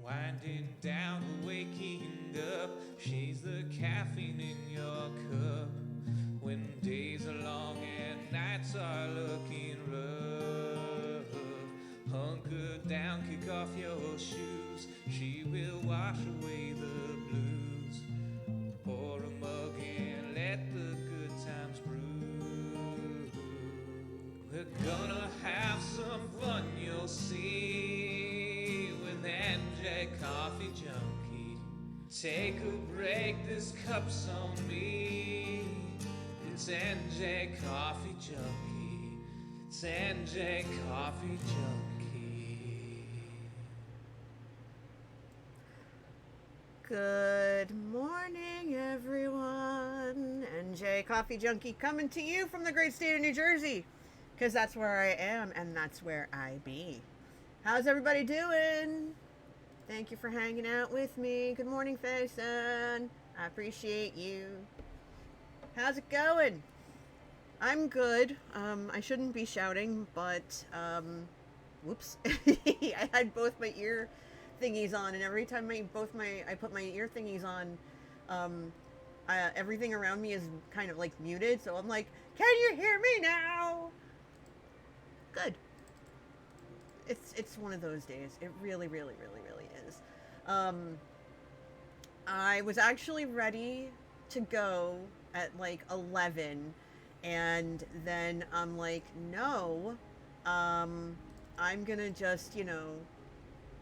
Winding down, waking up, she's the caffeine in your cup. When days are long and nights are looking rough, hunker down, kick off your shoes. She will wash away the blues. Pour a mug and let the good times brew. We're gonna have some fun, you'll see, with NJ Coffee Junkie. Take a break, this cup's on me. It's NJ Coffee Junkie. It's NJ Coffee Junkie. Good morning, everyone. NJ Coffee Junkie coming to you from the great state of New Jersey. Because that's where I am and that's where I be. How's everybody doing? Thank you for hanging out with me. Good morning, Faison. I appreciate you. How's it going? I'm good. I shouldn't be shouting, but whoops. I had both my ear thingies on, and every time I put my ear thingies on, everything around me is kind of like muted. So I'm like, "Can you hear me now?" Good. It's one of those days. It really, really, really, really is. I was actually ready to go at like 11, and then I'm like, no, I'm gonna just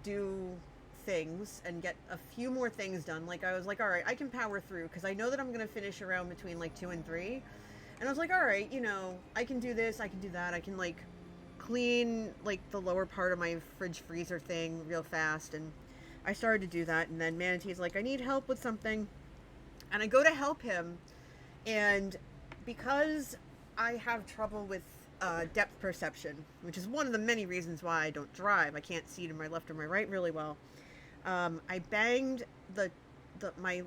do things and get a few more things done. Like I was like, all right, I can power through because I know that I'm gonna finish around between like 2 and 3, and I was like, all right, I can do this, I can do that, I can like clean like the lower part of my fridge freezer thing real fast. And I started to do that, and then Manatee's like, I need help with something, and I go to help him, and because I have trouble with depth perception, which is one of the many reasons why I don't drive, I can't see to my left or my right really well. I banged my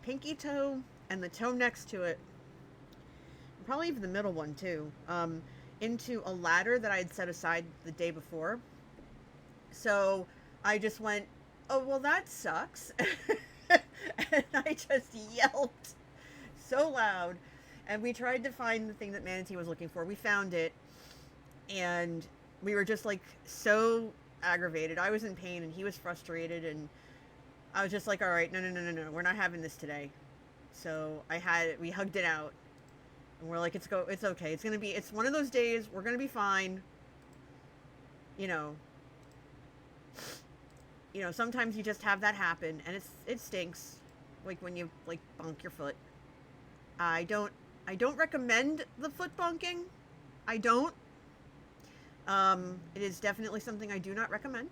pinky toe and the toe next to it, probably even the middle one too, into a ladder that I had set aside the day before. So I just went, oh, well, that sucks. And I just yelped so loud. And we tried to find the thing that Manatee was looking for. We found it. And we were just like so aggravated. I was in pain and he was frustrated. And I was just like, all right, no. We're not having this today. So we hugged it out. And we're like, it's okay. It's one of those days. We're going to be fine. Sometimes you just have that happen, and it stinks, like when you like bonk your foot. I don't recommend the foot bonking. I don't. It is definitely something I do not recommend,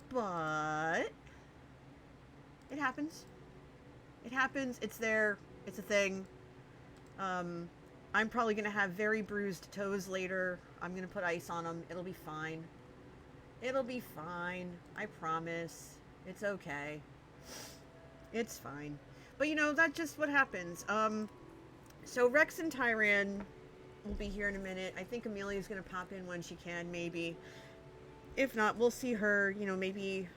but it happens. It happens. It's there. It's a thing. I'm probably gonna have very bruised toes later. I'm gonna put ice on them. It'll be fine. It'll be fine. I promise. It's okay. It's fine. But that's just what happens. So Rex and Tyran will be here in a minute. I think Amelia's gonna pop in when she can, maybe. If not, we'll see her, maybe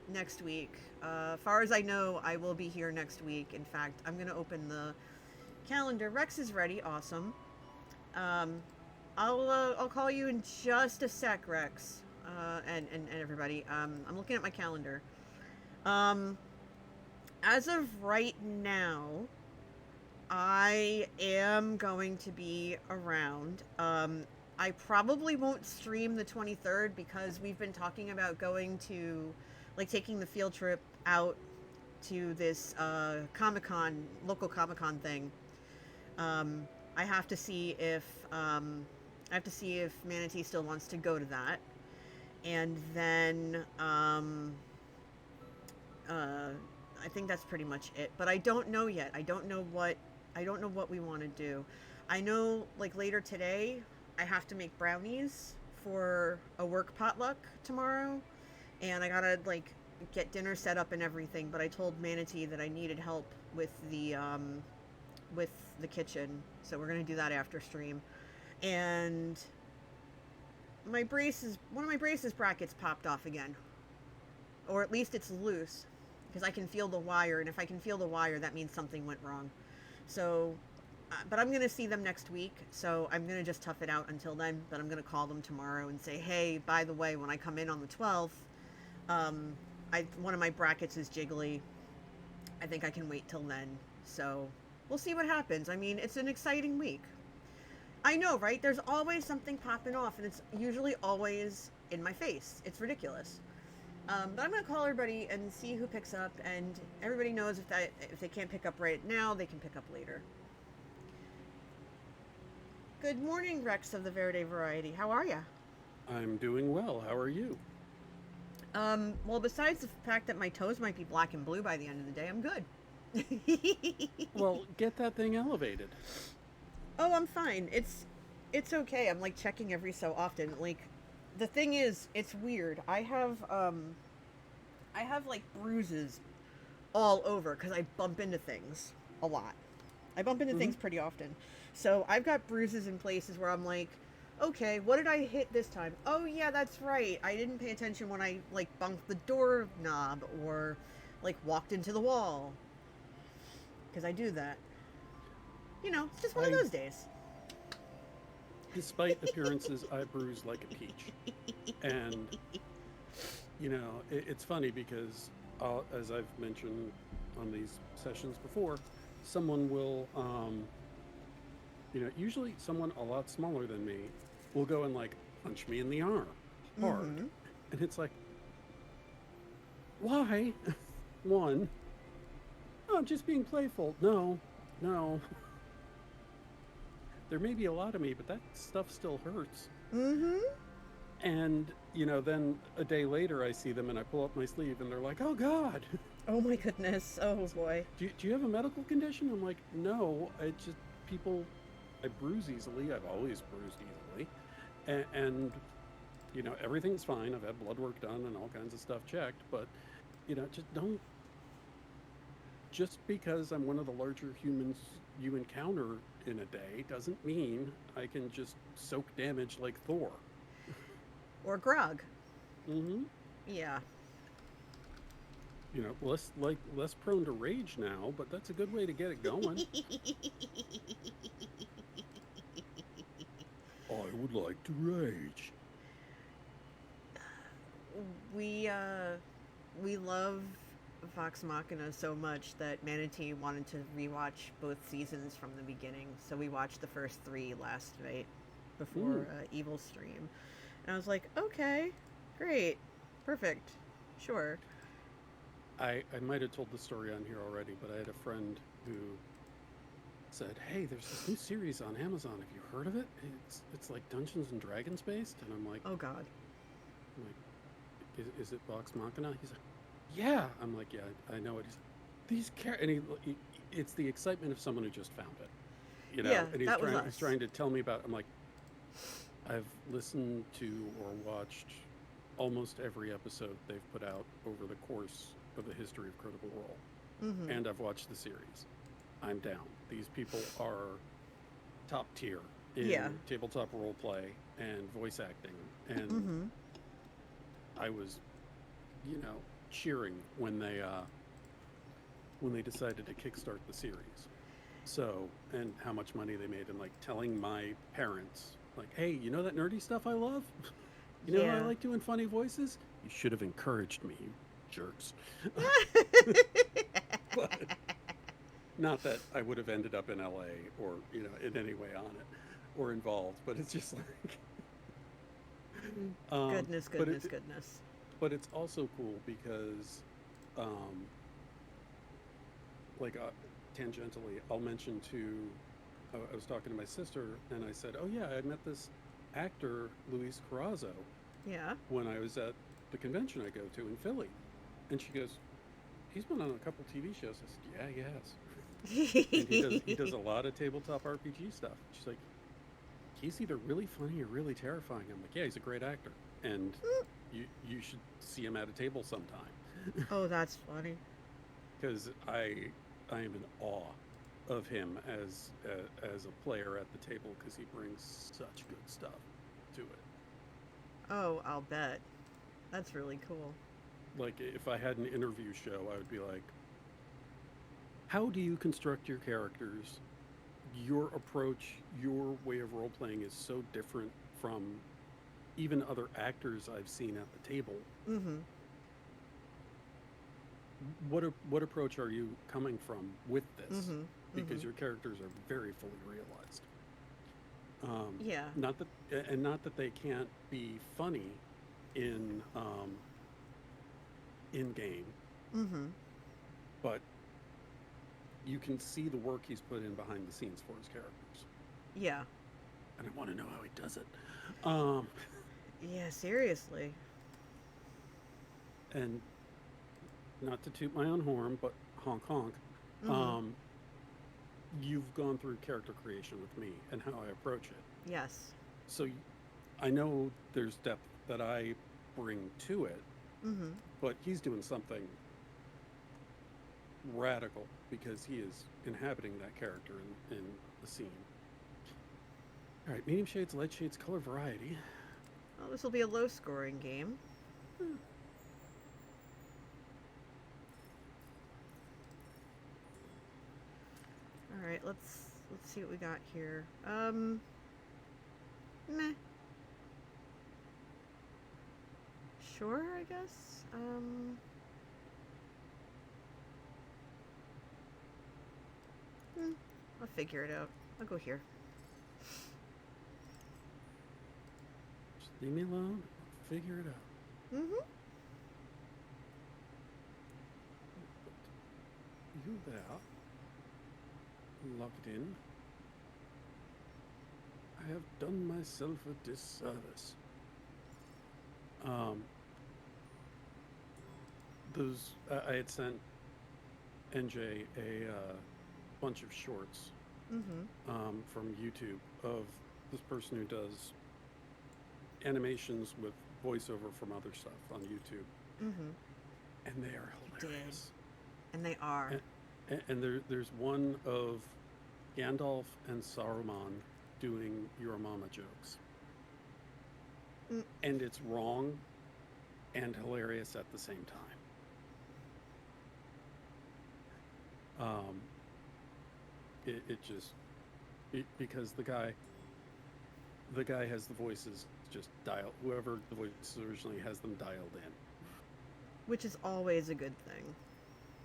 next week. Far as I know, I will be here next week. In fact, I'm gonna open the calendar. Rex is ready. Awesome. I'll call you in just a sec, Rex. And everybody. I'm looking at my calendar. As of right now, I am going to be around. I probably won't stream the 23rd because we've been talking about going to, like, taking the field trip out to this Comic-Con, local Comic-Con thing. I have to see if Manatee still wants to go to that. And then I think that's pretty much it. But I don't know yet. I don't know what we want to do. I know, like, later today I have to make brownies for a work potluck tomorrow, and I gotta like get dinner set up and everything. But I told Manatee that I needed help with the kitchen, so we're gonna do that after stream. And one of my braces brackets popped off again. or at least it's loose, because I can feel the wire, and if I can feel the wire, that means something went wrong. So, but I'm gonna see them next week, so I'm gonna just tough it out until then. But I'm gonna call them tomorrow and say, hey, by the way, when I come in on the 12th, one of my brackets is jiggly. I think I can wait till then. So we'll see what happens. I mean, it's an exciting week. I know, right? There's always something popping off, and it's usually always in my face. It's ridiculous. But I'm gonna call everybody and see who picks up, and everybody knows if they can't pick up right now, they can pick up later. Good morning, Rex of the Verde Variety. How are ya? I'm doing well. How are you? Well, besides the fact that my toes might be black and blue by the end of the day, I'm good. Well, get that thing elevated. Oh, I'm fine. It's okay. I'm like checking every so often. Like, the thing is, it's weird. I have like bruises all over because I bump into things a lot. I bump into things pretty often. So I've got bruises in places where I'm like, okay, what did I hit this time? Oh yeah, that's right. I didn't pay attention when I like bumped the doorknob or like walked into the wall. Because I do that. You know, it's just one of those days. Despite appearances, I bruise like a peach. And, you know, it's funny because, as I've mentioned on these sessions before, someone will, usually someone a lot smaller than me will go and, like, punch me in the arm hard. Mm-hmm. And it's like, why? One, oh, I'm just being playful. No. There may be a lot of me, but that stuff still hurts. Mm-hmm. And, then a day later I see them and I pull up my sleeve and they're like, oh, God. Oh, my goodness. Oh, boy. Do you have a medical condition? I'm like, no. I bruise easily. I've always bruised easily. And everything's fine. I've had blood work done and all kinds of stuff checked. But, just because I'm one of the larger humans you encounter in a day doesn't mean I can just soak damage like Thor. Or Grog. Mm-hmm. Yeah. Less prone to rage now, but that's a good way to get it going. I would like to rage. We love Vox Machina so much that Manatee wanted to rewatch both seasons from the beginning. So we watched the first 3 last night before Evil Stream. And I was like, okay, great, perfect, sure. I might have told the story on here already, but I had a friend who said, hey, there's this new series on Amazon. Have you heard of it? It's like Dungeons and Dragons based. And I'm like, oh, God. I'm like, is it Vox Machina? He's like, yeah. I'm like, yeah, I know it. He's like, and it's the excitement of someone who just found it, Yeah, and he's trying to tell me about it. I'm like, I've listened to or watched almost every episode they've put out over the course of the history of Critical Role. Mm-hmm. And I've watched the series. I'm down. These people are top tier in tabletop role play and voice acting. And I was, cheering when they decided to kickstart the series. So, and how much money they made, and like telling my parents, like, hey, you know that nerdy stuff I love? You know how I like doing funny voices? You should have encouraged me, you jerks. But not that I would have ended up in LA or, in any way on it or involved, but it's just like... goodness. But it's also cool because, tangentially, I'll mention I was talking to my sister, and I said, oh yeah, I met this actor, Luis Carrazzo, when I was at the convention I go to in Philly. And she goes, he's been on a couple TV shows. I said, yeah, he has. And he does a lot of tabletop RPG stuff. She's like, he's either really funny or really terrifying. I'm like, yeah, he's a great actor. And you should see him at a table sometime. Oh, that's funny. Because I am in awe of him as a player at the table, because he brings such good stuff to it. Oh, I'll bet. That's really cool. like if I had an interview show, I would be like, how do you construct your characters? Your approach, your way of role playing is so different from even other actors I've seen at the table. Mm-hmm. What approach are you coming from with this? Mm-hmm. Because Mm-hmm. your characters are very fully realized. Yeah. Not that they can't be funny in game, Mm-hmm. but you can see the work he's put in behind the scenes for his characters, Yeah. and I want to know how he does it. Yeah, seriously. And not to toot my own horn, but honk honk. Mm-hmm. You've gone through character creation with me and how I approach it. Yes. So I know there's depth that I bring to it, Mm-hmm. but he's doing something radical because he is inhabiting that character in the scene. All right, medium shades, light shades, color variety. Well, this will be a low-scoring game. All right, let's see what we got here. Meh. Sure, I guess. I'll figure it out. I'll go here. Just leave me alone. I'll figure it out. Mm-hmm. You there. Lock it in. I have done myself a disservice. I had sent NJ a bunch of shorts Mm-hmm. from YouTube of this person who does animations with voiceover from other stuff on YouTube, Mm-hmm. and they are hilarious. And they are. And there's one of Gandalf and Saruman doing Your Mama jokes. Mm. And it's wrong and hilarious at the same time. Because the guy has the voices just dialed, whoever the voices originally has them dialed in. Which is always a good thing.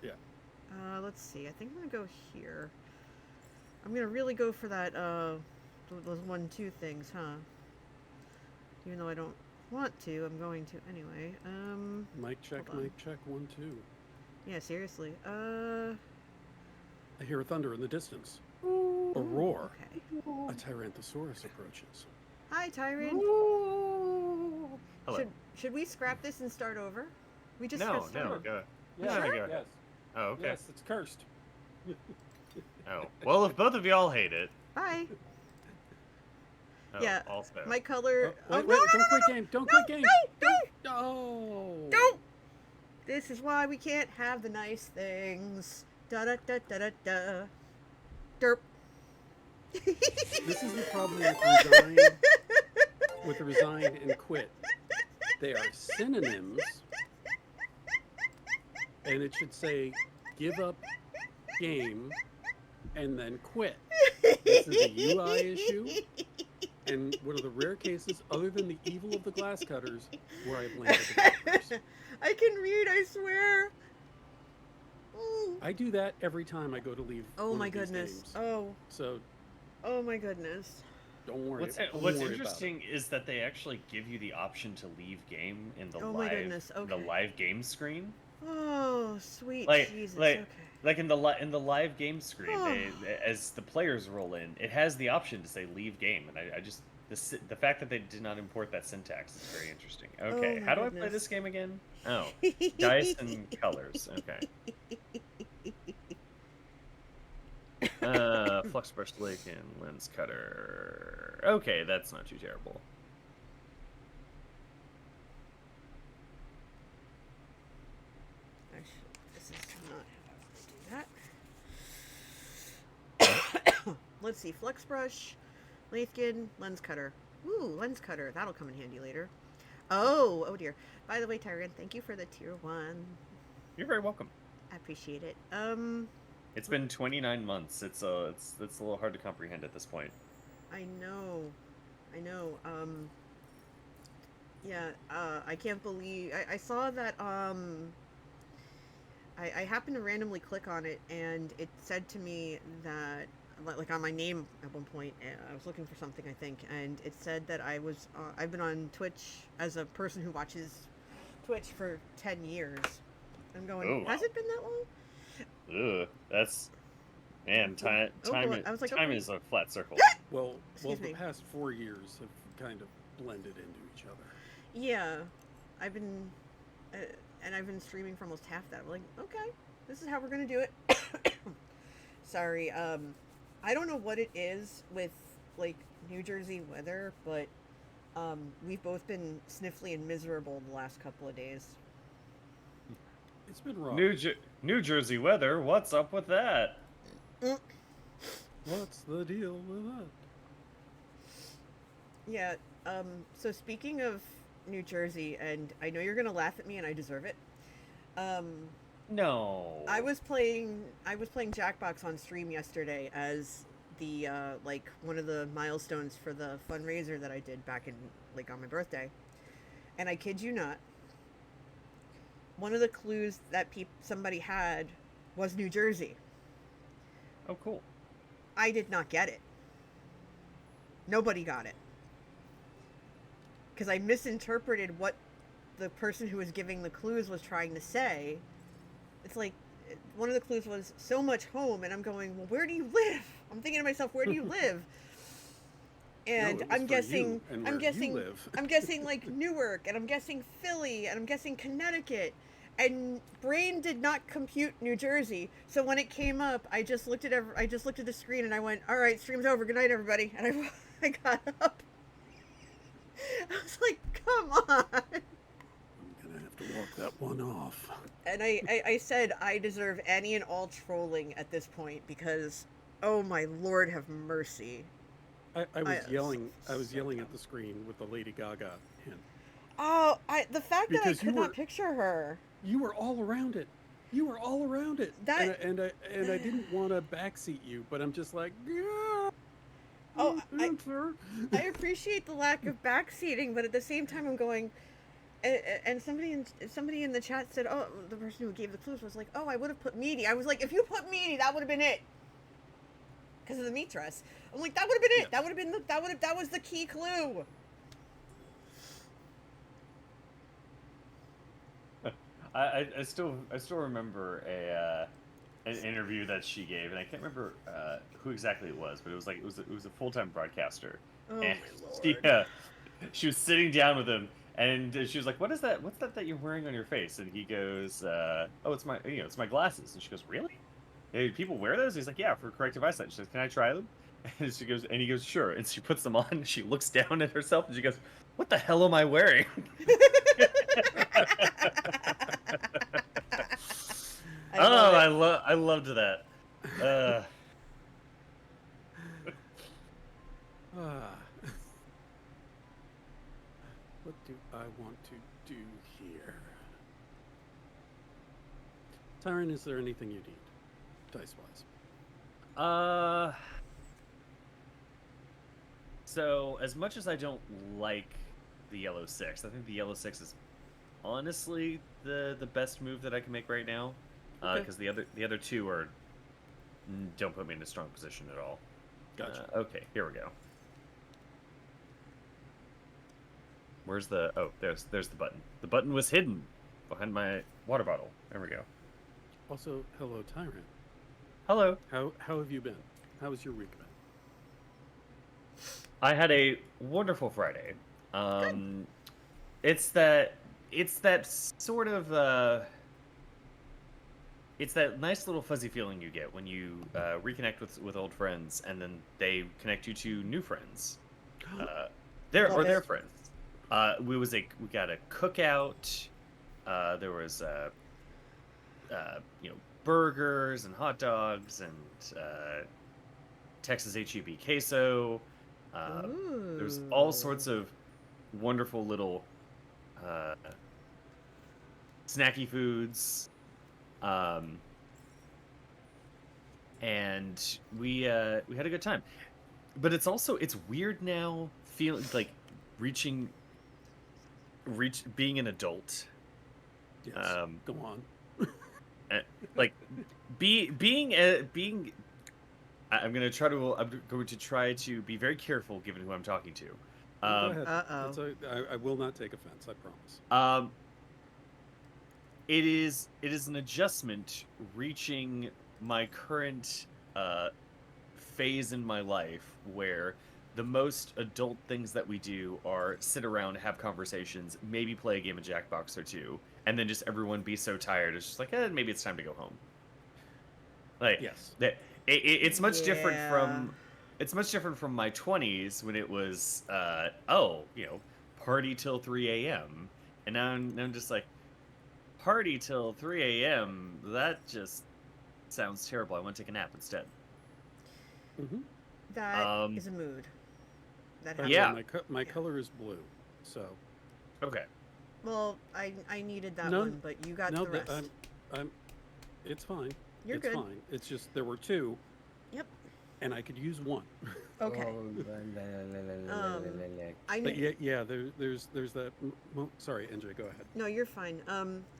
Yeah. Let's see. I think I'm gonna go here. I'm gonna really go for that, those 1-2 things, huh? Even though I don't want to, I'm going to anyway. Mic check, 1, 2. Yeah, seriously. I hear thunder in the distance. A roar. Okay. A Tyrannosaurus approaches. Hi, Tyrant. Hello. Should we scrap this and start over? We just No, pressed start. go. Yes, No, go. yes, Oh, okay. yes, it's cursed. Oh, well, if both of y'all hate it. Bye. Oh, Yeah, Also. My color. Wait, no, don't quit no, game. Don't no, quit game. no, No. Don't. This is why we can't have the nice things. Da da da da da da. Derp. This is the problem with resigned and quit. They are synonyms, and it should say give up game and then quit. This is a UI issue, and one of the rare cases, other than the evil of the glass cutters, where I've landed developers. I can read, I swear. I do that every time I go to leave. Oh one my of these goodness. games. Oh So my goodness. don't worry. What's don't What's worry interesting is that they actually give you the option to leave game in the Oh my goodness, the okay. live game screen. Oh, sweet Like- Jesus. like- Okay. Like in the live game screen, as the players roll in, it has the option to say leave game, and I just the fact that they did not import that syntax is very interesting. Okay, my how do I play goodness. this game again? Oh, dice and colors. Okay. Flux brush lake and lens cutter. Okay, that's not too terrible. Actually, this is not how I want to do that. Let's see. Flux brush, Lathkin, lens cutter. Ooh, lens cutter. That'll come in handy later. Oh dear. By the way, Tyron, thank you for the tier 1. You're very welcome. I appreciate it. It's been 29 months. It's a little hard to comprehend at this point. I know. Yeah, I can't believe I saw that I happened to randomly click on it, and it said to me that, like, on my name at one point, I was looking for something, I think, and it said that I've been on Twitch as a person who watches Twitch for 10 years. I'm going, Oh, wow. Has it been that long? Ugh, that's... Man, time I was like, time is a flat circle. Well, the me. past 4 years have kind of blended into each other. Yeah, I've been streaming for almost half that. I'm like, okay, this is how we're gonna do it. Sorry, I don't know what it is with, like, New Jersey weather, but we've both been sniffly and miserable the last couple of days. It's been rough. New Jersey weather. What's up with that? What's the deal with that? Yeah. So speaking of New Jersey, and I know you're gonna laugh at me, and I deserve it. No. I was playing Jackbox on stream yesterday as the like, one of the milestones for the fundraiser that I did back in, like, on my birthday. And I kid you not, one of the clues that somebody had was New Jersey. Oh, cool. I did not get it. Nobody got it. Because I misinterpreted what the person who was giving the clues was trying to say. It's like, one of the clues was so much home, and I'm going, well, where do you live? I'm thinking to myself, where do you live? And I'm guessing, I'm guessing like Newark, and I'm guessing Philly, and I'm guessing Connecticut. And brain did not compute New Jersey. So when it came up, I just looked at the screen, and I went, all right, stream's over. Good night, everybody. And I got up. I was like, come on. I'm gonna have to walk that one off. And I said I deserve any and all trolling at this point, because, oh my Lord, have mercy. I was yelling at the screen with the Lady Gaga hint. Oh, the fact that I Because could not picture her. You were all around it. That and I didn't want to backseat you, but I'm just like, yeah. Oh, I appreciate the lack of backseating, but at the same time, I'm going. And somebody in the chat said, oh, the person who gave the clues was like, oh, I would have put meaty. I was like, if you put meaty, that would have been it. Because of the meat dress. I'm like, that would have been it. Yeah. That was the key clue. I still remember an interview that she gave, and I can't remember who exactly it was, but it was a full-time broadcaster. Oh, and my Lord. She was sitting down with him, and she was like, "What is that? What's that you're wearing on your face?" And he goes, "Oh, it's my glasses." And she goes, "Really? Hey, people wear those?" He's like, "Yeah, for corrective eyesight." She says, "Can I try them?" And he goes, "Sure." And she puts them on, and she looks down at herself, and she goes, "What the hell am I wearing?" I loved that. What do I want to do here? Tyron, is there anything you need, dice-wise? So as much as I don't like the yellow 6, I think the yellow 6 is honestly the best move that I can make right now. Because the other two don't put me in a strong position at all. Gotcha. Okay, here we go. Where's the... Oh, there's the button. The button was hidden behind my water bottle. There we go. Also, hello, Tyron. Hello. How have you been? How has your week been? I had a wonderful Friday. It's that sort of... It's that nice little fuzzy feeling you get when you reconnect with old friends, and then they connect you to new friends. Their friends. We got a cookout. There was burgers and hot dogs and Texas HEB queso. There's all sorts of wonderful little snacky foods, and we had a good time. But it's weird now, feeling like being an adult. Yes. Go on. Like being. I'm going to try to be very careful given who I'm talking to. Go ahead. I will not take offense, I promise. It is an adjustment reaching my current phase in my life where the most adult things that we do are sit around, have conversations, maybe play a game of Jackbox or two, and then just everyone be so tired it's just like, maybe it's time to go home. Like, yes, it's much different from my 20s when it was party till 3 a.m. and now I'm just like, party till 3 a.m. That just sounds terrible. I want to take a nap instead. Mm-hmm. That is a mood. Yeah, my color is blue, so. Okay. Well, I needed that one, but you got the rest. It's fine. It's good. Fine. It's just there were two. Yep. And I could use one. Okay. There's that. Sorry, NJ, go ahead. No, you're fine.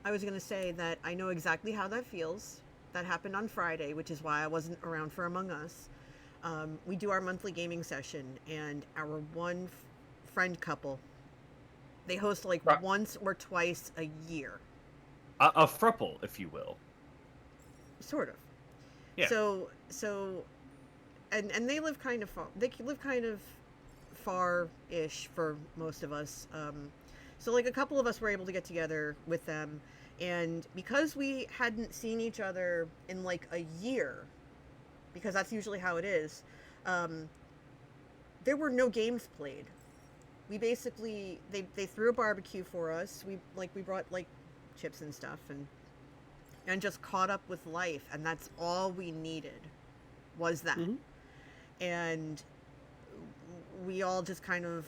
I was gonna say that I know exactly how that feels. That happened on Friday, which is why I wasn't around for Among Us. We do our monthly gaming session, and our one friend couple, they host like once or twice a year. A throuple, if you will. Sort of. Yeah. So, and they live kind of far. They live kind of far-ish for most of us. So like a couple of us were able to get together with them, and because we hadn't seen each other in like a year, because that's usually how it is, there were no games played. We basically they threw a barbecue for us. We brought like chips and stuff and just caught up with life, and that's all we needed was that. Mm-hmm. And we all just kind of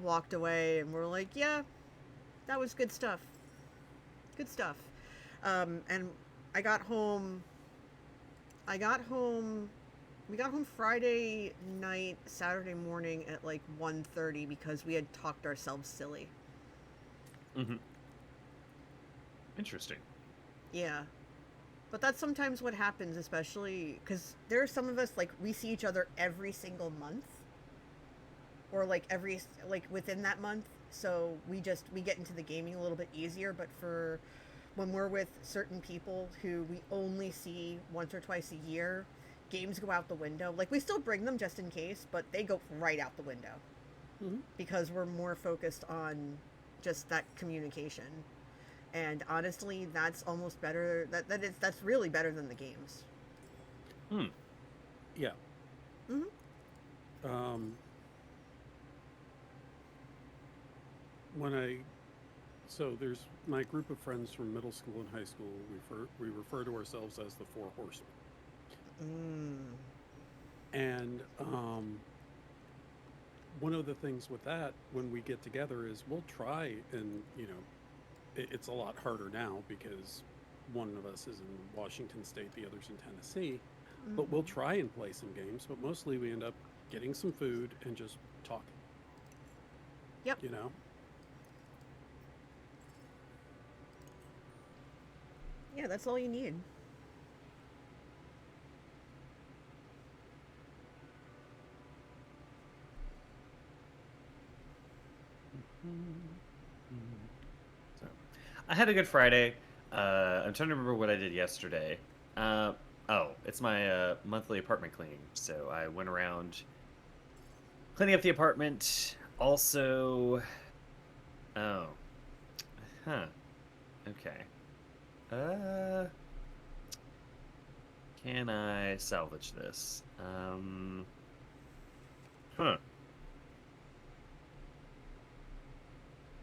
walked away and we're like, yeah, that was good stuff. Good stuff. And we got home Friday night, Saturday morning at like 1:30 because we had talked ourselves silly. Mm-hmm. Interesting. Yeah. But that's sometimes what happens, especially because there are some of us, like, we see each other every single month. Or, like, within that month. So we get into the gaming a little bit easier. But for when we're with certain people who we only see once or twice a year, games go out the window. Like, we still bring them just in case, but they go right out the window. Mm-hmm. Because we're more focused on just that communication. And honestly, that's almost better. That's really better than the games. Yeah. Mm-hmm. So there's my group of friends from middle school and high school. We refer to ourselves as the Four Horsemen. And one of the things with that, when we get together, is we'll try and it's a lot harder now because one of us is in Washington State, the other's in Tennessee. Mm-hmm. But we'll try and play some games, but mostly we end up getting some food and just talking. Yep. Yeah, that's all you need. So, I had a good Friday. I'm trying to remember what I did yesterday. It's my monthly apartment cleaning. So I went around cleaning up the apartment. Also, okay. Can I salvage this?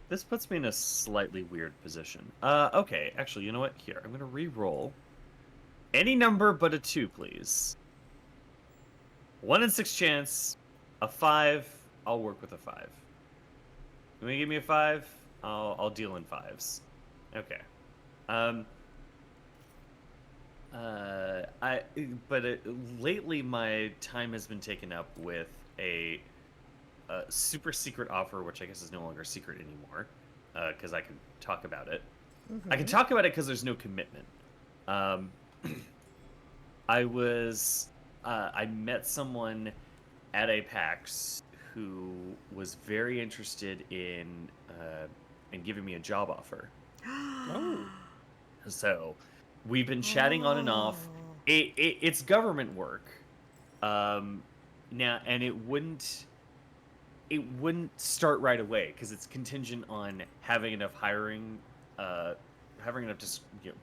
This puts me in a slightly weird position. Okay, actually, you know what? Here, I'm gonna re-roll. Any number but a 2, please. 1 in 6 chance. A 5. I'll work with a 5. You wanna give me a 5? I'll deal in 5s. Okay. Um. Lately my time has been taken up with a super secret offer, which I guess is no longer secret anymore, because I can talk about it. Mm-hmm. I can talk about it because there's no commitment. Um, I met someone at a PAX who was very interested in giving me a job offer. Oh. So we've been chatting on and off. It's government work. Now, and it wouldn't start right away because it's contingent on having enough having enough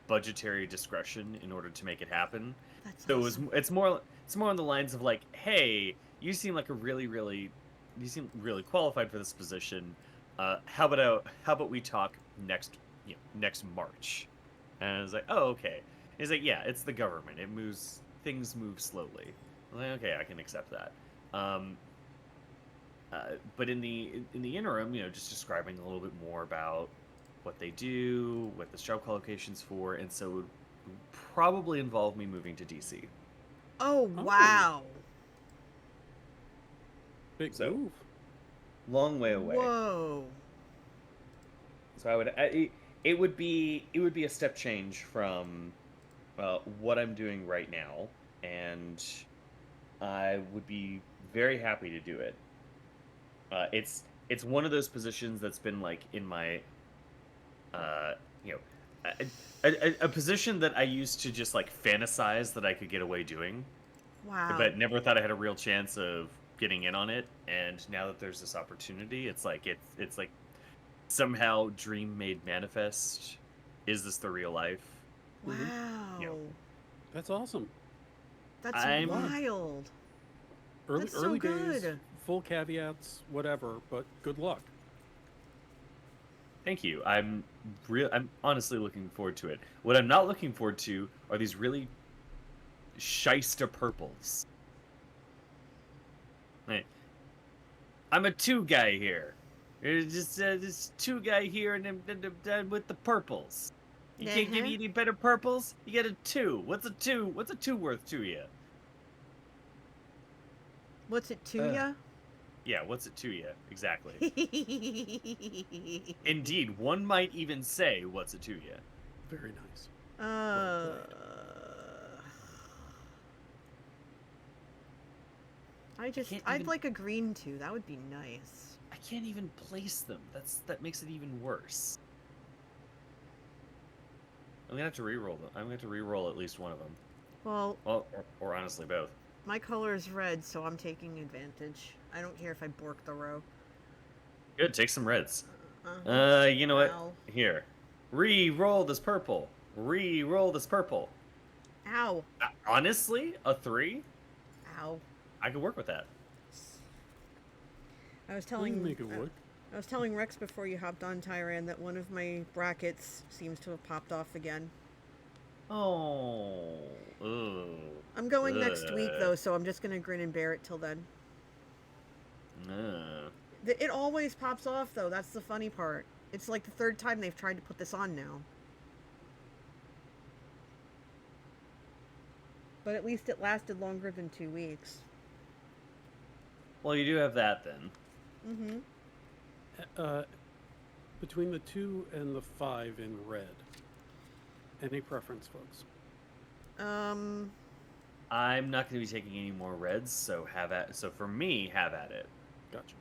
budgetary discretion in order to make it happen. That's So awesome. it's more on the lines of like, hey, you seem like you seem really qualified for this position. How about we talk next March? And I was like, oh, okay. He's like, yeah, it's the government. Things move slowly. I'm like, okay, I can accept that. But in the interim, just describing a little bit more about what they do, what this job qualification's for, and so it would probably involve me moving to DC. Oh, wow. Big move. Long way away. Whoa. So it would be a step change from what I'm doing right now, and I would be very happy to do it. It's one of those positions that's been like in my a position that I used to just like fantasize that I could get away doing. Wow. But never thought I had a real chance of getting in on it. And now that there's this opportunity, it's like somehow dream made manifest. Is this the real life? Wow. That's awesome. That's wild. That's Early so days, good. full caveats, whatever, but good luck. Thank you. I'm honestly looking forward to it. What I'm not looking forward to are these really shyster purples. Right. I'm a 2 guy here. It's just this 2 guy here, and I'm with the purples. You can't give me any better purples. You get a 2. What's a 2? What's a 2 worth to you? What's it to ya? Yeah, what's it to you? Exactly. Indeed, one might even say, what's it to you? Very nice. I'd like a green 2. That would be nice. I can't even place them. That makes it even worse. I'm gonna have to re-roll them. I'm gonna have to re-roll at least one of them. Well, or honestly both. My color is red, so I'm taking advantage. I don't care if I bork the row. Good, take some reds. You know Ow. what? Here. Re-roll this purple. Re-roll this purple. Ow. Honestly, a 3? Ow. I could work with that. I was telling make it work. I was telling Rex before you hopped on, Tyran, that one of my brackets seems to have popped off again. Oh. Ugh. I'm going next week, though, so I'm just going to grin and bear it till then. It always pops off, though. That's the funny part. It's like the 3rd time they've tried to put this on now. But at least it lasted longer than 2 weeks. Well, you do have that, then. Mm-hmm. Between the 2 and the 5 in red, any preference, folks? I'm not going to be taking any more reds, so So for me, have at it. Gotcha.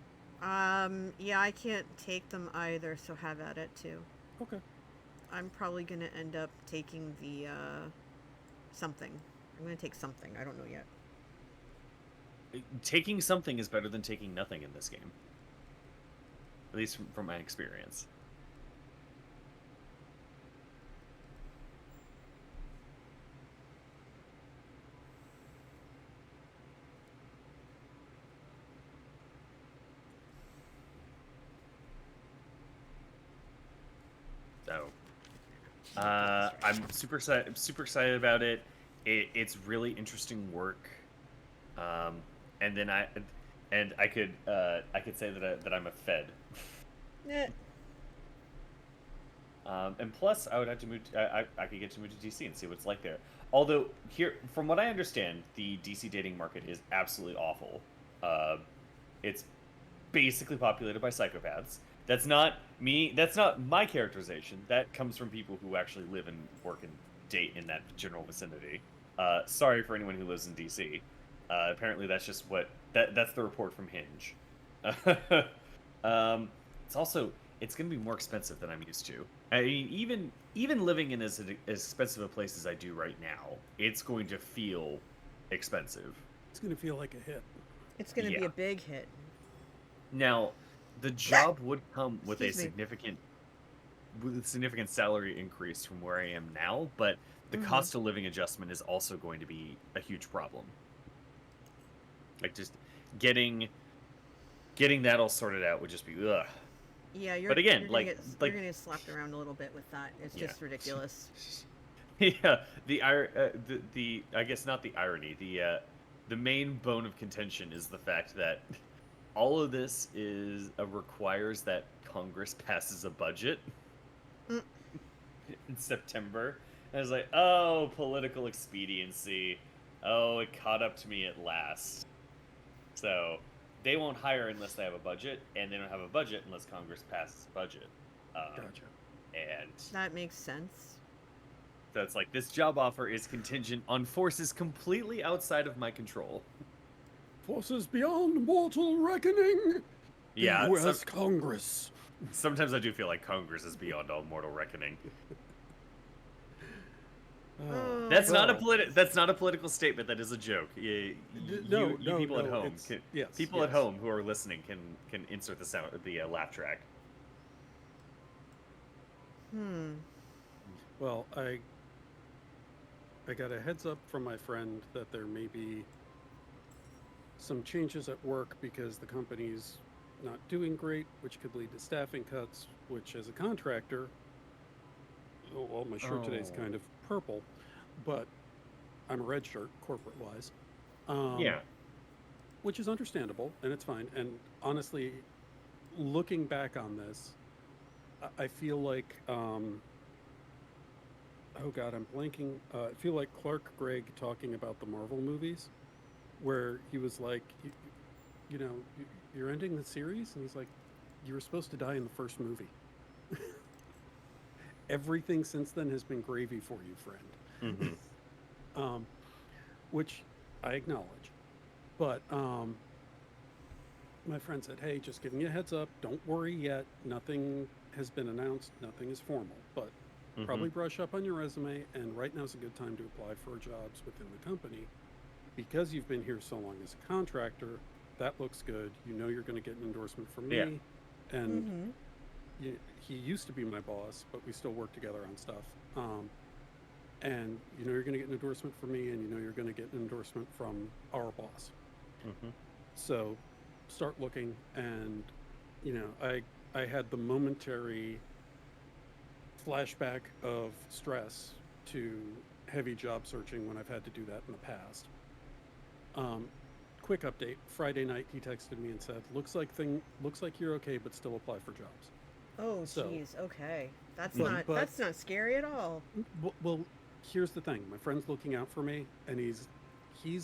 Yeah, I can't take them either, so have at it too. Okay. I'm probably gonna end up taking the something. I'm gonna take something. I don't know yet. Taking something is better than taking nothing in this game. At least from my experience. So, I'm super excited about it. It's really interesting work. And then I could say that I'm a Fed. And plus, I would have to move. I could get to move to DC and see what it's like there. Although here, from what I understand, the DC dating market is absolutely awful. It's basically populated by psychopaths. That's not me. That's not my characterization. That comes from people who actually live and work and date in that general vicinity. Sorry for anyone who lives in DC. Apparently, that's just that's the report from Hinge. It's also it's going to be more expensive than I'm used to. I mean, even living in as expensive a place as I do right now, it's going to feel expensive. It's going to feel like a hit. It's going to be a big hit. Now, the job would come with a significant salary increase from where I am now, but the cost of living adjustment is also going to be a huge problem. Like just getting that all sorted out would just be ugh. Yeah, but again, you're gonna get slapped around a little bit with that. It's just ridiculous. Yeah, the I guess not the irony. The main bone of contention is the fact that all of this requires that Congress passes a budget in September. And I was like, oh, political expediency. Oh, it caught up to me at last. So they won't hire unless they have a budget, and they don't have a budget unless Congress passes a budget. Gotcha. And that makes sense. So it's like this job offer is contingent on forces completely outside of my control. Forces beyond mortal reckoning. Yeah, U.S. Congress. Sometimes I do feel like Congress is beyond all mortal reckoning. That's not a political statement. That is a joke. You people at home, at home who are listening can insert the sound, the laugh track. Well, I got a heads up from my friend that there may be some changes at work because the company's not doing great, which could lead to staffing cuts. Which, as a contractor, well, my shirt today is kind of purple, but I'm a red shirt, corporate-wise. Which is understandable, and it's fine. And honestly, looking back on this, I feel like, oh God, I'm blanking. I feel like Clark Gregg talking about the Marvel movies, where he was like, you're ending the series? And he's like, you were supposed to die in the first movie. Everything since then has been gravy for you, friend. Mm-hmm. Which I acknowledge. But my friend said, hey, just giving you a heads up, don't worry yet. Nothing has been announced. Nothing is formal. But probably brush up on your resume. And right now is a good time to apply for jobs within the company. Because you've been here so long as a contractor, that looks good. You know you're going to get an endorsement from me. And he used to be my boss, but we still work together on stuff. And you know you're going to get an endorsement from me, and you know you're going to get an endorsement from our boss. So start looking, and I had the momentary flashback of stress to heavy job searching when I've had to do that in the past. Quick update. Friday night, he texted me and said, "Looks like you're okay, but still apply for jobs." Oh, jeez. Okay, that's not scary at all. Well, here's the thing. My friend's looking out for me, and he's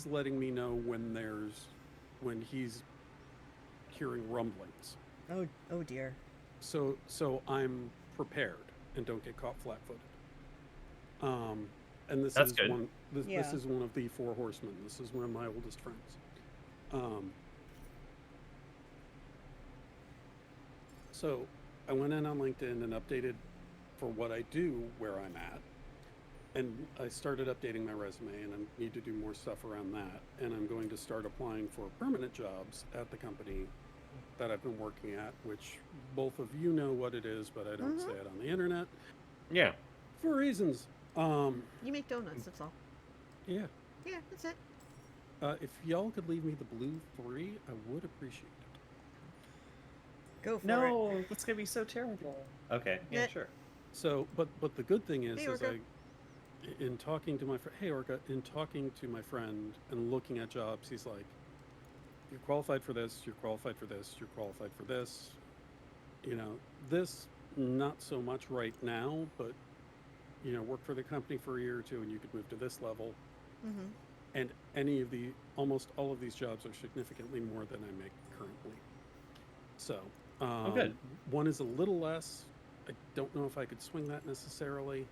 letting me know when he's hearing rumblings. Oh dear. So I'm prepared and don't get caught flat-footed. And this That's is good. This is one of the four horsemen. This is one of my oldest friends. So I went in on LinkedIn and updated for what I do where I'm at. And I started updating my resume, and I need to do more stuff around that. And I'm going to start applying for permanent jobs at the company that I've been working at, which both of you know what it is, but I don't say it on the internet. Yeah. For reasons. You make donuts, that's all. Yeah. Yeah, that's it. If y'all could leave me the blue 3, I would appreciate it. Go for it. No, that's gonna be so terrible. Okay, yeah, sure. So, but the good thing is, Orca. in talking to my talking to my friend and looking at jobs, he's like, "You're qualified for this. You're qualified for this. You're qualified for this. This not so much right now, but work for the company for a year or two, and you could move to this level. Mm-hmm. And almost all of these jobs are significantly more than I make currently. So, Good. one is a little less. I don't know if I could swing that necessarily.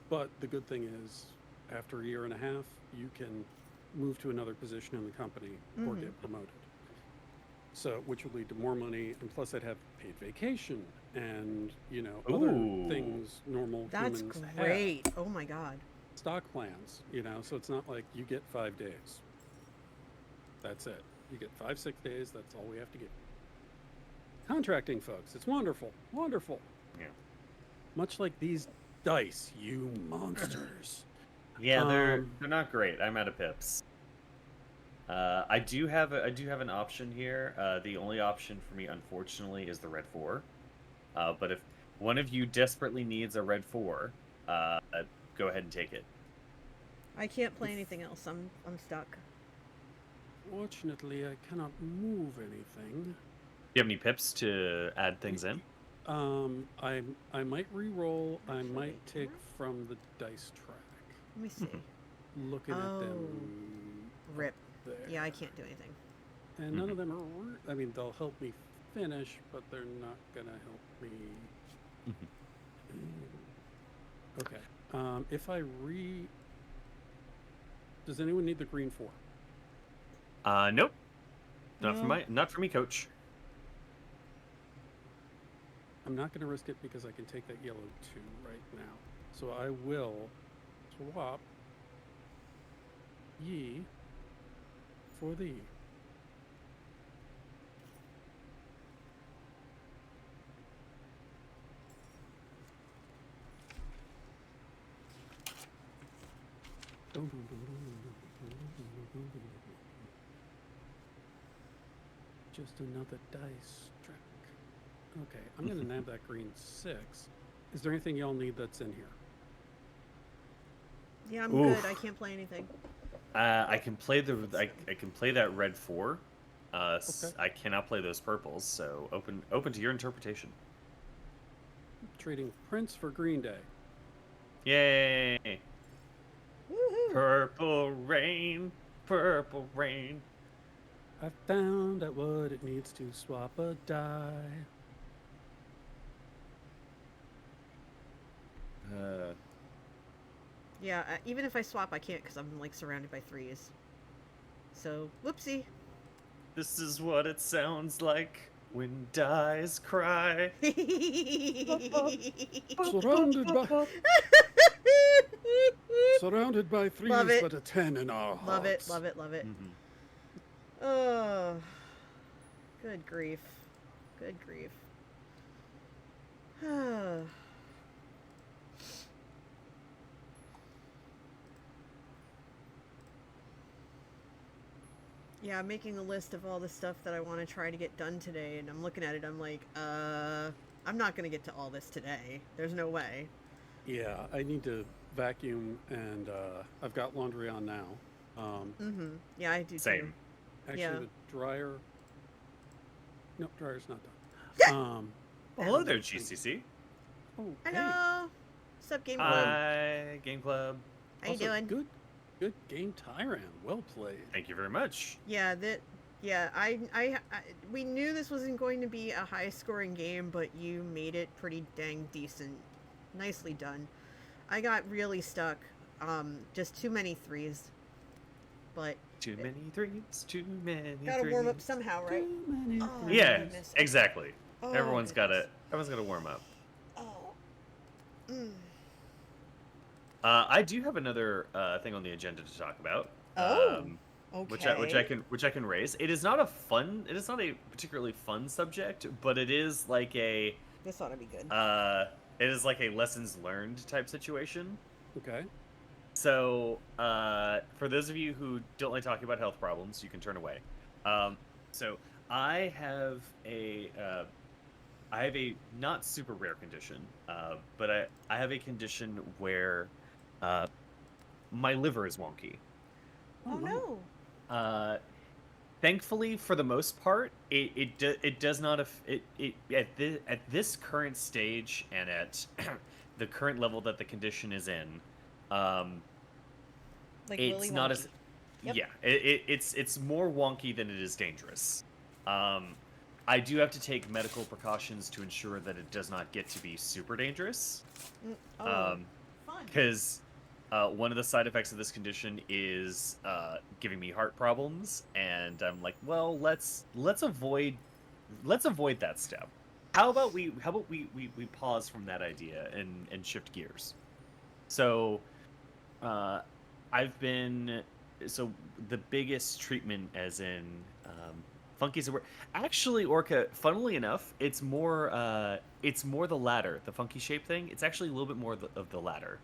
But the good thing is, after a year and a half, you can move to another position in the company or get promoted. So, which would lead to more money, and plus I'd have paid vacation and other things normal That's humans great. have. Oh my god. Stock plans, so it's not like you get 5 days. That's it. You get 5, 6 days. That's all we have to give. Contracting, folks. It's wonderful. Wonderful. Yeah. Much like these dice, you monsters. Yeah, they're not great. I'm out of pips. I do have an option here. The only option for me, unfortunately, is the red 4. But if one of you desperately needs a red 4, go ahead and take it. I can't play anything else. I'm stuck. Fortunately, I cannot move anything. Do you have any pips to add things in? I might re-roll. I might take from the dice track. Let me see. Looking at them. Rip. There. Yeah, I can't do anything. And none of them are. I mean, they'll help me finish, but they're not gonna help me. Okay. If I does anyone need the green 4? Nope. Not for me, coach. I'm not going to risk it because I can take that yellow 2 right now. So I will swap ye for thee. Just another dice trick. Okay, I'm going to nab that green 6. Is there anything y'all need that's in here? Yeah, I'm good. I can't play anything. I can play I can play that red 4. Okay. I cannot play those purples, so open to your interpretation. Trading Prince for Green Day. Yay! Woohoo! Purple rain, purple rain. I found out what it needs to swap a die. Yeah, even if I swap, I can't because I'm like surrounded by 3s. So, whoopsie. This is what it sounds like when dies cry. Surrounded by 3s, but a 10 in our hearts. Love it, love it, love it. Oh, good grief. Good grief. Yeah, I'm making a list of all the stuff that I want to try to get done today, and I'm looking at it, I'm like, I'm not going to get to all this today. There's no way. Yeah, I need to vacuum, and I've got laundry on now. Yeah, I do Same. too. Actually, the dryer... No, dryer's not done. Well, hello there, GCC. Oh, Hello. What's up, Game Club? Hi, Game Club. How you doing? Good game, Tyran. Well played. Thank you very much. Yeah, we knew this wasn't going to be a high-scoring game, but you made it pretty dang decent. Nicely done. I got really stuck. Just too many 3s. But too many 3s, too many. Gotta warm up somehow, right? Oh, yeah, exactly. Oh, Everyone's gotta warm up. Oh. I do have another thing on the agenda to talk about. Okay. Which I can raise. It is not a particularly fun subject, but it is like a. This ought to be good. It is like a lessons learned type situation. Okay. So, for those of you who don't like talking about health problems, you can turn away. So I have a not super rare condition, but I have a condition where my liver is wonky. Oh no. Thankfully, for the most part, it does not at this current stage and at the current level that the condition is in, Like it's Willy not Wonky. as Yep. yeah, it's more wonky than it is dangerous. I do have to take medical precautions to ensure that it does not get to be super dangerous. Oh, fun. Because one of the side effects of this condition is giving me heart problems, and I'm like, well, let's avoid that step. How about we pause from that idea and shift gears? So, I've been the biggest treatment, as in funkies. Actually, Orca. Funnily enough, it's more the latter, the funky shape thing. It's actually a little bit more of the latter.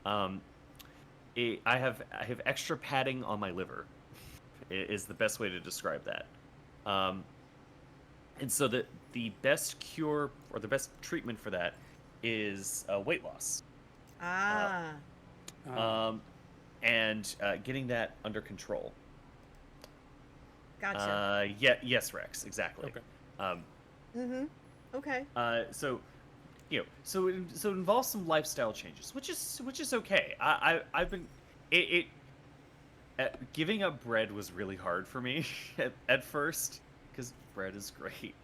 I have extra padding on my liver, is the best way to describe that. And so the best cure or the best treatment for that is weight loss. And getting that under control. Gotcha. Yes, Rex, exactly. Okay. Okay. So it involves some lifestyle changes, which is okay. I've been giving up bread was really hard for me at first, because bread is great.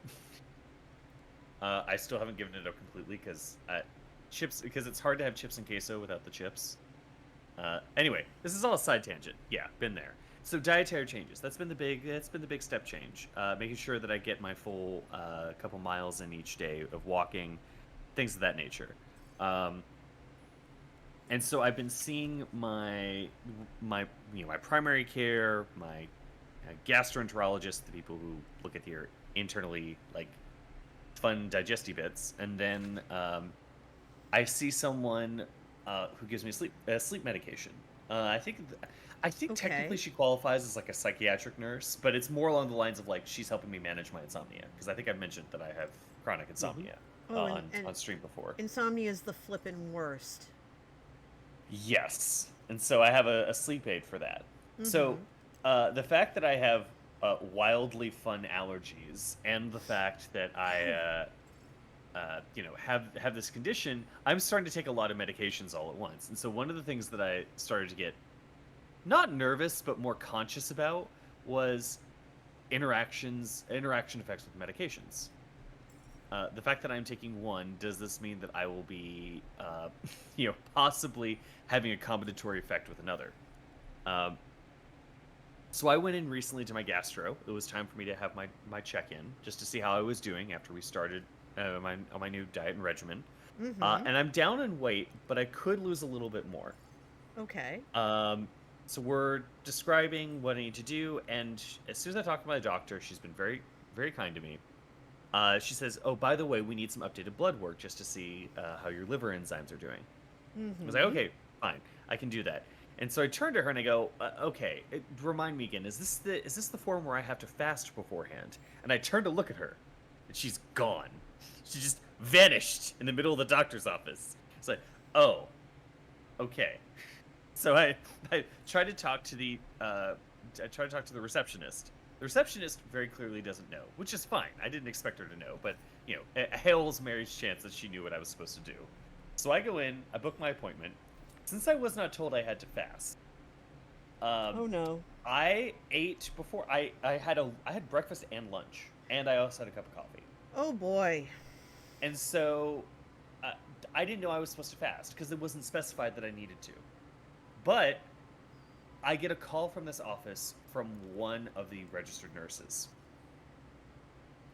I still haven't given it up completely because it's hard to have chips and queso without the chips. Anyway, this is all a side tangent. Yeah, been there. So dietary changes. That's been the big step change. Making sure that I get my full couple miles in each day of walking, things of that nature. And so I've been seeing my primary care, my gastroenterologist, the people who look at your internally like fun digesty bits, and then I see someone who gives me sleep medication. I think Okay. technically she qualifies as like a psychiatric nurse, but it's more along the lines of like she's helping me manage my insomnia, because I think I've mentioned that I have chronic insomnia on stream before. Insomnia is the flippin' worst. Yes, and so I have a sleep aid for that. So the fact that I have wildly fun allergies, and the fact that I have this condition, I'm starting to take a lot of medications all at once. And so one of the things that I started to get not nervous but more conscious about was interaction effects with medications. The fact that I'm taking one, does this mean that I will be possibly having a combinatory effect with another? So I went in recently to my gastro. It was time for me to have my check-in, just to see how I was doing after we started on my new diet and regimen. And I'm down in weight, but I could lose a little bit more. Okay. So we're describing what I need to do, and as soon as I talk to my doctor, she's been very, very kind to me. She says, "Oh, by the way, we need some updated blood work just to see how your liver enzymes are doing." I was like, "Okay, fine, I can do that." And so I turn to her and I go, "Okay, remind me again. Is this the form where I have to fast beforehand?" And I turn to look at her, and she's gone. She just vanished in the middle of the doctor's office. It's like, "Oh, okay." So I tried to talk to the receptionist. The receptionist very clearly doesn't know, which is fine. I didn't expect her to know, but a hails Mary's chance that she knew what I was supposed to do. So I go in, I book my appointment. Since I was not told I had to fast, oh no! I ate before. I had breakfast and lunch, and I also had a cup of coffee. Oh boy! And so I didn't know I was supposed to fast because it wasn't specified that I needed to. But I get a call from this office from one of the registered nurses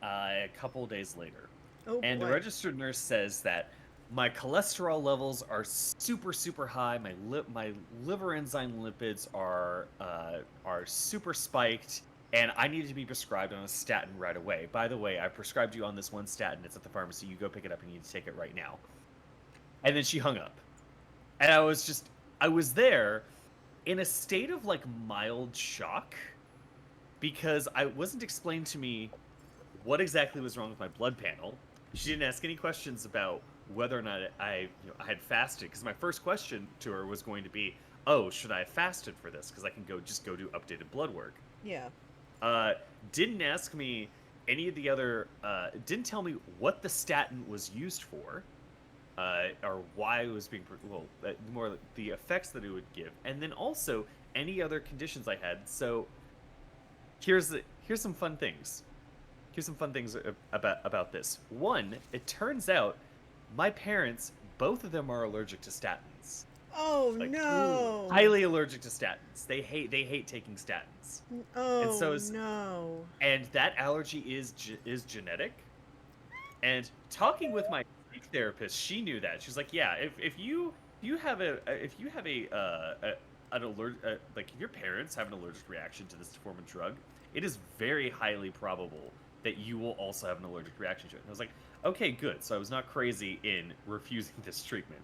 a couple days later. Oh boy. And the registered nurse says that my cholesterol levels are super, super high. My liver enzyme lipids are super spiked, and I need to be prescribed on a statin right away. By the way, I prescribed you on this one statin. It's at the pharmacy. You go pick it up, and you need to take it right now. And then she hung up. And I was there in a state of like mild shock, because I wasn't explained to me what exactly was wrong with my blood panel. She didn't ask any questions about whether or not I had fasted, because my first question to her was going to be, "Oh, should I have fasted for this? Because I can go do updated blood work." Yeah. Didn't ask me any of the other. Didn't tell me what the statin was used for, or why it was being. Well, more the effects that it would give, and then also any other conditions I had. So here's some fun things. Here's some fun things about this. One, it turns out my parents, both of them are allergic to statins. Oh, like, no! Highly allergic to statins. They hate taking statins. Oh, and so no! And that allergy is genetic. And talking with my therapist, she knew that. She's like, yeah, if you have an allergic, like if your parents have an allergic reaction to this form of drug, it is very highly probable that you will also have an allergic reaction to it. And I was like, okay, good. So I was not crazy in refusing this treatment.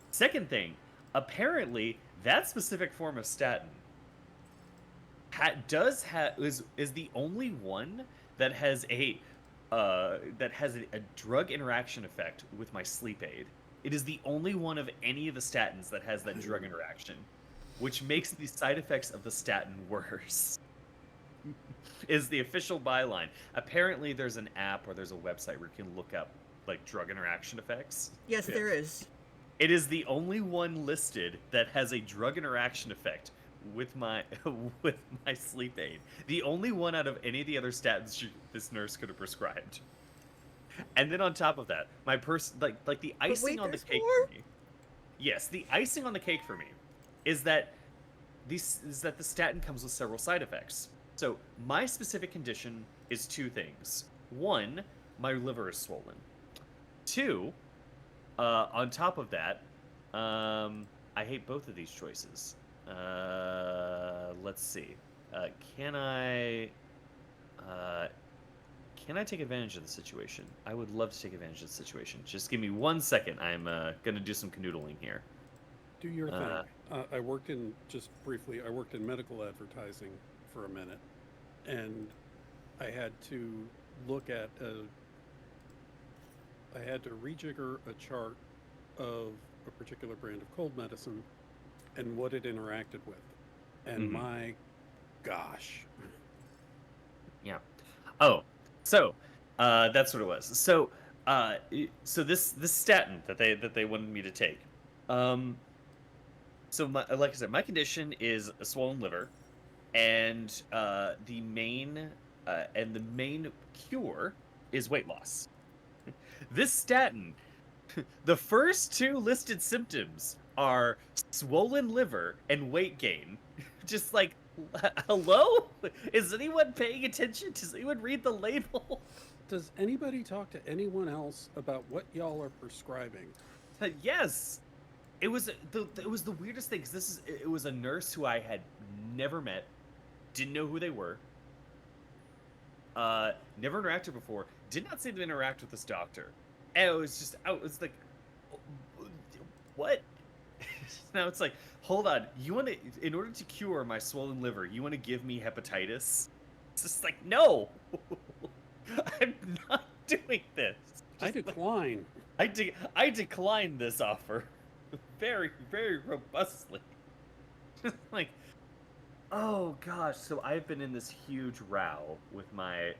Second thing, apparently that specific form of statin is the only one that has a drug interaction effect with my sleep aid. It is the only one of any of the statins that has that drug interaction, which makes the side effects of the statin worse. Is the official byline. Apparently there's an app or there's a website where you can look up like drug interaction effects. Yes, there is. It is the only one listed that has a drug interaction effect with my sleep aid. The only one out of any of the other statins this nurse could have prescribed. And then on top of that, my like the icing on the cake for me. Yes, the icing on the cake for me is that the statin comes with several side effects. So my specific condition is two things. One, my liver is swollen. Two, on top of that, I hate both of these choices. Let's see. Can I take advantage of the situation? I would love to take advantage of the situation. Just give me 1 second. I'm gonna do some canoodling here. Do your thing. I worked in medical advertising for a minute, and I had to look at I had to rejigger a chart of a particular brand of cold medicine and what it interacted with. And my gosh. Yeah. Oh, so that's what it was. So this statin that they wanted me to take. So like I said, my condition is a swollen liver, and the main cure is weight loss. This statin, the first two listed symptoms are swollen liver and weight gain. Just like, hello? Is anyone paying attention? Does anyone read the label? Does anybody talk to anyone else about what y'all are prescribing? Yes. It was the weirdest thing, because it was a nurse who I had never met, didn't know who they were, never interacted before, did not seem to interact with this doctor. And it was like, what? Now it's like, hold on, in order to cure my swollen liver, you want to give me hepatitis? It's just like, no, I'm not doing this. I decline. I decline this offer very, very robustly. Like, oh gosh, so I've been in this huge row with my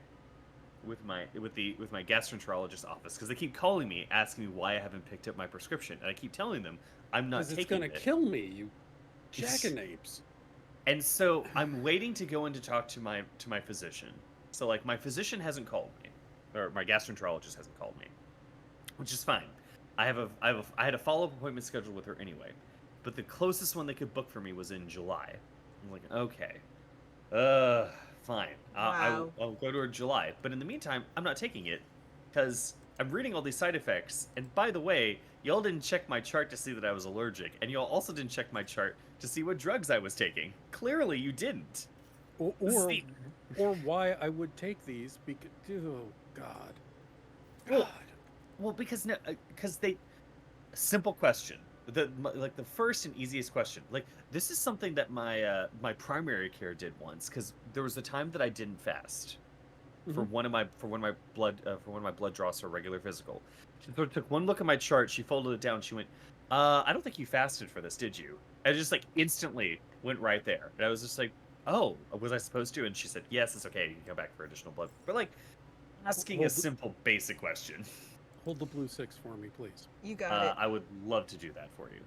gastroenterologist office, because they keep calling me asking me why I haven't picked up my prescription, and I keep telling them I'm not taking it. It's gonna kill me, you jackanapes. And so I'm waiting to go in to talk to my physician. So like, my physician hasn't called me, or my gastroenterologist hasn't called me, which is fine. I had a follow-up appointment scheduled with her anyway, but the closest one they could book for me was in July. I'm like, okay, fine. Wow. I'll go to her in July. But in the meantime, I'm not taking it because I'm reading all these side effects. And by the way, y'all didn't check my chart to see that I was allergic, and y'all also didn't check my chart to see what drugs I was taking. Clearly, you didn't. Or why I would take these? Because, oh God. Well, because they. Simple question. The first and easiest question. Like, this is something that my primary care did once, because there was a time that I didn't fast for one of my blood draws for a regular physical. She took one look at my chart. She folded it down. She went, "I don't think you fasted for this, did you?" And I just like instantly went right there. And I was just like, oh, was I supposed to? And she said, yes, it's okay. You can come back for additional blood. But like asking a simple, basic question. Hold the blue 6 for me, please. You got it. I would love to do that for you.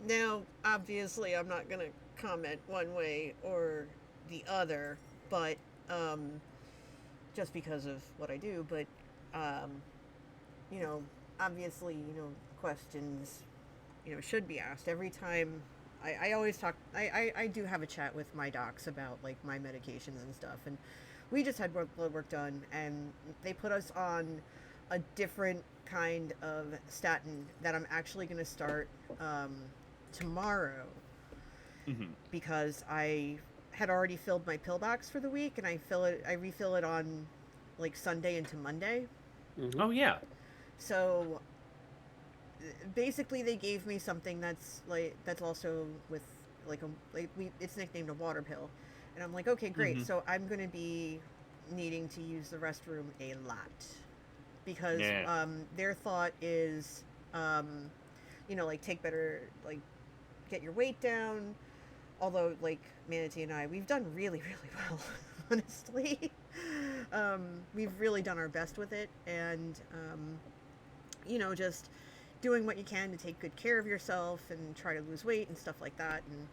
Now, obviously, I'm not going to comment one way or the other, but just because of what I do. But, obviously, questions, should be asked every time. I always talk, I do have a chat with my docs about, like, my medications and stuff. And we just had blood work done, and they put us on a different kind of statin that I'm actually going to start tomorrow, because I had already filled my pill box for the week, and I refill it on like Sunday into Monday. Mm-hmm. Oh yeah. So basically, they gave me something that's also with it's nicknamed a water pill, and I'm like, okay, great. So I'm going to be needing to use the restroom a lot, because their thought is, take better, get your weight down. Although, Manatee and I, we've done really, really well, honestly. We've really done our best with it, and, just doing what you can to take good care of yourself and try to lose weight and stuff like that. And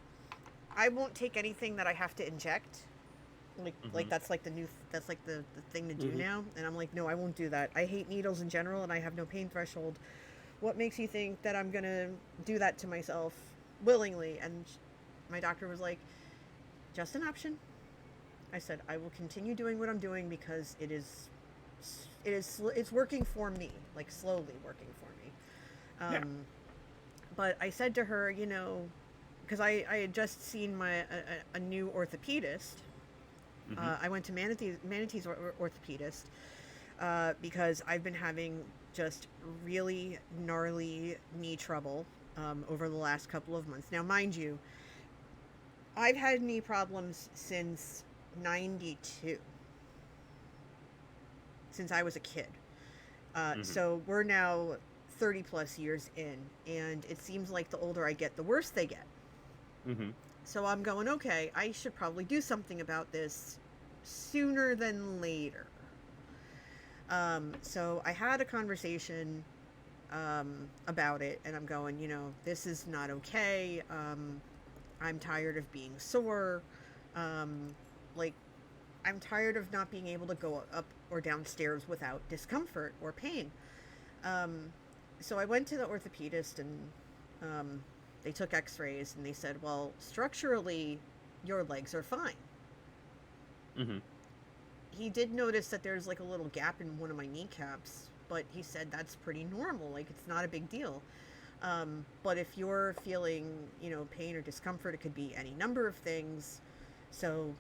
I won't take anything that I have to inject. That's the thing to do now. And I'm like, no, I won't do that. I hate needles in general, and I have no pain threshold. What makes you think that I'm going to do that to myself willingly? And my doctor was like, just an option. I said, I will continue doing what I'm doing because it's working for me, slowly working for me. But I said to her, because I had just seen a new orthopedist. I went to Manatee's orthopedist because I've been having just really gnarly knee trouble over the last couple of months. Now, mind you, I've had knee problems since 92, since I was a kid. So we're now 30 plus years in, and it seems like the older I get, the worse they get. So I'm going, okay, I should probably do something about this sooner than later. So I had a conversation about it, and I'm going, this is not okay. I'm tired of being sore. I'm tired of not being able to go up or downstairs without discomfort or pain. So I went to the orthopedist, and they took x-rays, and they said, well, structurally, your legs are fine. He did notice that there's a little gap in one of my kneecaps, but he said that's pretty normal. It's not a big deal. But if you're feeling, pain or discomfort, it could be any number of things. So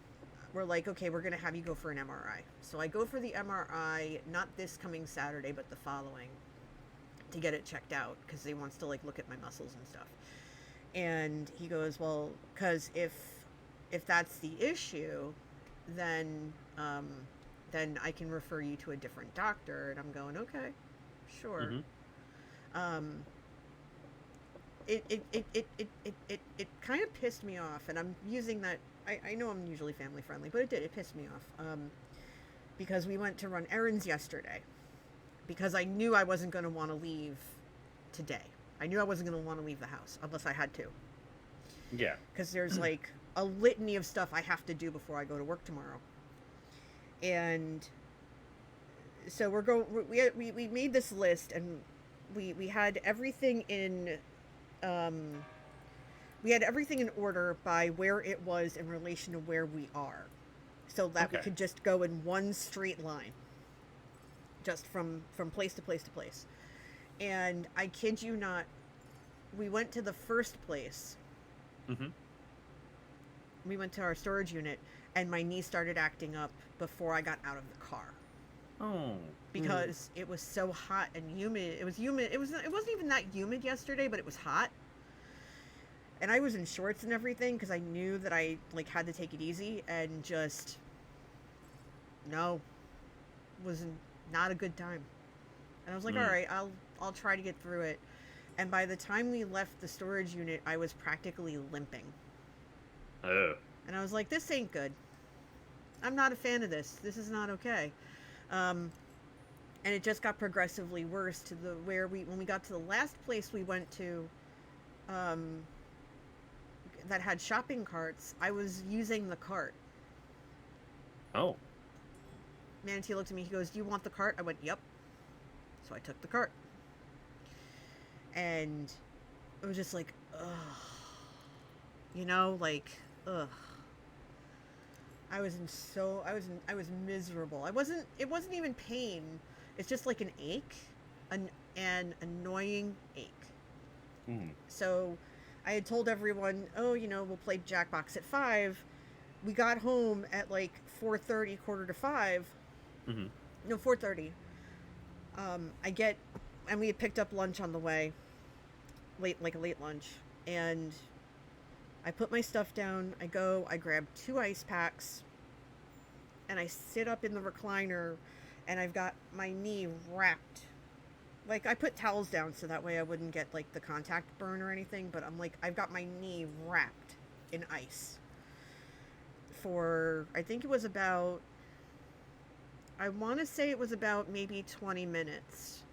we're like, okay, we're going to have you go for an MRI. So I go for the MRI, not this coming Saturday, but the following, to get it checked out, because he wants to look at my muscles and stuff. And he goes, well, because if that's the issue, then I can refer you to a different doctor. And I'm going, okay, sure. It kind of pissed me off, and I'm using that. I know I'm usually family friendly, but it pissed me off, because we went to run errands yesterday, because I knew I wasn't going to want to leave today. I knew I wasn't going to want to leave the house unless I had to. Yeah. Because there's a litany of stuff I have to do before I go to work tomorrow. And so we made this list, and we had everything in order by where it was in relation to where we are, so that we could just go in one straight line, just from place to place to place. And I kid you not, we went to the first place. We went to our storage unit, and my knee started acting up before I got out of the car. Oh. Because it was so hot and humid. It was humid. It wasn't even that humid yesterday, but it was hot. And I was in shorts and everything because I knew that I had to take it easy, and just was not a good time. And I was like, all right, I'll try to get through it. And by the time we left the storage unit, I was practically limping. Oh. And I was like, this ain't good. I'm not a fan of this. This is not okay. And it just got progressively worse to the where when we got to the last place we went to, that had shopping carts, I was using the cart. Oh. Manatee looked at me. He goes, "Do you want the cart?" I went, "Yep." So I took the cart. And it was just like, ugh. You know, like, ugh. I was miserable. It wasn't even pain. It's just like an ache, an annoying ache. Mm. So I had told everyone, oh, we'll play Jackbox at 5. We got home at like 4:30, quarter to 5. Mm-hmm. No, 4:30. And we had picked up lunch on the way, like a late lunch, and I put my stuff down. I grab 2 ice packs, and I sit up in the recliner, and I've got my knee wrapped. Like, I put towels down so that way I wouldn't get, like, the contact burn or anything, but I'm like, I've got my knee wrapped in ice for, I think it was about, I want to say it was about maybe 20 minutes.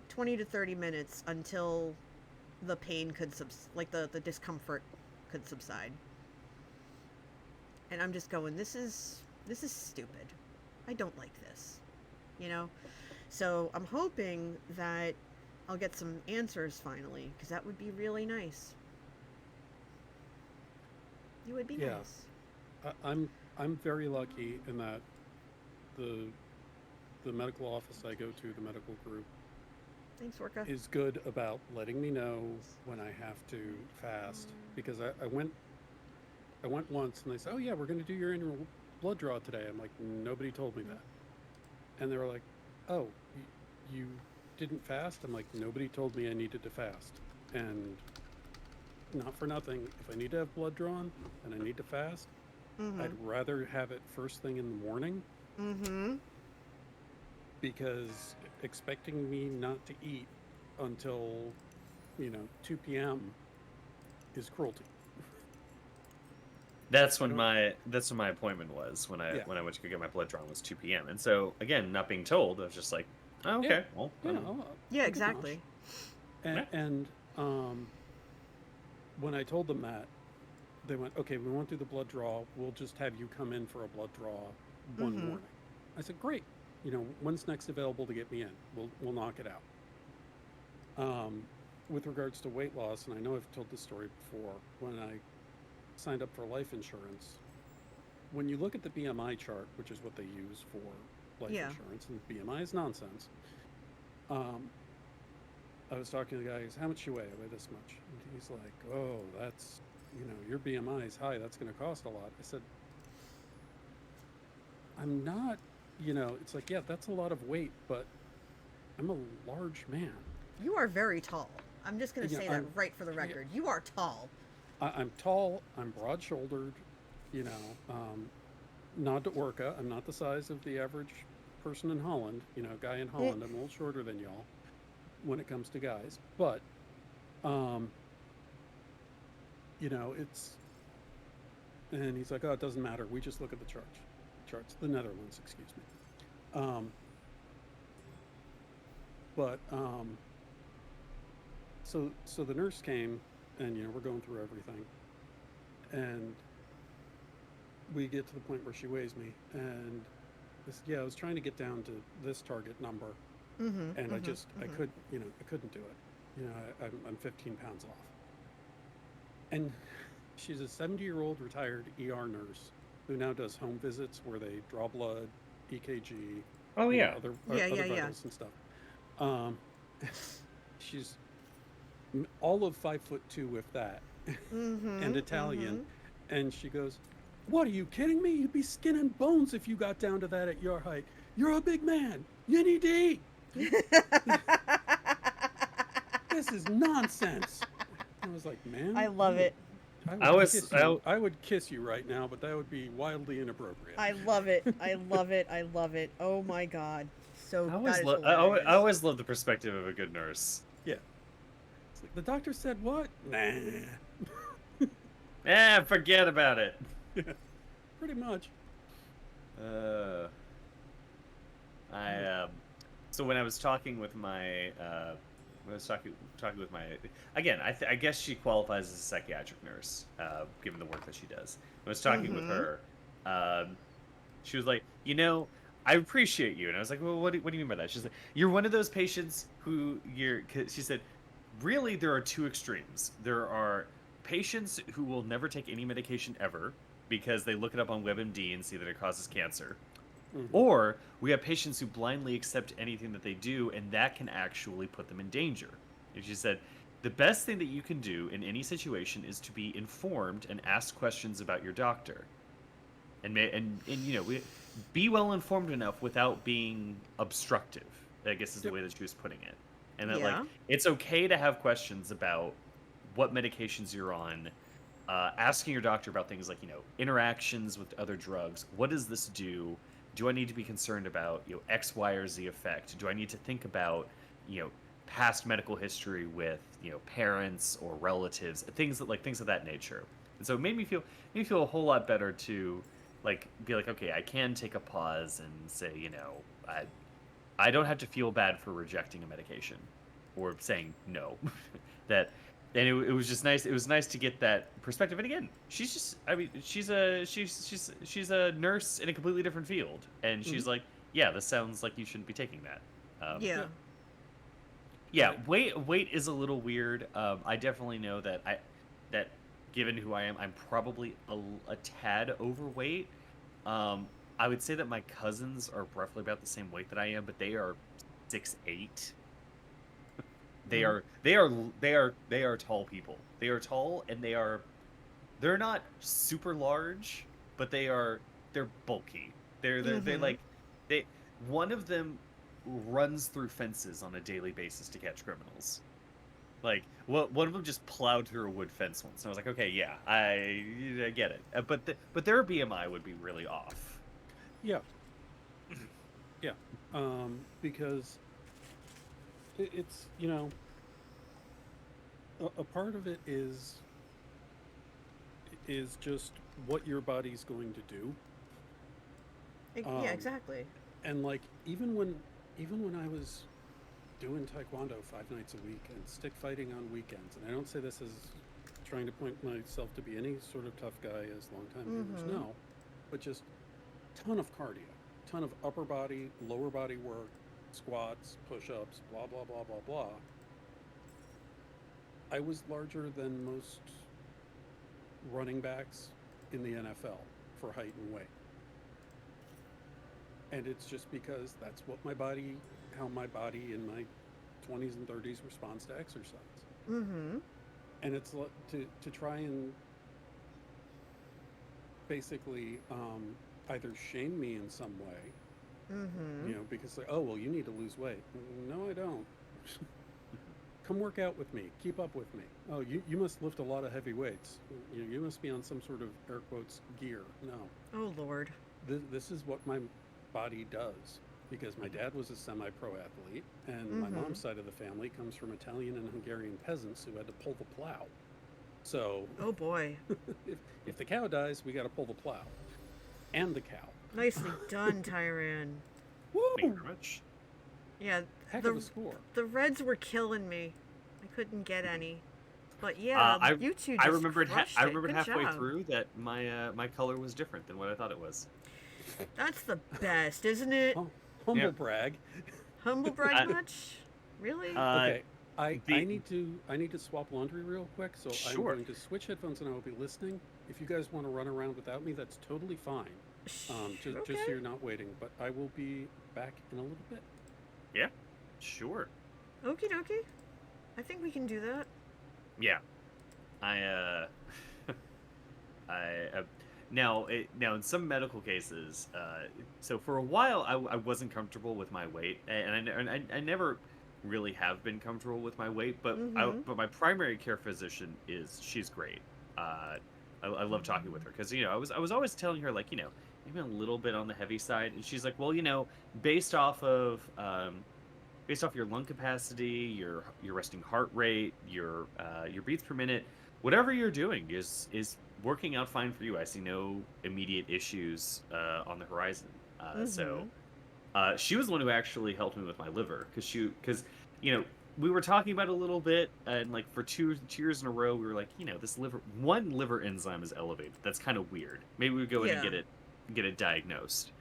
20 to 30 minutes until the pain could the discomfort could subside. And I'm just going, this is stupid. I don't like this. So I'm hoping that I'll get some answers finally, because that would be really nice. It would be nice. I'm very lucky in that the medical office I go to, the medical group, thanks, Orca, is good about letting me know when I have to fast, because I went once and they said, oh yeah, we're going to do your annual blood draw today. I'm like, nobody told me that. And they were like, oh, you didn't fast? I'm like, nobody told me I needed to fast. And not for nothing, if I need to have blood drawn and I need to fast, I'd rather have it first thing in the morning. Because expecting me not to eat until 2 p.m. is cruelty. That's when my appointment was when I went to go get my blood drawn was 2 p.m. And so again, not being told, I was just like, oh, okay, well, yeah, exactly. And when I told them that, they went, okay, we won't do the blood draw. We'll just have you come in for a blood draw one morning. I said, great. When's next available to get me in? We'll knock it out. With regards to weight loss, and I know I've told this story before, when I signed up for life insurance, when you look at the BMI chart, which is what they use for life insurance, and BMI is nonsense. I was talking to the guy, he goes, how much you weigh? I weigh this much. And he's like, oh, that's, your BMI is high. That's going to cost a lot. I said, I'm not, it's like, yeah, that's a lot of weight, but I'm a large man. You are very tall. I'm just going to say that right for the record. You are tall. I'm tall. I'm broad-shouldered. Nod to Orca. I'm not the size of the average person in Holland. Guy in Holland. I'm a little shorter than y'all when it comes to guys. But, it's... And he's like, oh, it doesn't matter. We just look at the charts. The Netherlands, excuse me. So the nurse came, and we're going through everything, and we get to the point where she weighs me, and I said, I was trying to get down to this target number, and I couldn't do it. I'm 15 pounds off, and she's a 70-year-old retired ER nurse who now does home visits where they draw blood, EKG, other vitals and stuff. She's all of 5'2", if that, and Italian. And she goes, what, are you kidding me? You'd be skin and bones if you got down to that at your height. You're a big man. You need to eat. This is nonsense. I was like, man. I love it. I would kiss you right now, but that would be wildly inappropriate. I love it. I love it. I love it. Oh my God. So I always love the perspective of a good nurse. Yeah. It's like, the doctor said what? Nah. Forget about it. Pretty much. So when I was talking with my again, I guess she qualifies as a psychiatric nurse, given the work that she does. When I was talking with her, she was like, I appreciate you, and I was like, well, what do you mean by that? She's like, you're one of those patients who she said, really, there are two extremes. There are patients who will never take any medication ever because they look it up on WebMD and see that it causes cancer. Or we have patients who blindly accept anything that they do, and that can actually put them in danger. And she said, the best thing that you can do in any situation is to be informed and ask questions about your doctor. And be well informed enough without being obstructive, I guess is the way that she was putting it. And that, like, it's okay to have questions about what medications you're on, asking your doctor about things like, interactions with other drugs. What does this do? Do I need to be concerned about, X, Y, or Z effect? Do I need to think about, past medical history with, parents or relatives, things of that nature? And so it made me feel a whole lot better to, like, be like, okay, I can take a pause and say, I don't have to feel bad for rejecting a medication or saying no. And it was just nice. It was nice to get that perspective. And again, she's a nurse in a completely different field, and she's like, yeah, this sounds like you shouldn't be taking that. Yeah. Weight is a little weird. I definitely know that given who I am, I'm probably a tad overweight. I would say that my cousins are roughly about the same weight that I am, but they are 6'8". They are tall people. They are tall, and they're not super large, but they're bulky. One of them runs through fences on a daily basis to catch criminals. Like, one of them just plowed through a wood fence once, and I was like, okay, yeah, I get it. But their BMI would be really off. Yeah. Yeah. Because it's, a part of it is just what your body's going to do. Yeah, exactly. And like, even when I was doing taekwondo 5 nights a week and stick fighting on weekends, and I don't say this as trying to point myself to be any sort of tough guy, as longtime viewers know, but just ton of cardio, ton of upper body, lower body work, squats, push-ups, blah blah blah blah blah. I was larger than most running backs in the NFL for height and weight. And it's just because that's what how my body in my 20s and 30s responds to exercise. And it's to try and basically either shame me in some way, because like, oh, well, you need to lose weight. No, I don't. Come work out with me. Keep up with me. Oh, you must lift a lot of heavy weights. You must be on some sort of, air quotes, gear. No. Oh, Lord. This is what my body does, because my dad was a semi-pro athlete, and my mom's side of the family comes from Italian and Hungarian peasants who had to pull the plow. So, oh boy, if the cow dies, we got to pull the plow and the cow. Nicely done, Tyran. Woo! Thank you very much. Yeah, heck of a score. The Reds were killing me. I couldn't get any. But yeah, you two just I remembered halfway job. through that my color was different than what I thought it was. That's the best, isn't it? Humble brag. Humble brag much? Really? Okay. I need to swap laundry real quick, so sure. I'm going to switch headphones and I will be listening. If you guys want to run around without me, that's totally fine. Just so you're not waiting, but I will be back in a little bit. Yeah, sure. Okie dokie. I think we can do that. Yeah. Now in some medical cases, so for a while I wasn't comfortable with my weight, and I never really have been comfortable with my weight, but but my primary care physician she's great. I love talking with her because I was always telling her, like, maybe a little bit on the heavy side, and she's like, well, based off your lung capacity, your resting heart rate, your beats per minute, whatever you're doing is working out fine for you. I see no immediate issues on the horizon. So she was the one who actually helped me with my liver because we were talking about it a little bit, and like for two years in a row, we were like, this one liver enzyme is elevated. That's kind of weird. Maybe we go in and get it diagnosed.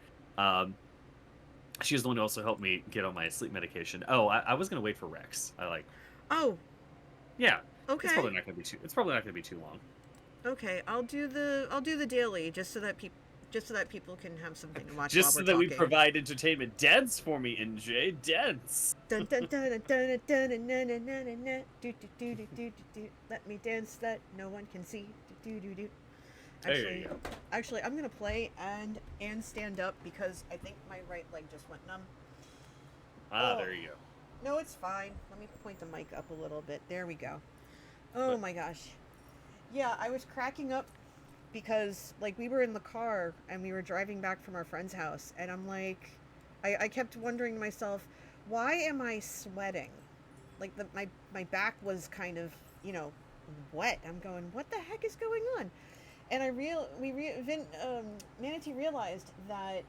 She was the one who also helped me get on my sleep medication. Oh, I was gonna wait for Rex. Oh. Yeah. Okay. It's probably not gonna be too long. Okay, I'll do the daily just so that people can have something to watch. Just so that talking. we provide entertainment. Dance for me, NJ. Dance. Dun, dun, dun, dun, dun, dun, dun, dun, dun, dun, dun. Do, do, do, do, do, do. Let me dance that no one can see. Do, do, do. Actually, I'm gonna play and stand up because I think my right leg just went numb. There you go. No, it's fine. Let me point the mic up a little bit. There we go. Oh my gosh. Yeah, I was cracking up because we were in the car and we were driving back from our friend's house, and I'm like, I kept wondering to myself, why am I sweating? My back was kind of wet. I'm going, what the heck is going on? And Manatee realized that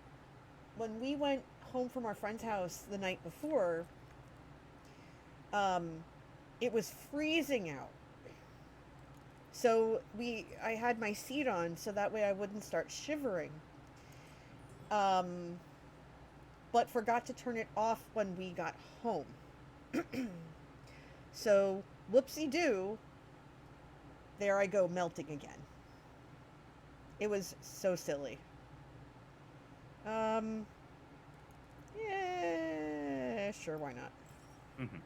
when we went home from our friend's house the night before, it was freezing out. So I had my seat on so that way I wouldn't start shivering. But forgot to turn it off when we got home. So, whoopsie-doo, there I go melting again. It was so silly. Yeah, sure, why not? Mm-hmm.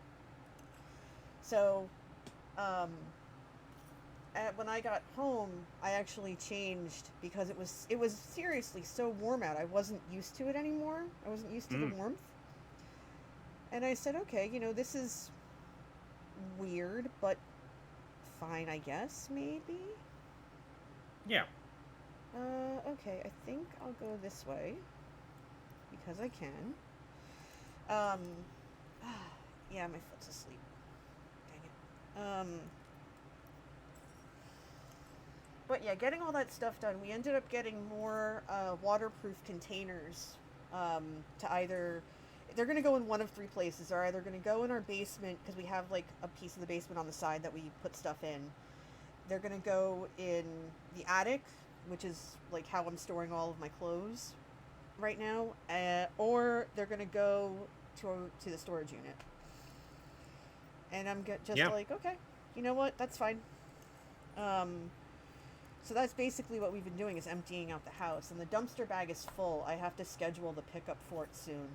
So, when I got home, I actually changed because it was seriously so warm out. I wasn't used to it anymore. I wasn't used to the warmth. And I said, okay, this is weird, but fine, I guess, maybe? Yeah. Okay, I think I'll go this way because I can. Yeah, my foot's asleep. Dang it. But yeah, getting all that stuff done, we ended up getting more waterproof containers to either... They're going to go in one of three places. They're either going to go in our basement, because we have a piece of the basement on the side that we put stuff in. They're going to go in the attic, which is how I'm storing all of my clothes right now. Or they're going to go to the storage unit. And I'm okay, you know what? That's fine. So that's basically what we've been doing, is emptying out the house. And the dumpster bag is full. I have to schedule the pickup for it soon.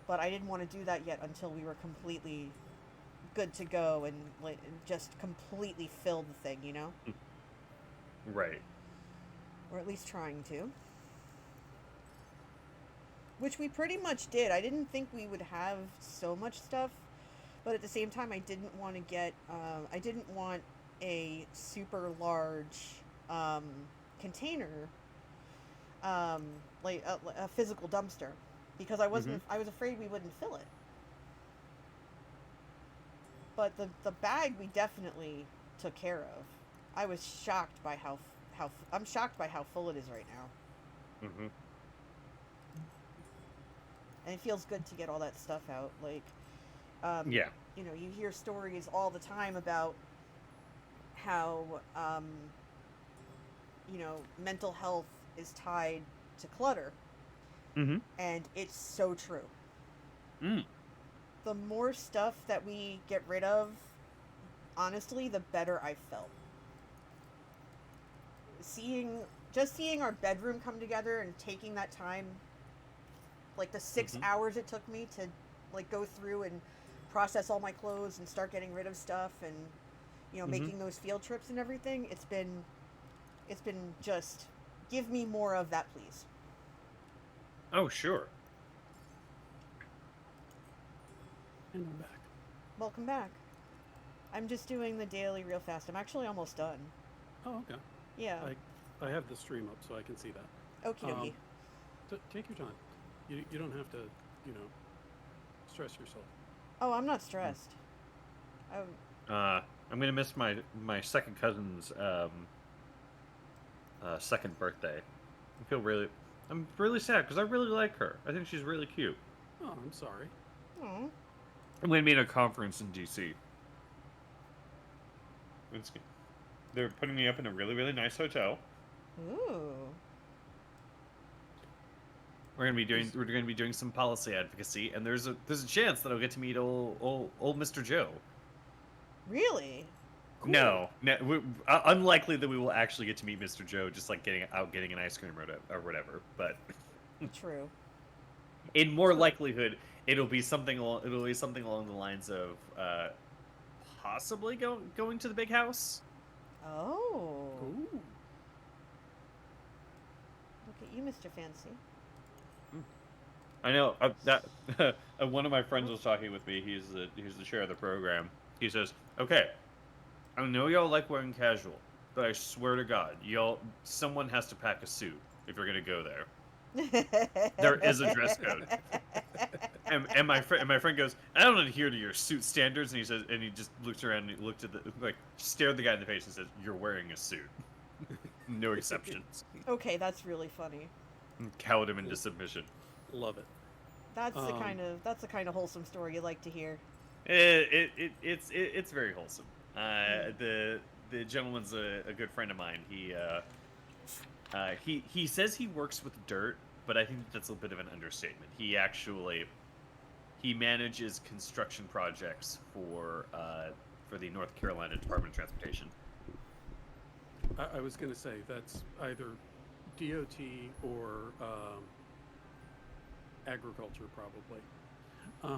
But I didn't want to do that yet until we were completely good to go and just completely fill the thing, Right. Or at least trying to. Which we pretty much did. I didn't think we would have so much stuff. But at the same time, I didn't want to get... I didn't want a super large container, a physical dumpster. Because I was afraid we wouldn't fill it. But the bag we definitely took care of. I was shocked by I'm shocked by how full it is right now. Mm-hmm. And it feels good to get all that stuff out. Yeah. You hear stories all the time about how mental health is tied to clutter. Mm-hmm. And it's so true. Mm. The more stuff that we get rid of, honestly, the better I felt. Seeing our bedroom come together and taking that time, the 6 hours it took me to go through and process all my clothes and start getting rid of stuff and making those field trips and everything, it's been just, give me more of that, please. Oh, sure. And I'm back. Welcome back. I'm just doing the daily real fast. I'm actually almost done. Oh, okay. Yeah. I have the stream up so I can see that. Okie dokie. Take your time. You don't have to, stress yourself. Oh, I'm not stressed. I'm gonna miss my second cousin's second birthday. I'm really sad because I really like her. I think she's really cute. Oh, I'm sorry. Oh. I'm going to be in a conference in DC. They're putting me up in a really, really nice hotel. Ooh. We're gonna be doing some policy advocacy, and there's a chance that I'll get to meet old Mr. Joe. Really? Cool. No, unlikely that we will actually get to meet Mr. Joe, just like getting an ice cream or whatever. But true. In more likelihood, it'll be something along the lines of possibly going to the big house. Oh. Ooh. Look at you, Mr. Fancy. I know that one of my friends was talking with me. He's the chair of the program. He says, "Okay, I know y'all like wearing casual, but I swear to God, someone has to pack a suit if you're gonna go there. There is a dress code." And my friend goes, "I don't adhere to your suit standards." And he just looked around and he looked at stared the guy in the face and said, "You're wearing a suit. No exceptions." Okay, that's really funny. And cowed him into submission. Love it. That's the kind of wholesome story you like to hear. It's very wholesome. The gentleman's a good friend of mine. He says he works with dirt, but I think that's a bit of an understatement. He manages construction projects for the North Carolina Department of Transportation. I was going to say that's either DOT or agriculture, probably.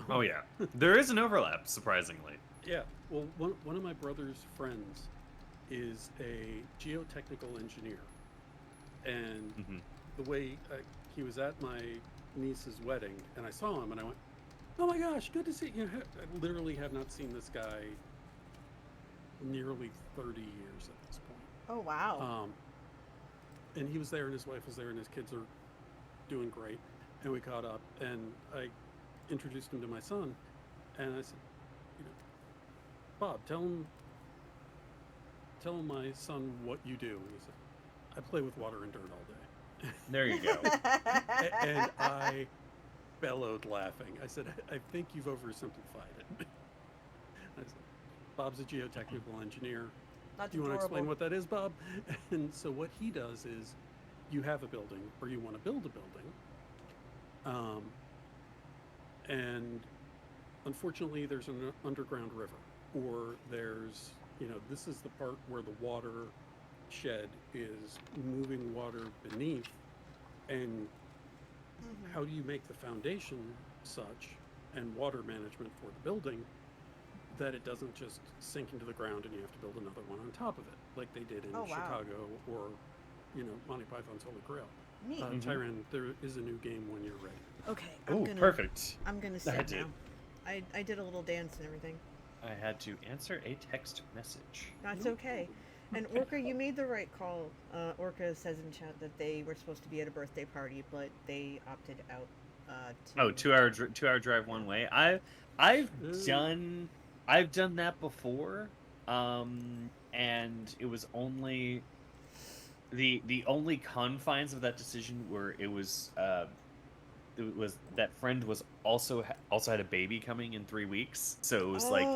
Oh yeah, there is an overlap, surprisingly. Yeah. Well, one of my brother's friends is a geotechnical engineer, and the way he was at my niece's wedding, and I saw him, and I went, "Oh my gosh, good to see you." I literally have not seen this guy nearly 30 years at this point. Oh wow. And he was there, and his wife was there, and his kids are doing great. And we caught up, and I introduced him to my son, and I said, "Bob, tell him my son what you do." And he said, "I play with water and dirt all day." There you go. And I bellowed laughing. I said, "I think you've oversimplified it." I said, "Bob's a geotechnical engineer. That's Do you want to explain adorable. what that is, Bob?" And so what he does is, you have a building, or you want to build a building, and unfortunately there's an underground river, or there's, this is the part where the water shed is moving water beneath, and how do you make the foundation such, and water management for the building, that it doesn't just sink into the ground and you have to build another one on top of it, like they did in Chicago, or Monty Python's Holy Grail. Neat. Tyran, there is a new game when you're ready. Okay, perfect. I'm gonna sit now. I did a little dance and everything. I had to answer a text message. That's okay. And Orca, you made the right call. Orca says in chat that they were supposed to be at a birthday party, but they opted out. Oh, 2-hour drive one way. I've done that before, and it was only the only confines of that decision were it was that friend was also had a baby coming in 3 weeks, so it was like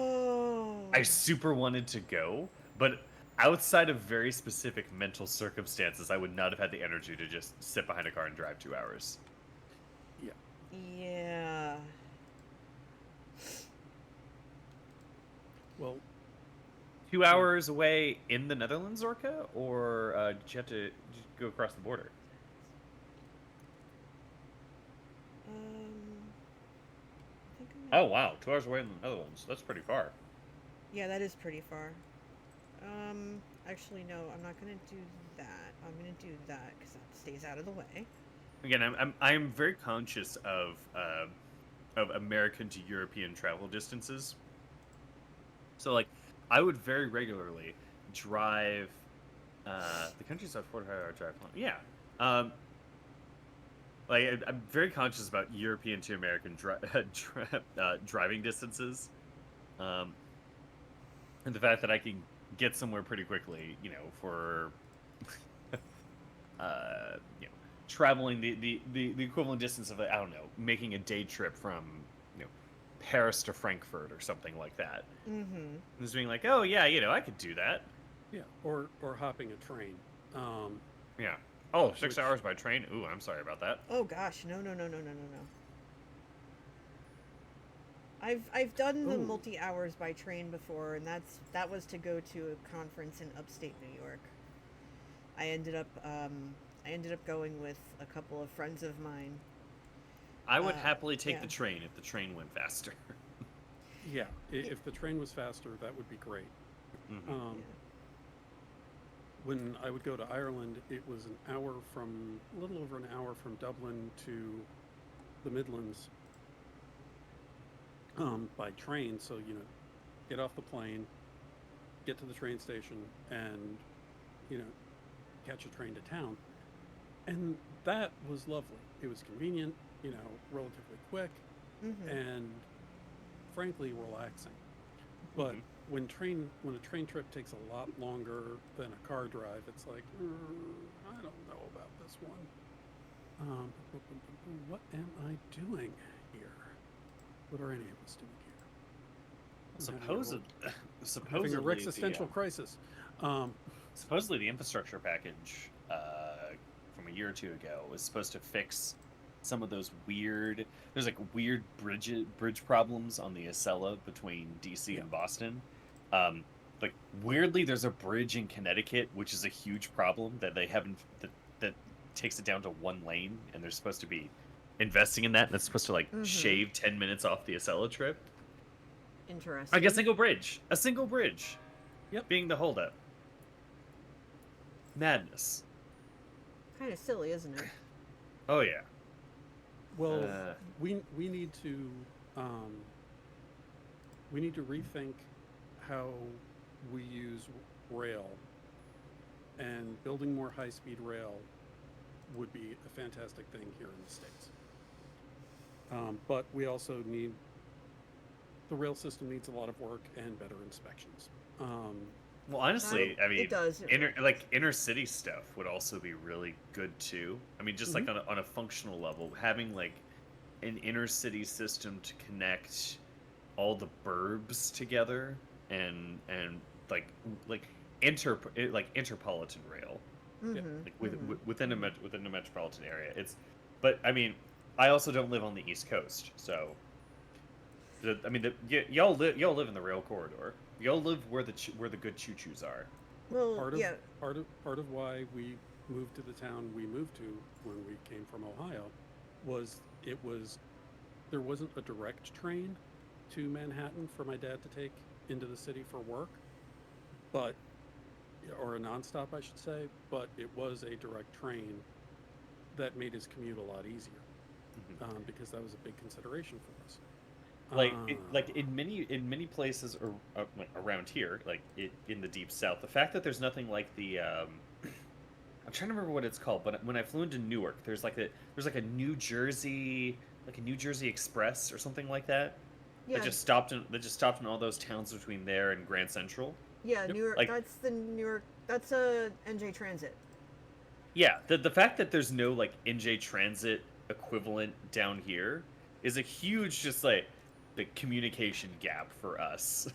I super wanted to go, but outside of very specific mental circumstances, I would not have had the energy to just sit behind a car and drive 2 hours. Yeah. Well, 2 hours away in the Netherlands, Orca, or did you have to go across the border? I think Oh wow, 2 hours away in the Netherlands. That's pretty far. Yeah, that is pretty far. Actually, no, I'm not gonna do that. I'm gonna do that because that stays out of the way. Again, I'm very conscious of American to European travel distances. So like, I would very regularly drive the country's about 4.5-hour drive. Yeah. Like I'm very conscious about European to American driving distances, and the fact that I can get somewhere pretty quickly, for traveling the equivalent distance of, I don't know, making a day trip from, Paris to Frankfurt or something like that. Mm-hmm. Just being like, oh yeah, I could do that. Yeah, or hopping a train. Yeah. Oh, 6 hours by train? Ooh, I'm sorry about that. Oh gosh, no. I've done the multi-hours by train before, and that was to go to a conference in upstate New York. I ended up going with a couple of friends of mine. I would happily take the train if the train went faster. Yeah, if the train was faster, that would be great. Mm-hmm. When I would go to Ireland, it was a little over an hour from Dublin to the Midlands by train. So, get off the plane, get to the train station, and, catch a train to town. And that was lovely. It was convenient, relatively quick, and frankly relaxing. But when a train trip takes a lot longer than a car drive, it's like, I don't know about this one. What am I doing here? What are any of us doing here? Supposedly having a existential crisis. Supposedly the infrastructure package from a year or two ago was supposed to fix some of those weird bridge problems on the Acela between DC and Boston. Weirdly, there's a bridge in Connecticut which is a huge problem that they haven't that takes it down to one lane, and they're supposed to be investing in that, and that's supposed to shave 10 minutes off the Acela trip. Interesting. Like a single bridge Yep. being the holdup. Madness. Kind of silly, isn't it? Oh yeah. Well, we need to rethink how we use rail, and building more high-speed rail would be a fantastic thing here in the States. But we also need the rail system needs a lot of work and better inspections. Well, honestly, I mean, it does. Inner city stuff would also be really good too. I mean, just like on a functional level, having like an inner city system to connect all the burbs together and interpolitan rail, within a metropolitan area. But I mean, I also don't live on the East Coast, so y'all live in the rail corridor. Y'all live where the good choo-choos are. Well, part of why we moved to the town we moved to when we came from Ohio was there wasn't a direct train to Manhattan for my dad to take into the city for work, or a nonstop, I should say, but it was a direct train that made his commute a lot easier, because that was a big consideration for us. In many places around here, in the deep south, the fact that there's nothing like the I'm trying to remember what it's called, but when I flew into Newark, there's a New Jersey Express or something like that. Yeah. That just stopped in all those towns between there and Grand Central. Yeah, Newark. That's a NJ Transit. Yeah, the fact that there's no NJ Transit equivalent down here is a huge the communication gap for us.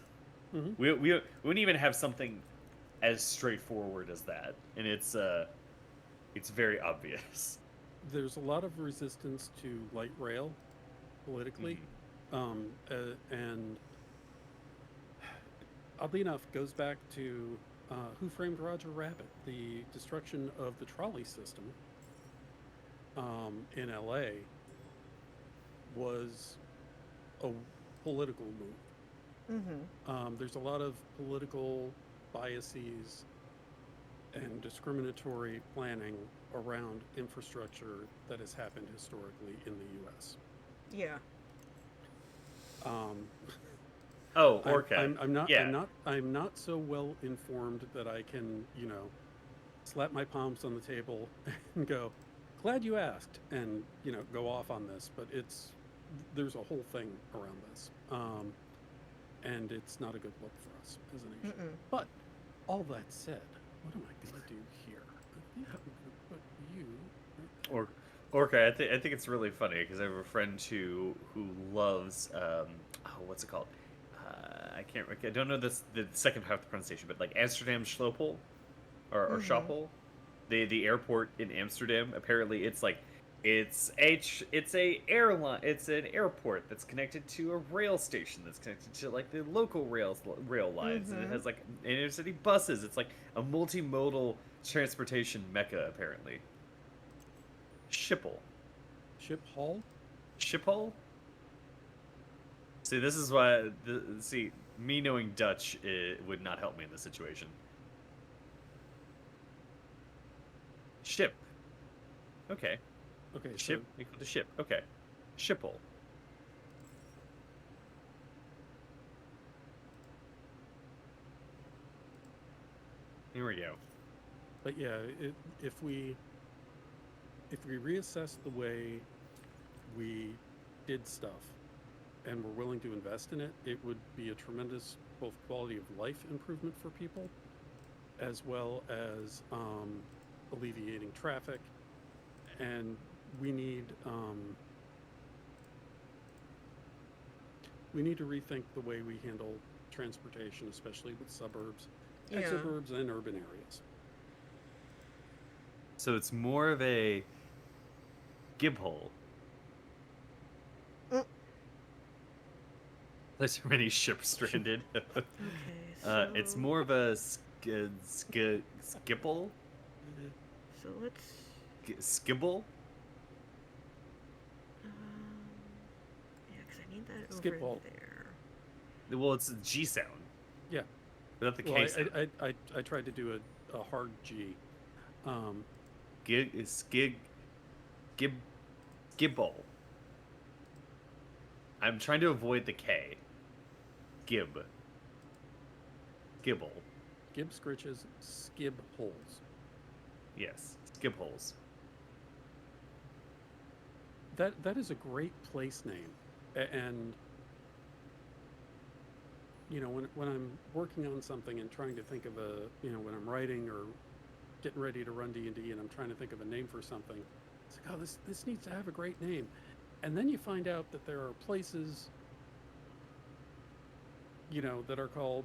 We wouldn't even have something as straightforward as that, and it's very obvious. There's a lot of resistance to light rail politically, and oddly enough goes back to Who Framed Roger Rabbit, the destruction of the trolley system in LA was a political move. There's a lot of political biases and discriminatory planning around infrastructure that has happened historically in the U.S. Yeah. Okay. I'm not so well informed that I can, slap my palms on the table and go, glad you asked, and go off on this. But there's a whole thing around this, and it's not a good look for us as a nation. But all that said, what am I going to do here? I think I'm going to put you. Orca, I think it's really funny because I have a friend who loves what's it called? I don't know the second half of the pronunciation, but like Amsterdam Schloppel or Schiphol, the airport in Amsterdam. Apparently, it's an airport that's connected to a rail station that's connected to like the local rail lines, and it has like intercity buses. It's like a multimodal transportation mecca apparently. Schiphol. Schiphol? Schiphol? See, this is why. See, me knowing Dutch would not help me in this situation. Ship. Okay. Okay. Ship equal to ship. Okay. Schiphol. Here we go. But yeah, if we reassess the way we did stuff and were willing to invest in it, it would be a tremendous both quality of life improvement for people, as well as alleviating traffic. And we need to rethink the way we handle transportation, especially with suburbs, exurbs, and urban areas. So it's more of a gibhole. There's so many ships stranded. Okay, so... it's more of a skibble. So let's... Skibble? Yeah, because I need that Skip over hole. there. Well, it's a G sound. Yeah. Without the Well, K sound. I tried to do a hard G. Gibble. I'm trying to avoid the K. Gibble. Gib scritches, skib holes. Yes, skib holes. That is a great place name, and you know when I'm working on something and trying to think of when I'm writing or getting ready to run D&D and I'm trying to think of a name for something, it's like, oh, this needs to have a great name, and then you find out that there are places that are called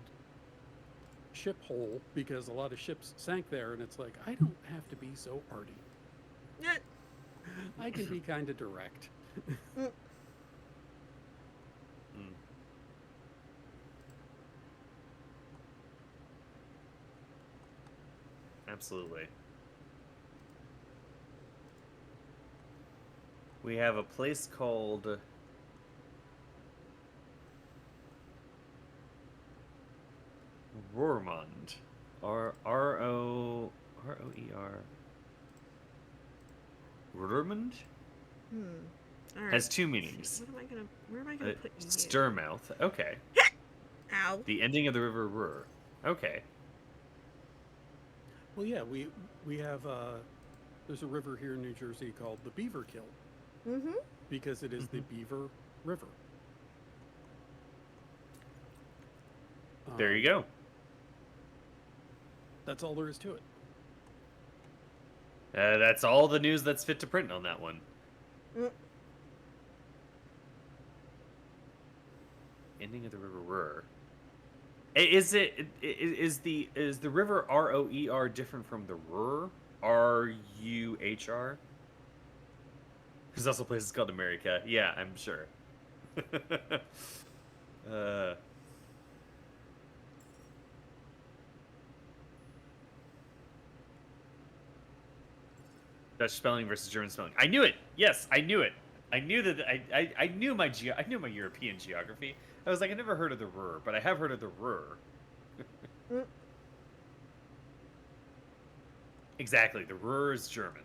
ship hole because a lot of ships sank there, and it's like, I don't have to be so arty. I can be kind of direct. Absolutely. We have a place called Roermond. Roeer. Roermond? All right. Has two meanings. Where am I gonna put you? Stirmouth. Okay. Ow. The ending of the river Ruhr. Okay. Well, yeah, we have there's a river here in New Jersey called the Beaver Kill. Because it is the Beaver River. There you go. That's all there is to it. That's all the news that's fit to print on that one. Ending of the river Ruhr. Is the river Roer different from the Ruhr? Ruhr? There's also places called America. Yeah, I'm sure. Dutch spelling versus German spelling. I knew it. Yes, I knew it. I knew that. I knew my European geography. I was like, I never heard of the Ruhr, but I have heard of the Ruhr. Exactly. The Ruhr is German.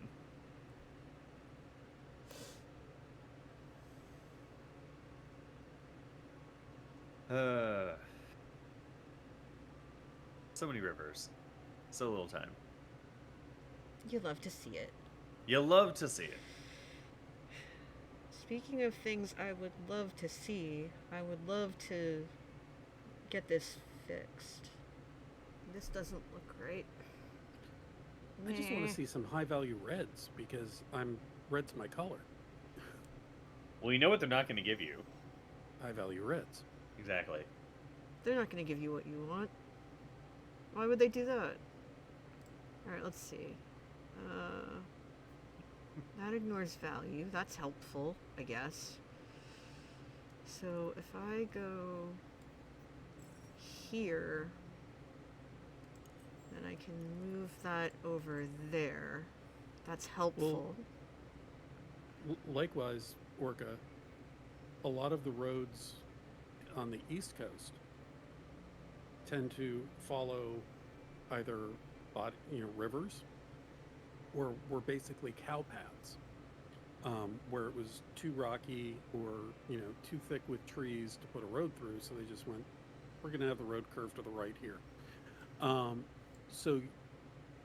So many rivers. So little time. You love to see it. You love to see it. Speaking of things I would love to see, I would love to get this fixed. This doesn't look great. I just want to see some high-value reds because I'm red's my color. Well, you know what they're not going to give you. I value reds. Exactly. They're not going to give you what you want. Why would they do that? Alright, let's see. That ignores value. That's helpful, I guess. So if I go here, then I can move that over there. That's helpful. Well, likewise, Orca, a lot of the roads on the East Coast tend to follow either rivers or were basically cow paths, where it was too rocky or too thick with trees to put a road through, so they just went, we're going to have the road curve to the right here. So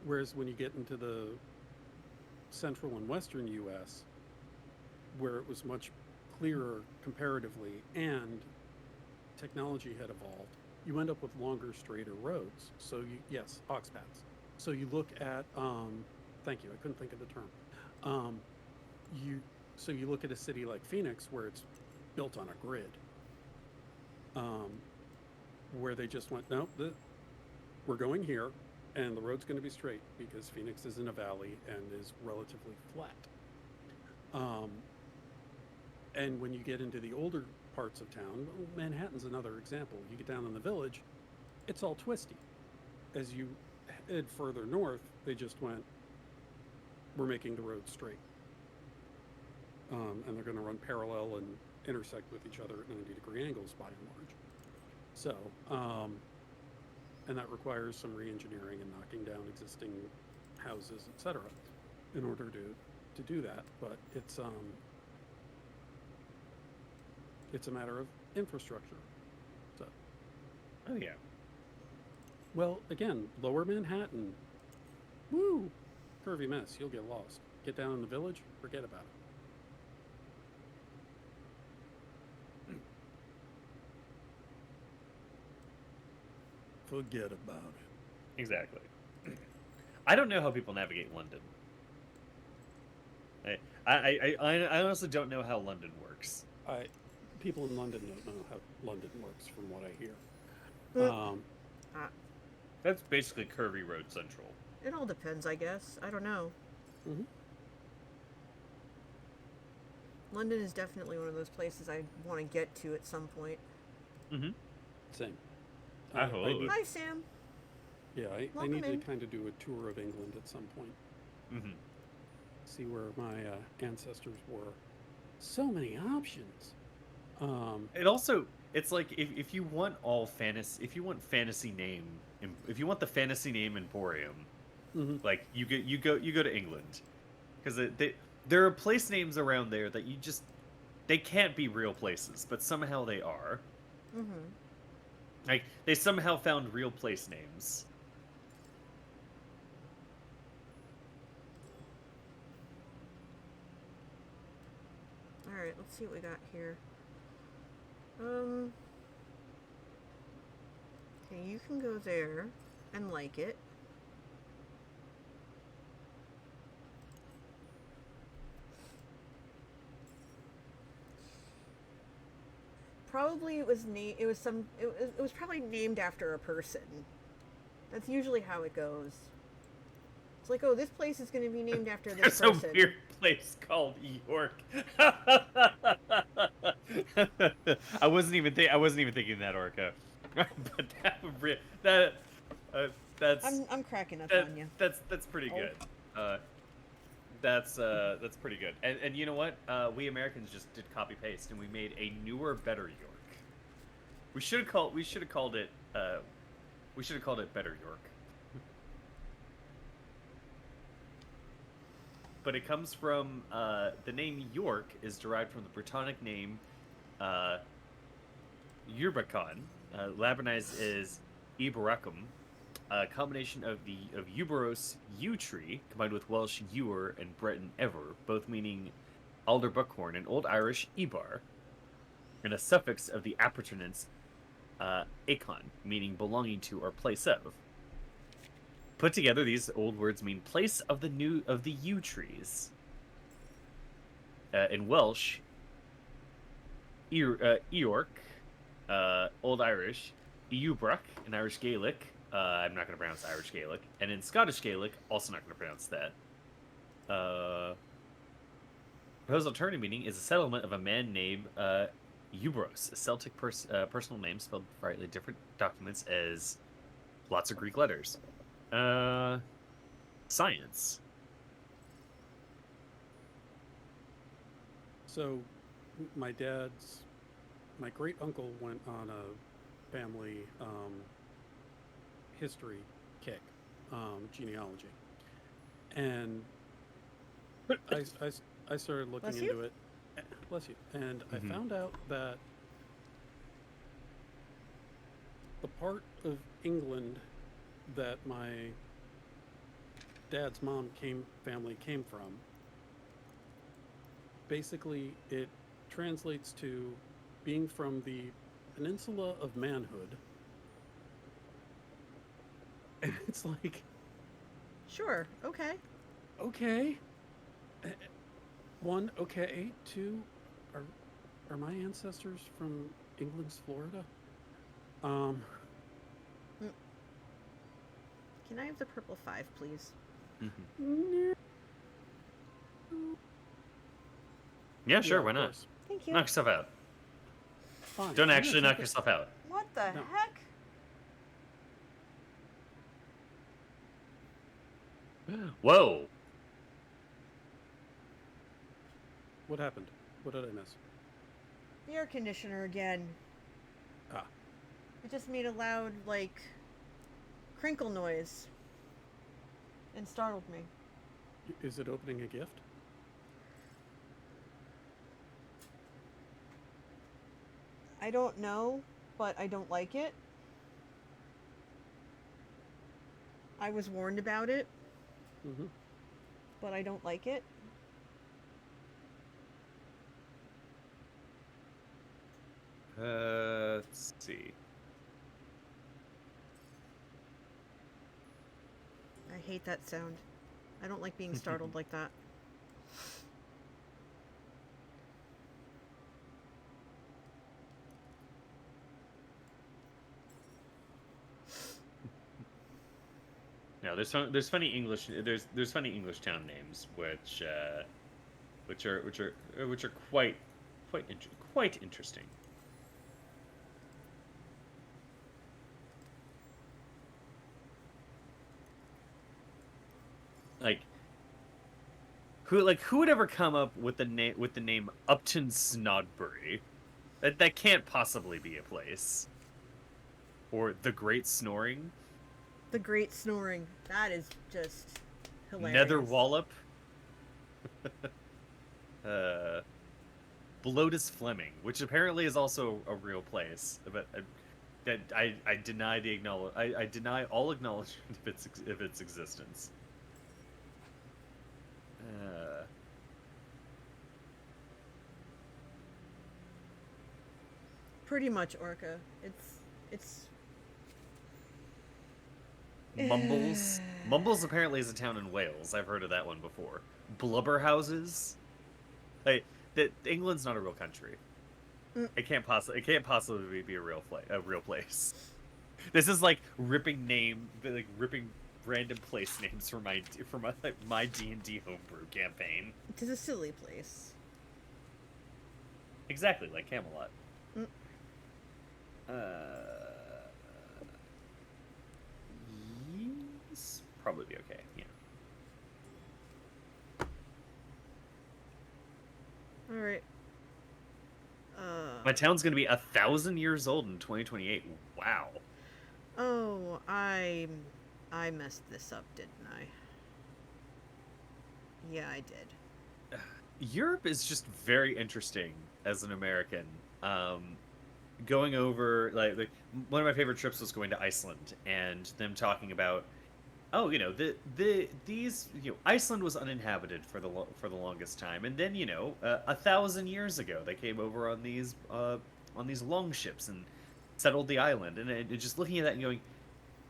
whereas when you get into the central and western U.S., where it was much clearer comparatively and technology had evolved, you end up with longer, straighter roads. So yes, ox paths. So you look at, thank you, I couldn't think of the term. So you look at a city like Phoenix, where it's built on a grid, where they just went, no, we're going here, and the road's going to be straight because Phoenix is in a valley and is relatively flat. And when you get into the older parts of town, Manhattan's another example. You get down in the Village, it's all twisty. As you head further north, they just went, we're making the road straight. And they're going to run parallel and intersect with each other at 90-degree angles by and large. So, and that requires some re-engineering and knocking down existing houses, etc., in order to do that. But it's a matter of infrastructure. So, oh yeah. Well, again, Lower Manhattan, woo, curvy mess. You'll get lost. Get down in the Village, forget about it. Forget about it. Exactly. I don't know how people navigate London. I honestly don't know how London works. People in London don't know how London works, from what I hear. That's basically Curvy Road Central. It all depends, I guess. I don't know. Mm-hmm. London is definitely one of those places I want to get to at some point. Mm-hmm. Same. Hi, Sam. Yeah, I need to kind of do a tour of England at some point. Mm-hmm. See where my ancestors were. So many options. It's like if you want if you want the fantasy name Emporium, mm-hmm. like you go to England, because there are place names around there that they can't be real places, but somehow they are. Mm-hmm. Like they somehow found real place names. All right, let's see what we got here. Okay, you can go there and like it. Probably it was probably named after a person. That's usually how it goes. It's like, oh, this place is going to be named after this person. There's a weird place called York. I wasn't even thinking that, Orca. But that's I'm cracking up on you. That's pretty good. That's pretty good. And you know what? We Americans just did copy paste and we made a newer, better York. We should have called it Better York. But it comes from the name York is derived from the Brittonic name Urbacon. Labanized is Iberacum, a combination of Uberos yew tree combined with Welsh ewer and Breton ever, both meaning alder buckhorn, and Old Irish ibar, and a suffix of the appurtenance acon, meaning belonging to or place of. Put together, these old words mean place of the yew trees. in Welsh, Eorc, Old Irish, Eubruck in Irish Gaelic. I'm not going to pronounce Irish Gaelic. And in Scottish Gaelic, also not going to pronounce that. Proposed alternative meaning is a settlement of a man named Eubros, a Celtic personal name spelled slightly different documents as lots of Greek letters. Science. So, my great uncle went on a family history kick, genealogy, and I started looking Bless into you. it. Bless you. And I Mhm. found out that the part of England that my dad's family came from, basically it translates to being from the peninsula of manhood. And it's like, Sure. Okay. okay. One, okay. Two, are my ancestors from England's Florida? Can I have the purple 5, please? Mm-hmm. Yeah, sure. Why not? Course. Thank you. Knock yourself out. Fine. Don't Yeah, actually take knock it. yourself out. What the No. heck? Whoa. What happened? What did I miss? The air conditioner again. Ah. It just made a loud, like, crinkle noise. And startled me. Is it opening a gift? I don't know, but I don't like it. I was warned about it, Mm-hmm. but I don't like it. Let's see. I hate that sound. I don't like being startled like that. No, there's funny English there's funny English town names which are quite interesting. Who would ever come up with the name Upton Snodbury? That can't possibly be a place. Or the Great Snoring. The Great Snoring. That is just hilarious. Nether Wallop. Bloatus Fleming, which apparently is also a real place, but that I deny I deny all acknowledgement of its existence. Pretty much Orca. It's Mumbles. Mumbles apparently is a town in Wales. I've heard of that one before. Blubberhouses. Like England's not a real country. It can't possibly be a real place. This is like ripping random place names for my D&D homebrew campaign. It is a silly place. Exactly like Camelot. Yes, probably be okay. Yeah. All right. My town's gonna be 1,000 years old in 2028. Wow. Oh, I messed this up, didn't I? Yeah, I did. Europe is just very interesting as an American. Going over like one of my favorite trips was going to Iceland and them talking about, oh, these Iceland was uninhabited for the longest time, and then 1,000 years ago they came over on these long ships and settled the island, and just looking at that and going,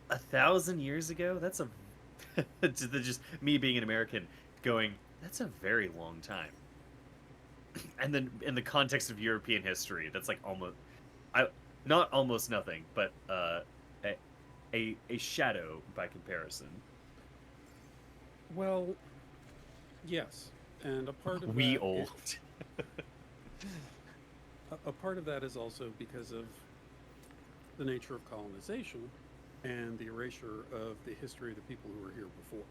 1,000 years ago, that's a just me being an American going, that's a very long time. and then in the context of European history, that's like not almost nothing, but a shadow by comparison. Well, yes, and a part of We that old. a part of that is also because of the nature of colonization and the erasure of the history of the people who were here before.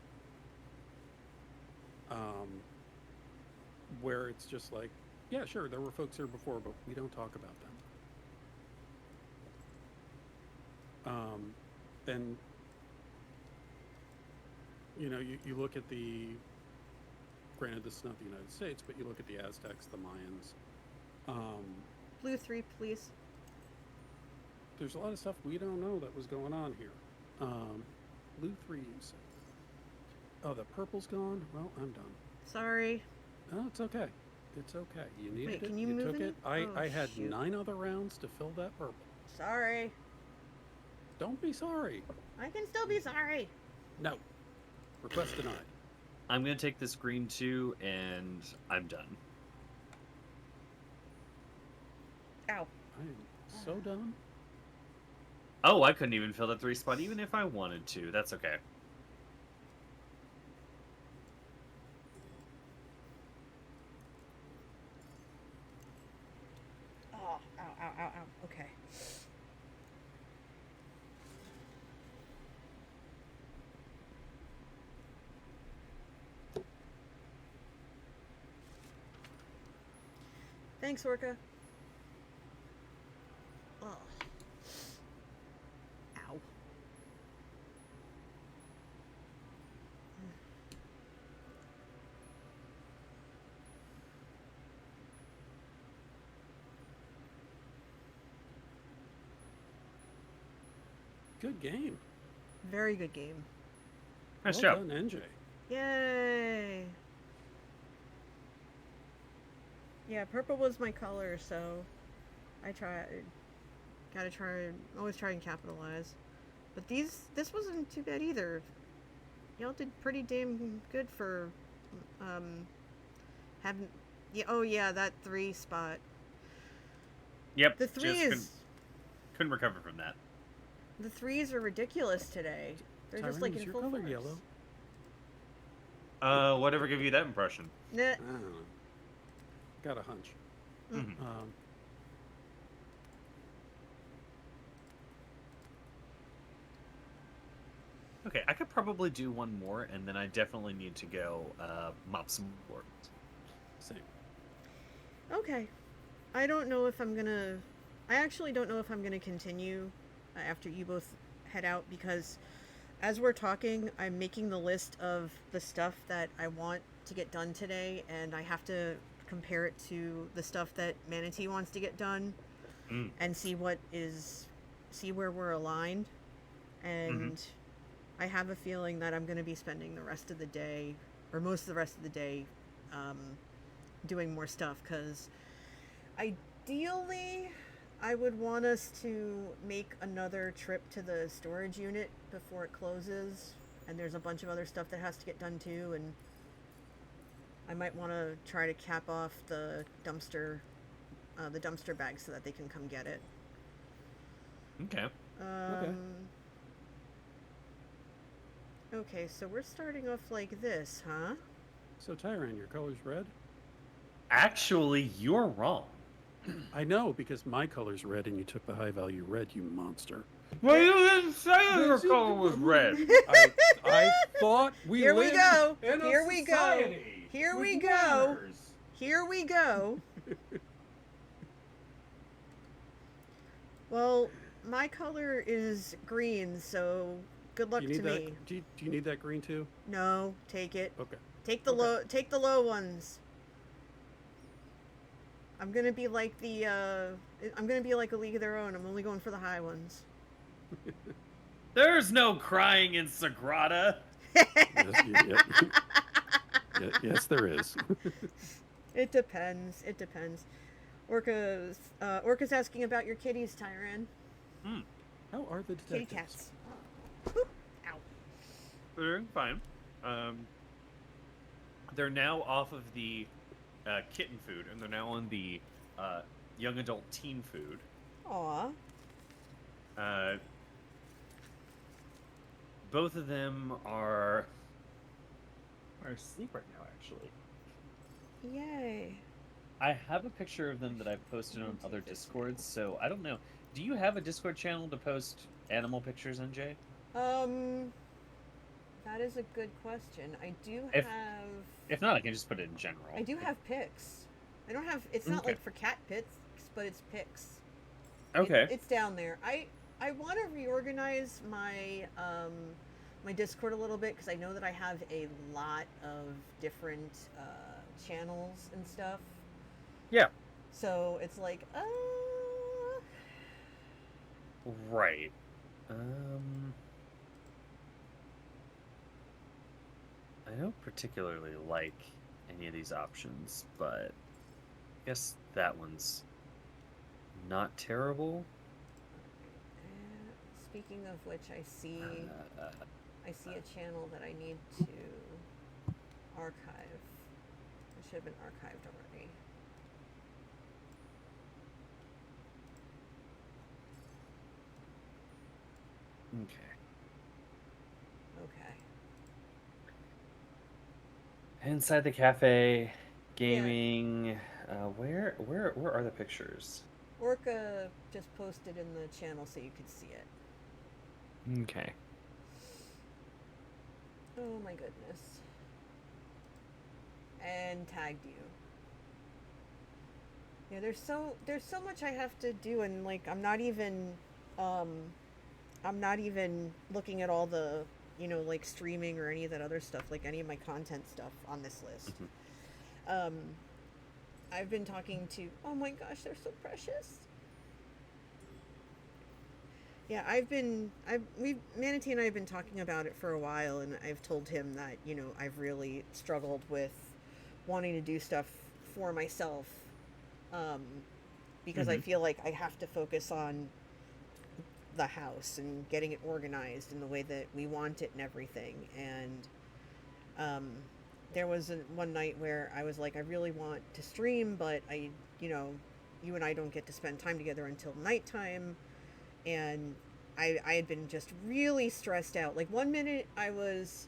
Where it's just like, yeah, sure, there were folks here before, but we don't talk about them. And you know, you look at granted this is not the United States, but you look at the Aztecs, the Mayans. Blue 3, please. There's a lot of stuff we don't know that was going on here. Blue 3, you said. Oh, the purple's gone? Well, I'm done. Sorry. No, it's okay. It's okay. You needed Wait, it. can you move took any? it. Oh, I had shoot. 9 other rounds to fill that purple. Sorry. Don't be sorry. I can still be sorry. No. Request denied. I'm gonna take this green too, and I'm done. Ow. I am so done. Oh, I couldn't even fill that 3 spot, even if I wanted to. That's okay. Oh, ow, ow, ow, ow. Okay. Thanks, Orca. Oh. Ow. Good game. Very good game. Nice Well job. done, NJ. Yay! Yeah, purple was my color, so I always try and capitalize. But this wasn't too bad either. Y'all did pretty damn good for, having, yeah, oh yeah, that 3 spot. Yep. The 3 is, couldn't recover from that. the 3s are ridiculous today. They're just Tyron, like is in your full color force. Yellow? Whatever gave you that impression? Nah. I don't know. Got a hunch. Mhm. Okay, I could probably do one more, and then I definitely need to go mop some floor. Same. Okay. I don't know if I'm gonna... I actually don't know if I'm gonna continue after you both head out, because as we're talking, I'm making the list of the stuff that I want to get done today, and I have to compare it to the stuff that Manatee wants to get done, and see where we're aligned. And I have a feeling that I'm going to be spending the rest of the day, or most of the rest of the day, doing more stuff, because ideally I would want us to make another trip to the storage unit before it closes, and there's a bunch of other stuff that has to get done too, and I might want to try to cap off the dumpster bag so that they can come get it. Okay. Okay, so we're starting off like this, huh? So, Tyron, your color's red? Actually, you're wrong. I know, because my color's red and you took the high value red, you monster. Well, you didn't say your color was red. I thought we Here we lived go. in a Here we go. society Here with we go. manners. Here we go. Well, my color is green, so good luck You need to that, me. do you need that green too? No, take it. Okay. Take the low ones. I'm gonna be like I'm gonna be like a League of Their Own. I'm only going for the high ones. There's no crying in Sagrada. Yes, there is. It depends. It depends. Orca's asking about your kitties, Tyran. How are the Kitty detectives? cats. Boop. Ow. They're doing fine. They're now off of the kitten food, and they're now on the young adult teen food. Aw. Both of them are asleep right now, actually. Yay. I have a picture of them that I've posted on other Discords, so I don't know. Do you have a Discord channel to post animal pictures, NJ? That is a good question. I do If- have... If not, I can just put it in general. I do have pics. I don't have... It's not like for cat pics, but it's pics. Okay. It's down there. I want to reorganize my my Discord a little bit, because I know that I have a lot of different channels and stuff. Yeah. So it's like, Right. I don't particularly like any of these options, but I guess that one's not terrible. Speaking of which, I see a channel that I need to archive. It should have been archived already. Okay. Inside the cafe, gaming. Where are the pictures? Orca just posted in the channel so you could see it. Okay. Oh my goodness. And tagged you. Yeah, there's so much I have to do, and like I'm not even looking at all the, like streaming or any of that other stuff, like any of my content stuff on this list. Mm-hmm. I've been talking to, oh my gosh, they're so precious. Yeah, Manatee and I have been talking about it for a while, and I've told him that, I've really struggled with wanting to do stuff for myself, because I feel like I have to focus on the house and getting it organized in the way that we want it and everything. And there was one night where I was like, I really want to stream, but you and I don't get to spend time together until nighttime. And I had been just really stressed out. Like, one minute I was,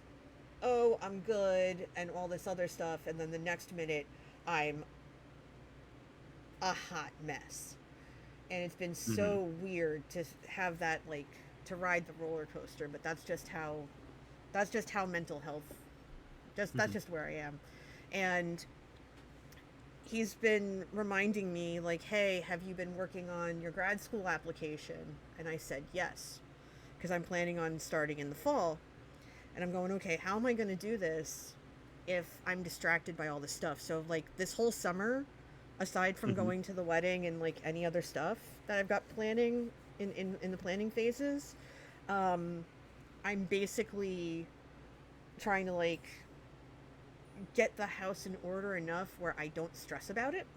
oh, I'm good and all this other stuff, and then the next minute I'm a hot mess. And it's been so weird to have that, like, to ride the roller coaster, but that's just how mental health, that's just where I am. And he's been reminding me, like, hey, have you been working on your grad school application? And I said yes, because I'm planning on starting in the fall. And I'm going, okay, how am I going to do this if I'm distracted by all this stuff? So, like, this whole summer, aside from going to the wedding and, like, any other stuff that I've got planning in the planning phases, I'm basically trying to, like, get the house in order enough where I don't stress about it.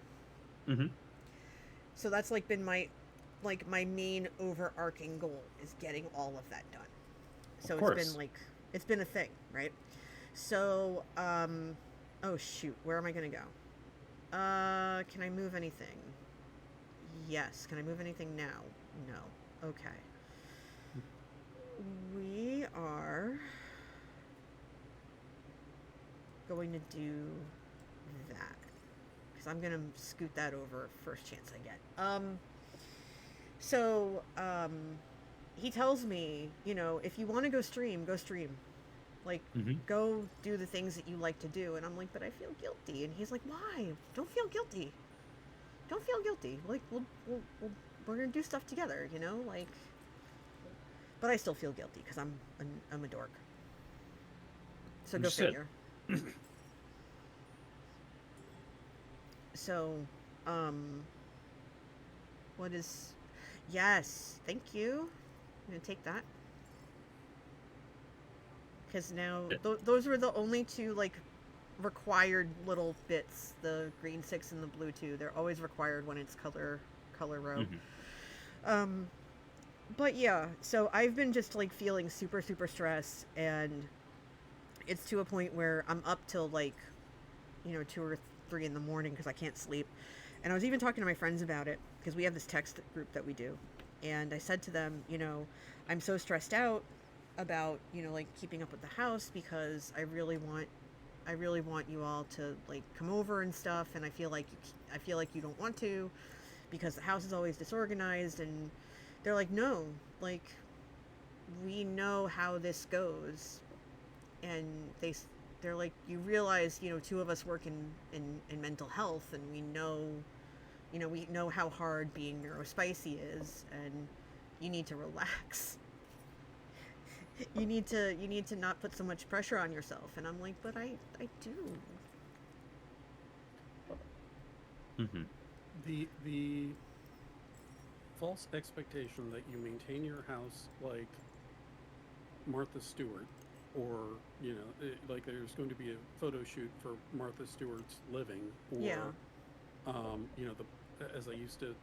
So that's, like, been my main overarching goal, is getting all of that done. So it's been a thing, right? So, oh shoot, where am I gonna go? Can I move anything? Yes. Can I move anything now? No. Okay. We are going to do that, because I'm gonna scoot that over first chance I get. So he tells me, if you want to go stream, like, go do the things that you like to do. And I'm like, but I feel guilty. And he's like, why? Don't feel guilty. Like, we're gonna do stuff together, like. But I still feel guilty because I'm a dork. So go figure. So, what is? Yes, thank you. I'm gonna take that. Because now those were the only two, like, required little bits, the green 6 and the blue 2. They're always required when it's color row. But yeah, so I've been just, like, feeling super stressed, and it's to a point where I'm up till, like, 2 or 3 in the morning because I can't sleep. And I was even talking to my friends about it because we have this text group that we do. And I said to them, you know, I'm so stressed out about, you know, like keeping up with the house because I really want you all to like come over and stuff, and I feel like you don't want to because the house is always disorganized. And they're like, no, like we know how this goes. And they're like, you realize, you know, 2 of us work in mental health, and we know how hard being neurospicy is, and you need to relax. You need to not put so much pressure on yourself. And I'm like, but I do. Mm-hmm. The false expectation that you maintain your house like Martha Stewart, or, you know, like there's going to be a photo shoot for Martha Stewart's living, or, Yeah. you know, as I used to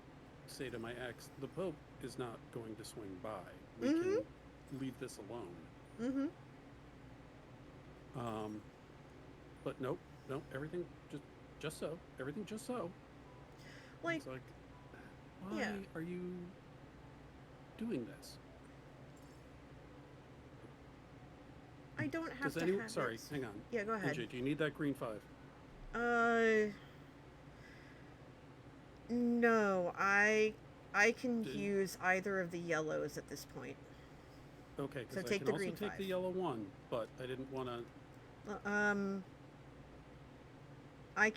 say to my ex, the Pope is not going to swing by. We can leave this alone. But nope, everything just so. Everything just so. Like, it's like, why are you doing this? I don't have Does to anyone? have Sorry, it. hang on. Yeah, go ahead. AJ, do you need that green 5? No, I can use either of the yellows at this point. Okay, So because I take can the also green take 5. the yellow 1, but I didn't want to. I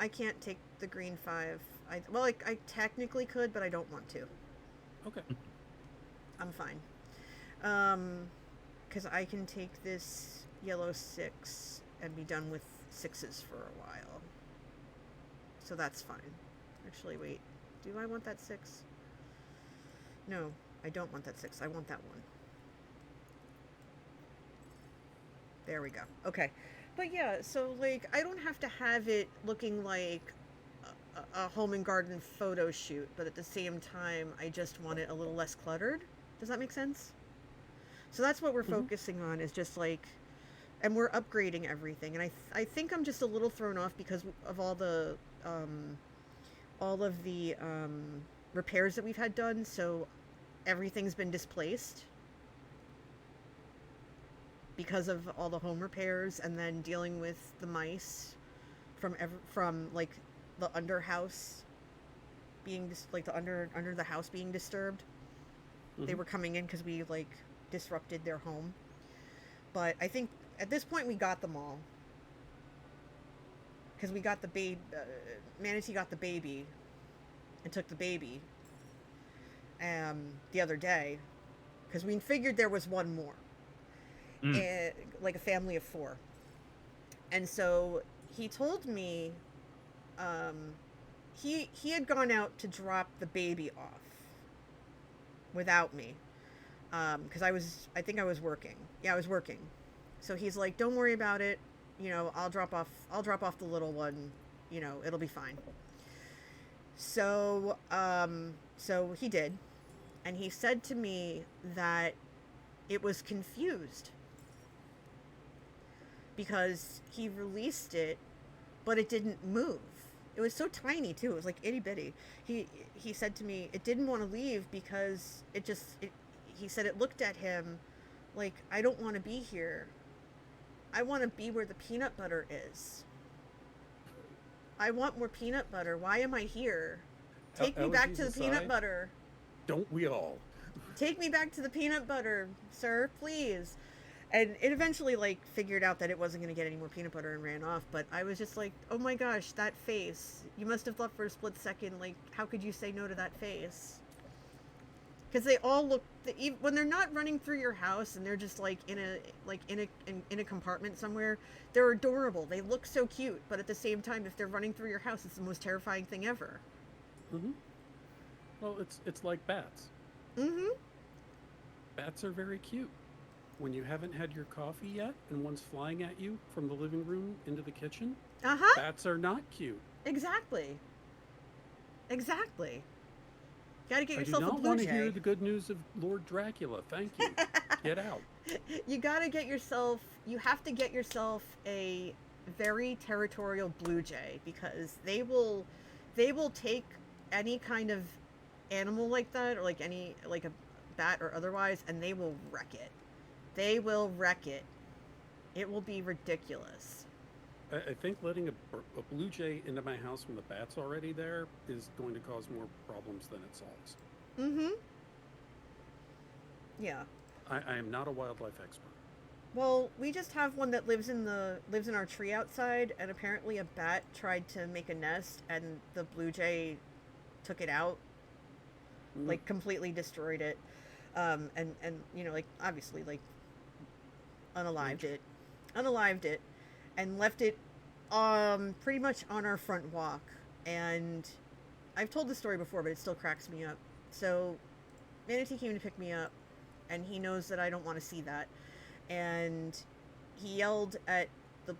can't take the green 5. I technically could, but I don't want to. Okay. I'm fine. Because I can take this yellow 6 and be done with 6s for a while. So that's fine. Actually, wait. Do I want that 6? No, I don't want that 6. I want that 1. There we go. Okay. But yeah, so like I don't have to have it looking like a home and garden photo shoot, but at the same time, I just want it a little less cluttered. Does that make sense? So that's what we're focusing on, is just like, and we're upgrading everything. And I think I'm just a little thrown off because of all of the repairs that we've had done. So everything's been displaced because of all the home repairs, and then dealing with the mice from like the under house being like the under the house being disturbed. They were coming in because we like disrupted their home. But I think at this point we got them all, because we got the baby. Manatee got the baby and took the baby the other day, because we figured there was one more. Like a family of 4. And so he told me he had gone out to drop the baby off without me, because I think I was working. Yeah, I was working. So he's like, don't worry about it, you know, I'll drop off the little one, you know, it'll be fine. So so he did, and he said to me that it was confused because he released it, but it didn't move. It was so tiny too. It was like itty bitty. He said to me it didn't want to leave because he said it looked at him like, I don't want to be here. I want to be where the peanut butter is. I want more peanut butter. Why am I here? Take me back to the peanut butter. Don't we all? Take me back to the peanut butter, sir, please. And it eventually, like, figured out that it wasn't going to get any more peanut butter and ran off. But I was just like, oh my gosh, that face. You must have thought for a split second, like, how could you say no to that face? Because they all look, when they're not running through your house and they're just like in a compartment somewhere, they're adorable. They look so cute. But at the same time, if they're running through your house, it's the most terrifying thing ever. Well, it's like bats. Bats are very cute. When you haven't had your coffee yet and one's flying at you from the living room into the kitchen, bats are not cute. Exactly. Gotta get yourself a blue jay. I do not want to hear the good news of Lord Dracula. Thank you. Get out. You have to get yourself a very territorial blue jay, because they will take any kind of animal like that, or like any, like a bat or otherwise, and they will wreck it. They will wreck it. It will be ridiculous. I think letting a blue jay into my house when the bat's already there is going to cause more problems than it solves. Mm-hmm. Yeah. I am not a wildlife expert. Well, we just have one that lives in our tree outside, and apparently a bat tried to make a nest, and the blue jay took it out, like completely destroyed it, and you know, like, obviously, like, unalived it, and left it pretty much on our front walk. And I've told this story before, but it still cracks me up. So Manatee came to pick me up, and he knows that I don't want to see that, and he yelled at the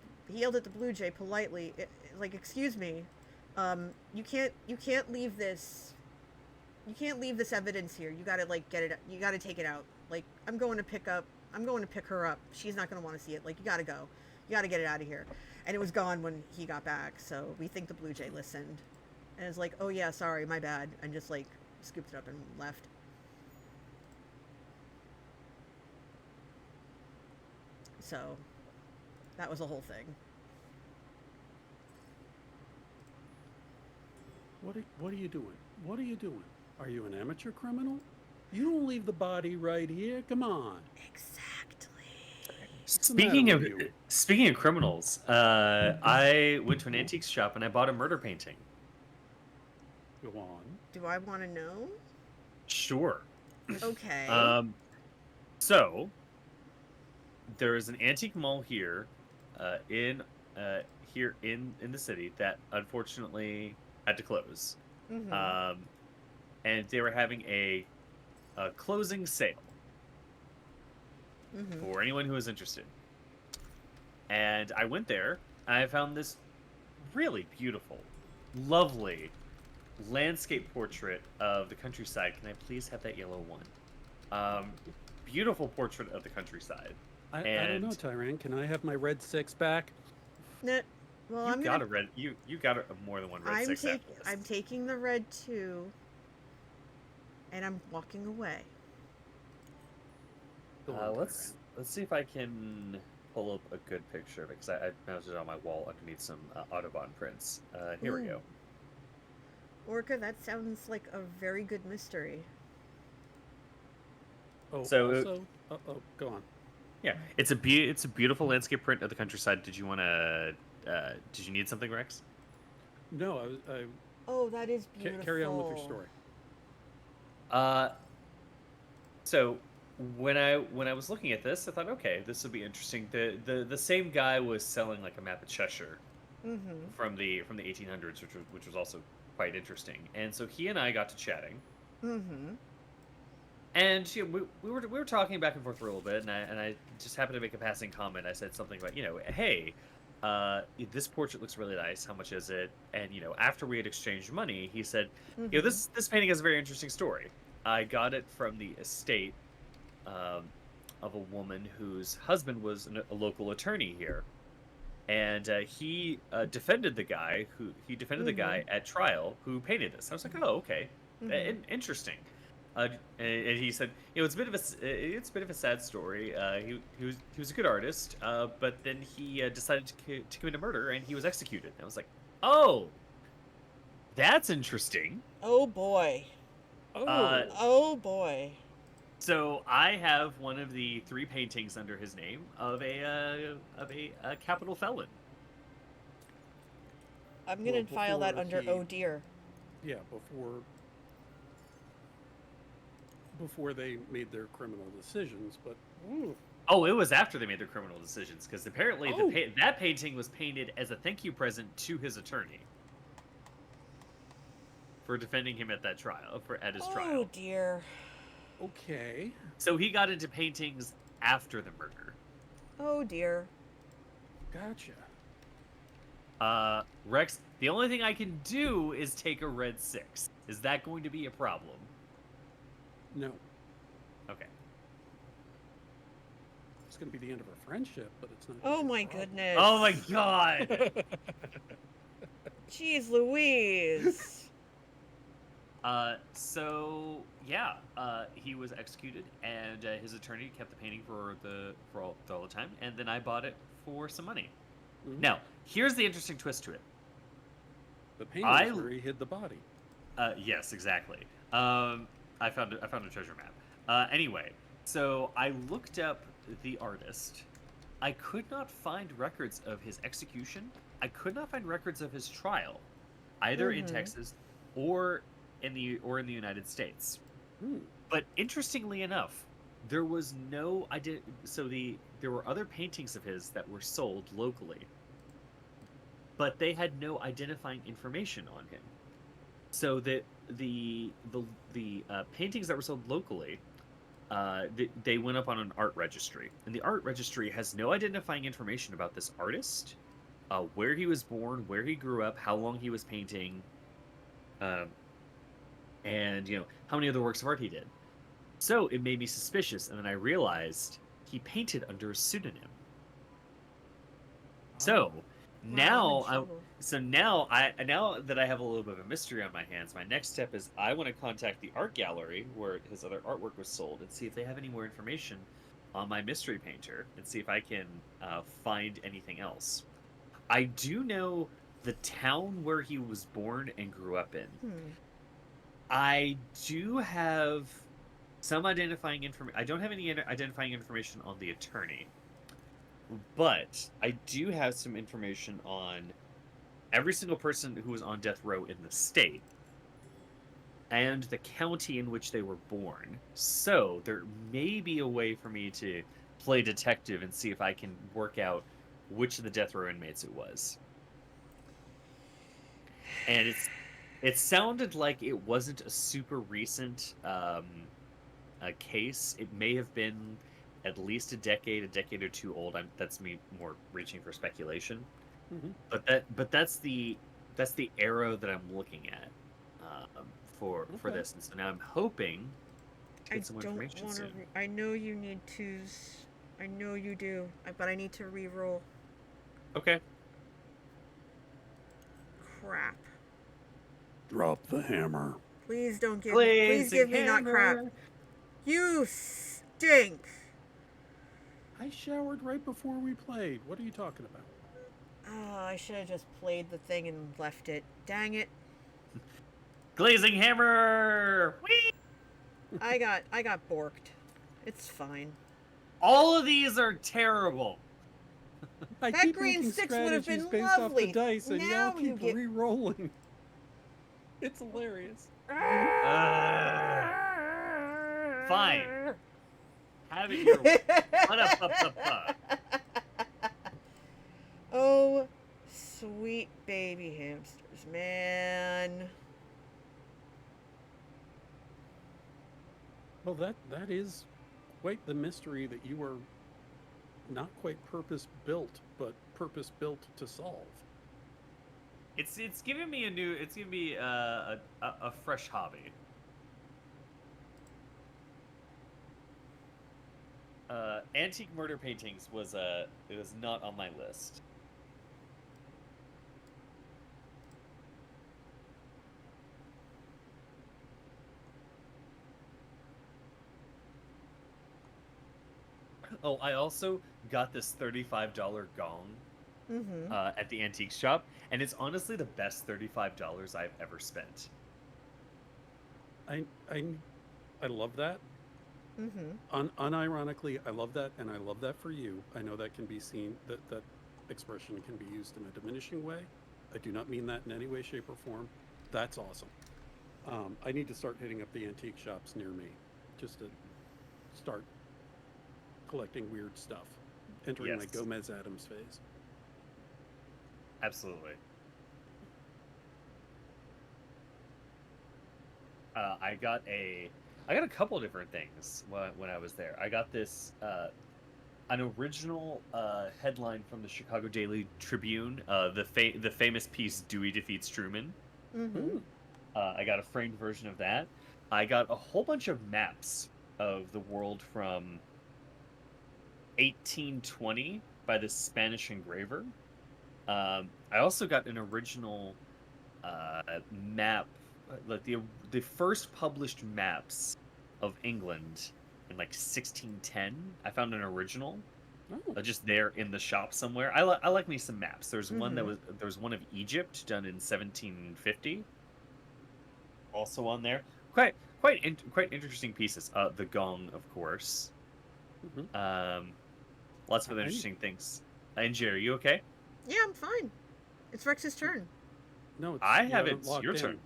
blue jay politely, like, excuse me, you can't leave this evidence here. You gotta, like, you gotta take it out. Like, I'm going to pick her up. She's not going to want to see it. Like, you got to go. You got to get it out of here. And it was gone when he got back. So we think the blue jay listened. And it's like, oh yeah, sorry, my bad. And just, like, scooped it up and left. So that was a whole thing. What are you doing? What are you doing? Are you an amateur criminal? You don't leave the body right here. Come on. Exactly. Speaking of criminals, I went to an antique shop and I bought a murder painting. Go on. Do I want to know? Sure. Okay. So there is an antique mall here, in the city that unfortunately had to close. Mm-hmm. And they were having a closing sale for anyone who was interested. And I went there, and I found this really beautiful, lovely landscape portrait of the countryside. Can I please have that yellow one? Beautiful portrait of the countryside. I don't know, Tyran. Can I have my red 6 back? No, well, you got more than one red 6. I'm taking the red 2, and I'm walking away. Let's see if I can pull up a good picture of it, because I mounted it on my wall underneath some Audubon prints. Here we go. Orca, that sounds like a very good mystery. Oh, so also, go on. Yeah, it's a beautiful landscape print of the countryside. Did you need something, Rex? No, Oh, that is beautiful. Carry on with your story. So when I was looking at this, I thought, okay, this would be interesting. The same guy was selling like a map of Cheshire from the 1800s, which was also quite interesting. And so he and I got to chatting. And you know, we were talking back and forth for a little bit, and I just happened to make a passing comment. I said something about, hey, this portrait looks really nice. How much is it? And after we had exchanged money, he said, this painting has a very interesting story. I got it from the estate of a woman whose husband was a local attorney here, and he defended the guy at trial who painted this. I was like, oh, okay, interesting. And he said, it's a bit of a sad story. He was a good artist, but then he decided to commit a murder, and he was executed. And I was like, oh, that's interesting. Oh boy. Oh boy. So I have one of the 3 paintings under his name of a capital felon. I'm gonna file that under oh dear. Yeah, before they made their criminal decisions, but oh, it was after they made their criminal decisions, because apparently that painting was painted as a thank you present to his attorney for defending him at that trial, at his trial. Oh dear. Okay. So he got into paintings after the murder. Oh dear. Gotcha. Rex, the only thing I can do is take a red 6. Is that going to be a problem? No. Okay. Just going to be the end of our friendship, but it's not. Oh my goodness. Oh my god. Jeez Louise. So yeah, he was executed, and his attorney kept the painting for all the time, and then I bought it for some money. Mm-hmm. Now, here's the interesting twist to it. The painting where he hid the body. Yes, exactly. I found a treasure map. Anyway, so I looked up the artist. I could not find records of his execution. I could not find records of his trial, either in Texas or in the United States. But interestingly enough, there was no there were other paintings of his that were sold locally, but they had no identifying information on him. So that the paintings that were sold locally, they went up on an art registry, and the art registry has no identifying information about this artist, where he was born, where he grew up, how long he was painting, and how many other works of art he did. So it made me suspicious, and then I realized he painted under a pseudonym. So now now that I have a little bit of a mystery on my hands, my next step is I want to contact the art gallery where his other artwork was sold and see if they have any more information on my mystery painter and see if I can find anything else. I do know the town where he was born and grew up in. I do have some identifying information. I don't have any identifying information on the attorney, but I do have some information on every single person who was on death row in the state and the county in which they were born. So there may be a way for me to play detective and see if I can work out which of the death row inmates it was. And it sounded like it wasn't a super recent case. It may have been at least a decade or two old. That's me more reaching for speculation. But that's the arrow that I'm looking at for this. And so now I'm hoping to get some more information soon. I know you need to. I know you do, but I need to re-roll. Okay. Crap. Drop the hammer. Please don't give me. Please give me not crap. You stink. I showered right before we played. What are you talking about? Oh, I should have just played the thing and left it. Dang it. Glazing hammer. Whee! I got borked. It's fine. All of these are terrible. That green 6 would have been based lovely. Off the dice, and now you keep re-rolling. It's hilarious. Fine. Have it your way. Oh, sweet baby hamsters, man. Well, that is quite the mystery that you were not quite purpose-built, but purpose-built to solve. It's giving me a fresh hobby. Antique murder paintings was not on my list. Oh, I also got this $35 gong at the antique shop, and it's honestly the best $35 I've ever spent. I love that. Unironically, I love that, and I love that for you. I know that can be seen, that expression can be used in a diminishing way. I do not mean that in any way, shape, or form. That's awesome. I need to start hitting up the antique shops near me, just to start collecting weird stuff, entering my Gomez Adams phase. Absolutely. I got a couple of different things when I was there. I got this an original headline from the Chicago Daily Tribune, the famous piece "Dewey Defeats Truman." I got a framed version of that. I got a whole bunch of maps of the world from 1820 by the Spanish engraver. I also got an original map, like the first published maps of England in like 1610. I found an original, just there in the shop somewhere. I like me some maps. There's one there was one of Egypt done in 1750, also on there. Quite interesting pieces. The gong, of course. Lots of other interesting things. Angie, are you okay? Yeah, I'm fine. It's Rex's turn. No, I have it's your turn.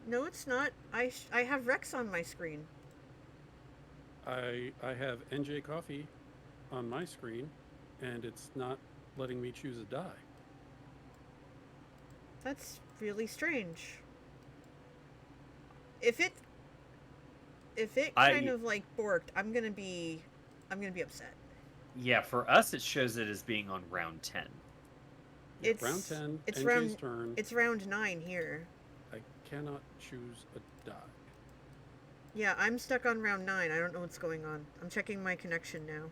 No, it's not. I have Rex on my screen. I have NJ Coffee on my screen, and it's not letting me choose a die. That's really strange. If it kind of like borked, I'm gonna be upset. Yeah, for us it shows it as being on round 10. Yeah, it's round 10. It's NJ's turn. It's round 9 here. I cannot choose a die. Yeah, I'm stuck on round 9. I don't know what's going on. I'm checking my connection now.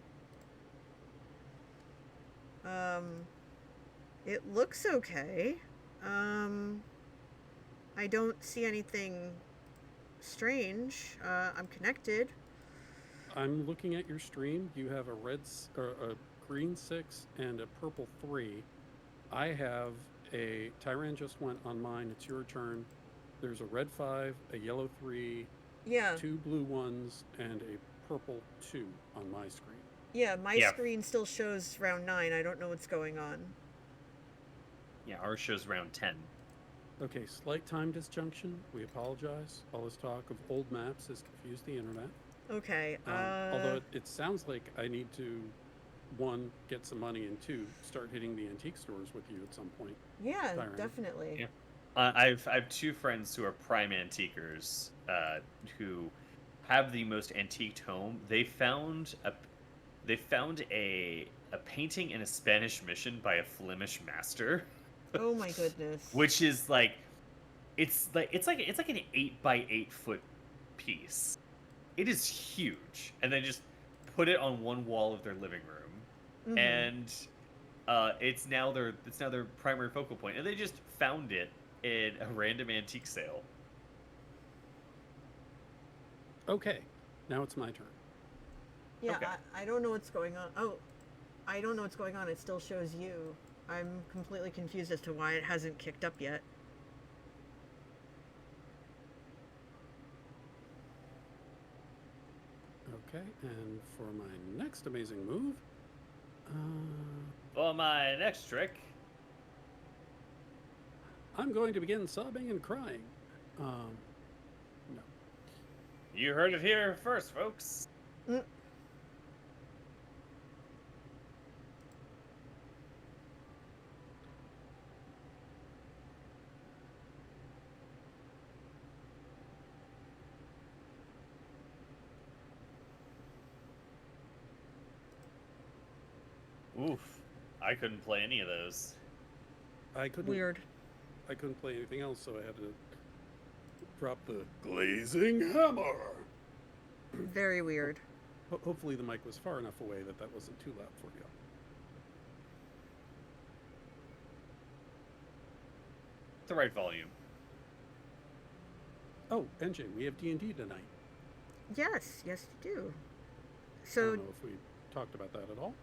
It looks okay. I don't see anything strange. I'm connected. I'm looking at your stream. You have a green 6 and a purple 3. I have a Tyran just went on mine. It's your turn. There's a red 5, a yellow 3, 2 blue 1s, and a purple 2 on my screen. Yeah, my screen still shows round 9. I don't know what's going on. Yeah, ours shows round 10. Okay, slight time disjunction. We apologize. All this talk of old maps has confused the internet. Okay. Although it sounds like I need to, 1, get some money, and 2, start hitting the antique stores with you at some point. Yeah, definitely. Yeah. I have 2 friends who are prime antiquers who have the most antiqued home. They found a painting in a Spanish mission by a Flemish master. Oh my goodness. Which is like it's like an 8x8 foot piece. It is huge, and they just put it on one wall of their living room, and it's now their primary focal point. And they just found it in a random antique sale. Okay, now it's my turn. Yeah, Okay. I don't know what's going on. Oh, I don't know what's going on. It still shows you. I'm completely confused as to why it hasn't kicked up yet. Okay, and for my next amazing move... For my next trick... I'm going to begin sobbing and crying. No. You heard it here first, folks. Oof. I couldn't play any of those. Weird. I couldn't play anything else, so I had to drop the glazing hammer. Very weird. Hopefully the mic was far enough away that wasn't too loud for you. The right volume. Oh, NJ, we have D&D tonight. Yes, you do. I So don't know if we talked about that at all.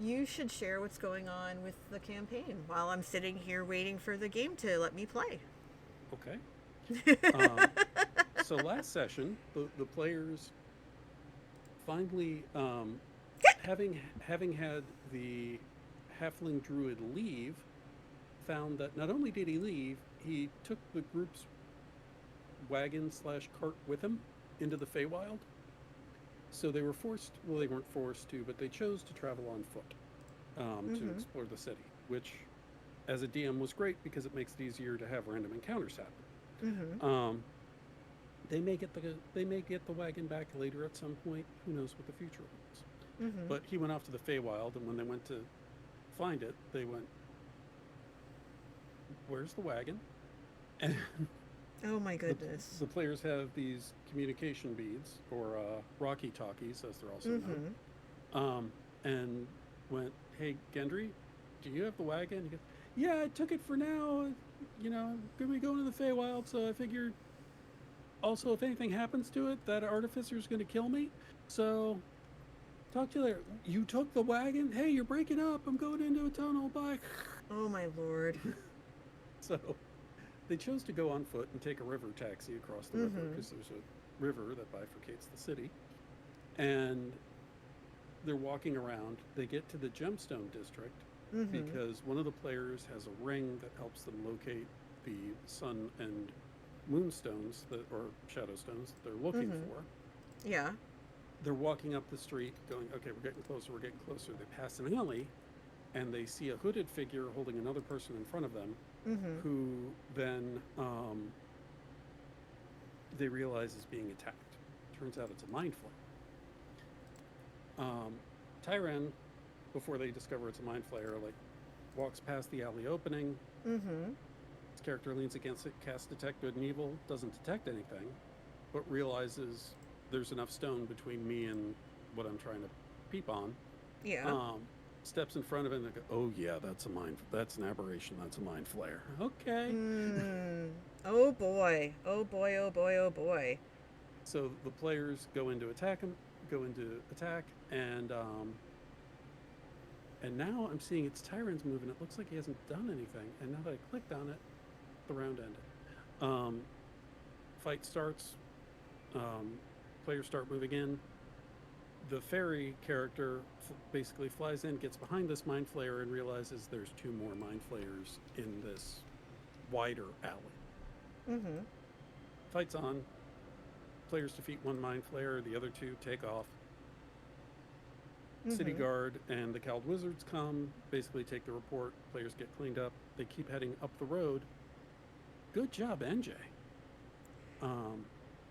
you should share what's going on with the campaign while I'm sitting here waiting for the game to let me play. Okay. So last session, the players finally, having had the halfling druid leave, found that not only did he leave, he took the group's wagon/cart with him into the Feywild. So they were forced, well, they weren't forced to, but they chose to travel on foot to explore the city, which as a DM was great because it makes it easier to have random encounters happen. They may get the wagon back later at some point. Who knows what the future holds? But he went off to the Feywild, and when they went to find it, they went, "Where's the wagon?" And Oh my goodness. the players have these communication beads, or walkie-talkies, as they're also known. and went, "Hey, Gendry, do you have the wagon?" He goes, "Yeah, I took it for now. Gonna be going to the Feywild, so I figured. Also, if anything happens to it, that artificer's gonna kill me. So, talk to you later. You took the wagon? Hey, you're breaking up. I'm going into a tunnel. Bye." Oh my lord. So, they chose to go on foot and take a river taxi across the river because there's a river that bifurcates the city. And they're walking around. They get to the Gemstone District because one of the players has a ring that helps them locate the sun and moonstones or shadow stones that they're looking for. Yeah. They're walking up the street going, okay, we're getting closer. They pass an alley and they see a hooded figure holding another person in front of them who then they realize is being attacked. Turns out it's a mind flayer. Tyran, before they discover it's a mind flayer, walks past the alley opening. His character leans against it, casts Detect Good and Evil, doesn't detect anything, but realizes there's enough stone between me and what I'm trying to peep on. Yeah. Steps in front of it and they go, "Oh yeah, that's an aberration, that's a mind flayer." Okay. Oh boy. Oh boy, oh boy, oh boy. So the players go into attack, and now I'm seeing it's Tyran's move, and it looks like he hasn't done anything. And now that I clicked on it, the round ended. Fight starts. Players start moving in. The fairy character basically flies in, gets behind this mind flayer, and realizes there's two more mind flayers in this wider alley. Fight's on. Players defeat one mind flayer, the other two take off. City Guard and the Cowled Wizards come, basically take the report. Players get cleaned up. They keep heading up the road. Good job, NJ.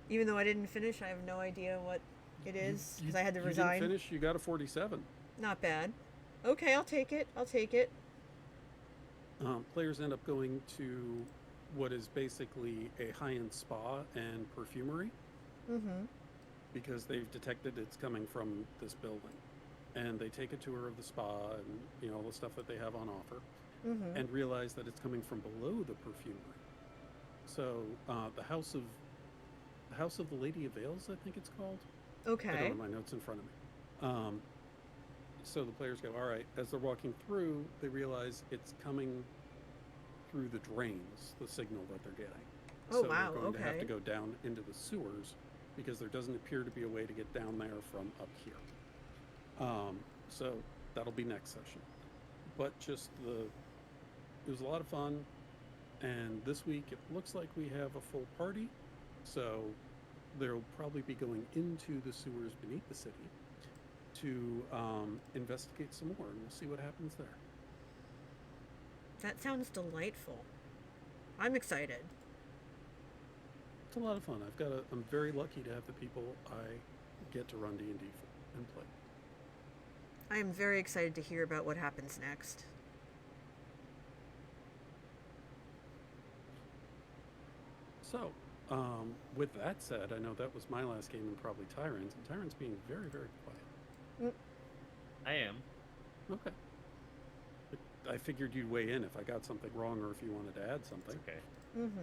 Even though I didn't finish, I have no idea what it is because I had to resign. You didn't finish. You got a 47. Not bad. Okay, I'll take it. Players end up going to what is basically a high-end spa and perfumery because they've detected it's coming from this building. And they take a tour of the spa and all the stuff that they have on offer and realize that it's coming from below the perfumery. So the House of the Lady of Veils, I think it's called. Okay. I don't have my notes in front of me. So the players go, all right. As they're walking through, they realize it's coming through the drains, the signal that they're getting. Oh, so wow. they're going to have to Okay. go down into the sewers because there doesn't appear to be a way to get down there from up here. So that'll be next session. But it was a lot of fun. And this week it looks like we have a full party. So they'll probably be going into the sewers beneath the city to investigate some more, and we'll see what happens there. That sounds delightful. I'm excited. It's a lot of fun. I'm very lucky to have the people I get to run D&D for and play. I am very excited to hear about what happens next. So, with that said, I know that was my last game and probably Tyran's, and Tyran's being very, very quiet. I am. Okay. I figured you'd weigh in if I got something wrong or if you wanted to add something. Okay.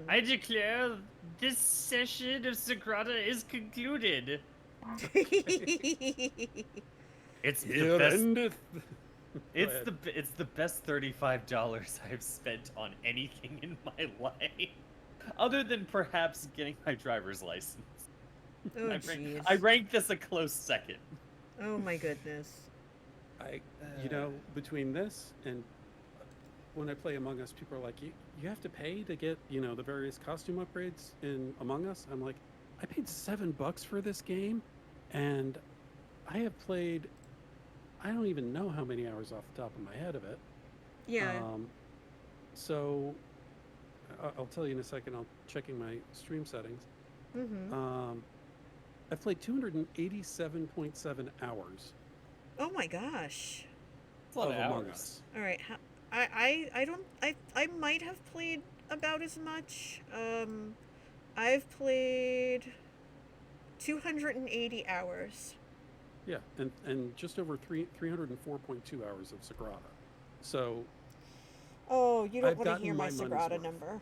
I declare this session of Sagrada is concluded. It's the best. It's the best $35 I've spent on anything in my life, other than perhaps getting my driver's license. Oh, jeez. I rank this a close second. Oh, my goodness. Between this and when I play Among Us, people are like, you have to pay to get, the various costume upgrades in Among Us. I'm like, I paid $7 for this game, and I have played, I don't even know how many hours off the top of my head of it. Yeah. So I'll tell you in a second. I'm checking my stream settings. I've played 287.7 hours. Oh my gosh. That's a lot of Among hours. Us. All right. I might have played about as much. I've played 280 hours. Yeah, and just over 304.2 hours of Sagrada. So Oh, you don't I've want to gotten hear my my money's Sagrada worth. number.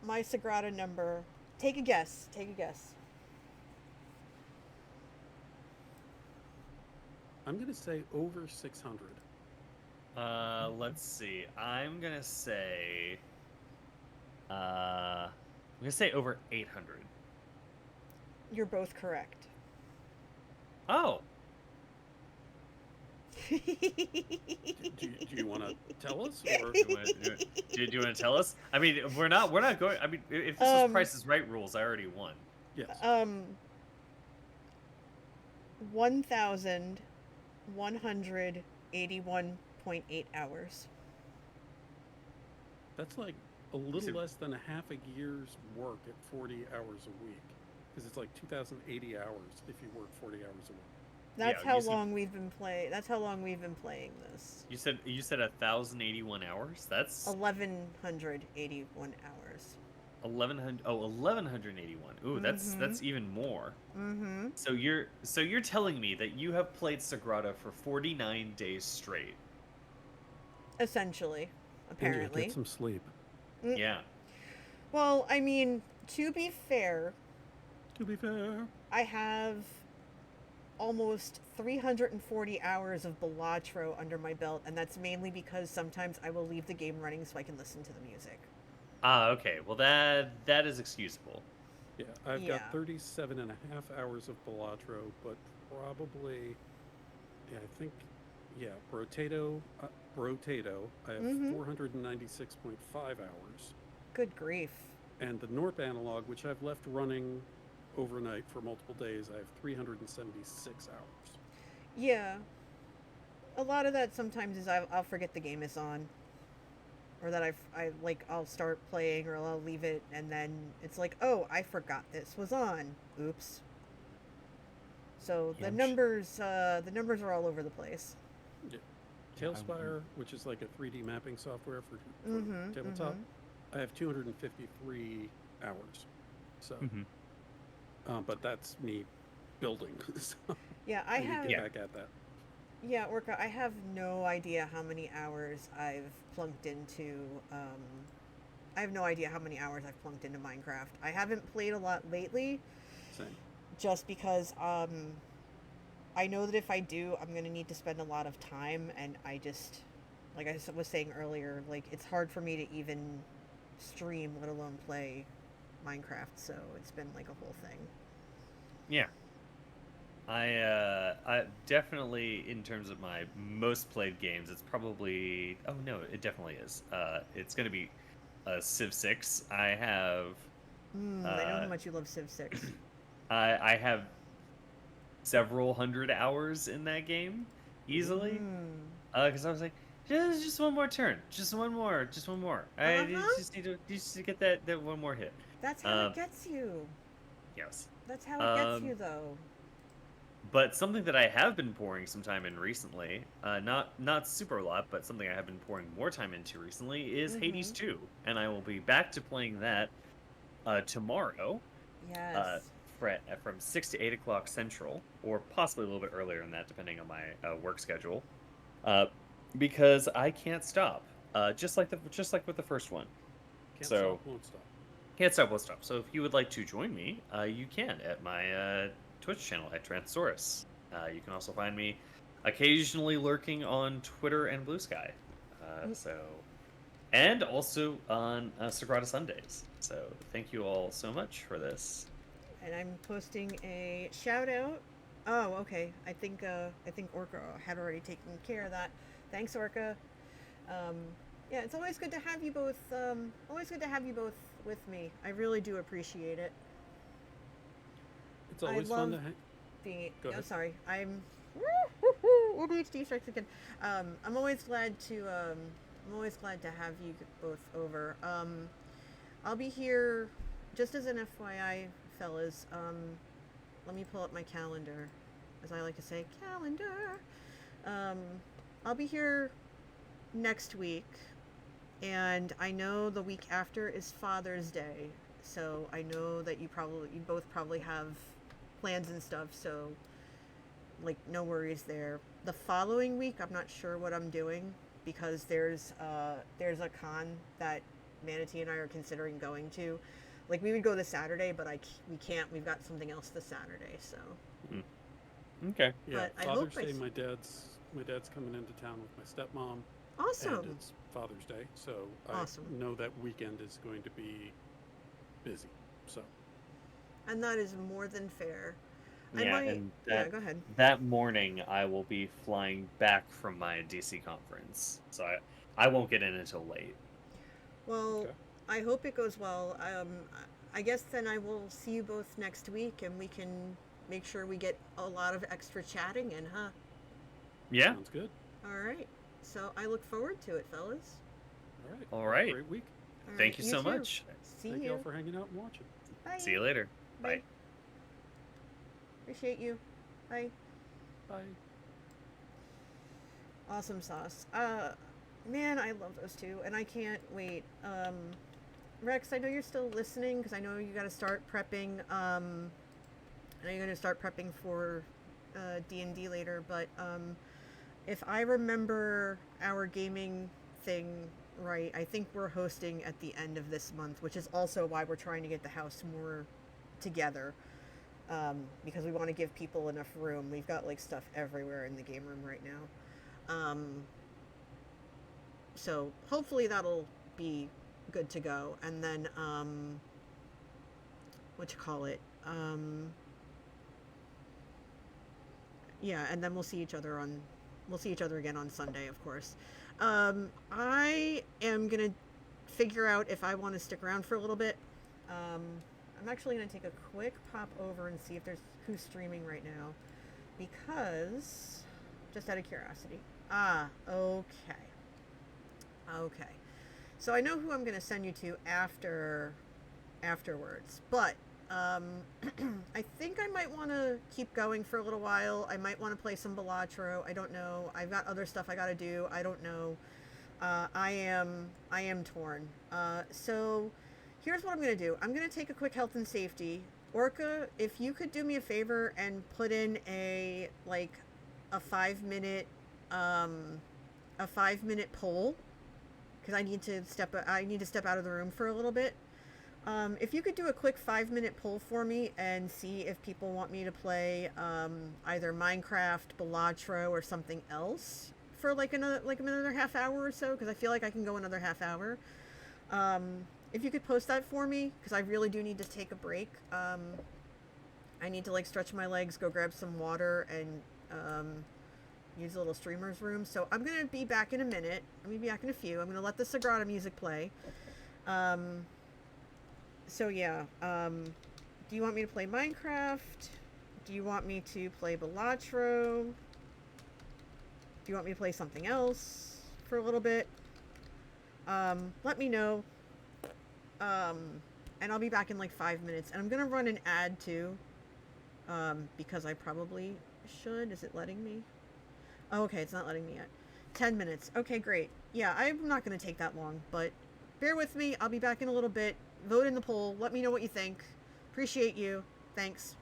My Sagrada number. Take a guess. Take a guess. I'm going to say over 600. Let's see. I'm gonna say over 800. You're both correct. Oh, Do you want to tell us, or do you want to tell us? I mean, we're not going. I mean, if this was Price is Right rules, I already won. yes? 1,181.8 hours. That's like a little less than a half a year's work at 40 hours a week, because it's like 2,080 hours if you work 40 hours a week. That's how long we've been playing. That's how long we've been playing this. You said 1,081 hours. That's 1,181 hours. 1,100. Oh, 1,181. Ooh, that's even more. Mm-hmm. So you're telling me that you have played Sagrada for 49 days straight. Essentially, apparently. And you get some sleep. Yeah. Well, I mean, to be fair, I have almost 340 hours of Balatro under my belt, and that's mainly because sometimes I will leave the game running so I can listen to the music. Ah, okay. Well, that is excusable. Yeah, I've got 37 and a half hours of Balatro, but probably, I think, Brotato, I have 496.5 hours. Good grief. And the Norp analog, which I've left running overnight for multiple days, I have 376 hours. Yeah. A lot of that sometimes is I'll forget the game is on. Or that I'll start playing or I'll leave it and then it's like, oh, I forgot this was on. Oops. So the numbers are all over the place. Yeah. Tailspire, which is like a 3D mapping software for tabletop, I have 253 hours. So, but that's me building. So yeah, I have. Get back at that. Yeah, Orca, I have no idea how many hours I've plunked into. I have no idea how many hours I've plunked into Minecraft. I haven't played a lot lately. Same. Just because I know that if I do, I'm going to need to spend a lot of time, and I just, like I was saying earlier, like, it's hard for me to even stream, let alone play Minecraft, so it's been like a whole thing. Yeah. I definitely, in terms of my most played games, it's probably, oh no, it definitely is. It's going to be Civ 6. I have... I know how much you love Civ 6. I have several hundred hours in that game, easily. Because I was like, just one more turn. Just one more. I just need to get that one more hit. That's how it gets you. Yes. That's how it gets you, though. But something that I have been pouring some time in recently, not super a lot, but something I have been pouring more time into recently is Hades 2. And I will be back to playing that tomorrow. Yes. From 6 to 8 o'clock Central, or possibly a little bit earlier than that, depending on my work schedule. Because I can't stop. Just like with the first one. Can't stop, won't stop. Can't stop, won't stop. So if you would like to join me, you can at my Twitch channel at Transaurus. You can also find me occasionally lurking on Twitter and Blue Sky. And also on Sagrada Sundays. So thank you all so much for this. And I'm posting a shout out. Oh, okay. I think Orca had already taken care of that. Thanks, Orca. Yeah, it's always good to have you both. Always good to have you both with me. I really do appreciate it. It's always fun to being. Go ahead. Oh, sorry. I'm. ADHD strikes again. I'm always glad to. I'm always glad to have you both over. I'll be here. Just as an FYI, fellas. Let me pull up my calendar, as I like to say, calendar. I'll be here next week, and I know the week after is Father's Day, so I know that you both probably have plans and stuff, so like no worries there. The following week, I'm not sure what I'm doing because there's a con that Manatee and I are considering going to. Like we would go this Saturday, but we can't. We've got something else this Saturday, so. Okay. Yeah, But Father's Day. My dad's coming into town with my stepmom. Awesome. And it's Father's Day, so awesome. I know that weekend is going to be busy. So. And that is more than fair. Yeah, go ahead. That morning, I will be flying back from my DC conference, so I won't get in until late. Well, okay. I hope it goes well. I guess then I will see you both next week, and we can make sure we get a lot of extra chatting in, huh? Yeah. Sounds good. All right. So I look forward to it, fellas. All right. Great week. Thank you so much. Thank you all for hanging out and watching. Bye. See you later. Bye. Appreciate you. Bye. Bye. Awesome sauce. Man, I love those two, and I can't wait. Rex, I know you're still listening because I know you got to start prepping. I know you're going to start prepping for D&D later, but if I remember our gaming thing right, I think we're hosting at the end of this month, which is also why we're trying to get the house more together. Because we want to give people enough room. We've got like stuff everywhere in the game room right now. So hopefully that'll be good to go. And then, yeah, and then we'll see each other again on Sunday, of course. I am going to figure out if I want to stick around for a little bit. I'm actually going to take a quick pop over and see if there's who's streaming right now, because just out of curiosity. Okay. So I know who I'm going to send you to afterwards, but I think I might want to keep going for a little while. I might want to play some Balatro. I don't know. I've got other stuff I got to do. I don't know. I am torn. So here's what I'm going to do. I'm going to take a quick health and safety. Orca, if you could do me a favor and put in a 5-minute poll, because I need to step out of the room for a little bit. If you could do a quick 5-minute poll for me and see if people want me to play either Minecraft, Balatro, or something else for another half hour or so, because I feel like I can go another half hour. If you could post that for me, because I really do need to take a break. I need to stretch my legs, go grab some water, and use a little streamer's room. So I'm going to be back in a minute. I'm going to be back in a few. I'm going to let the Sagrada music play. So yeah, do you want me to play Minecraft? Do you want me to play Balatro? Do you want me to play something else for a little bit? Let me know. And I'll be back in 5 minutes. And I'm going to run an ad too, because I probably should. Is it letting me? Oh, okay, it's not letting me yet. 10 minutes. Okay, great. Yeah, I'm not going to take that long, but bear with me. I'll be back in a little bit. Vote in the poll. Let me know what you think. Appreciate you. Thanks.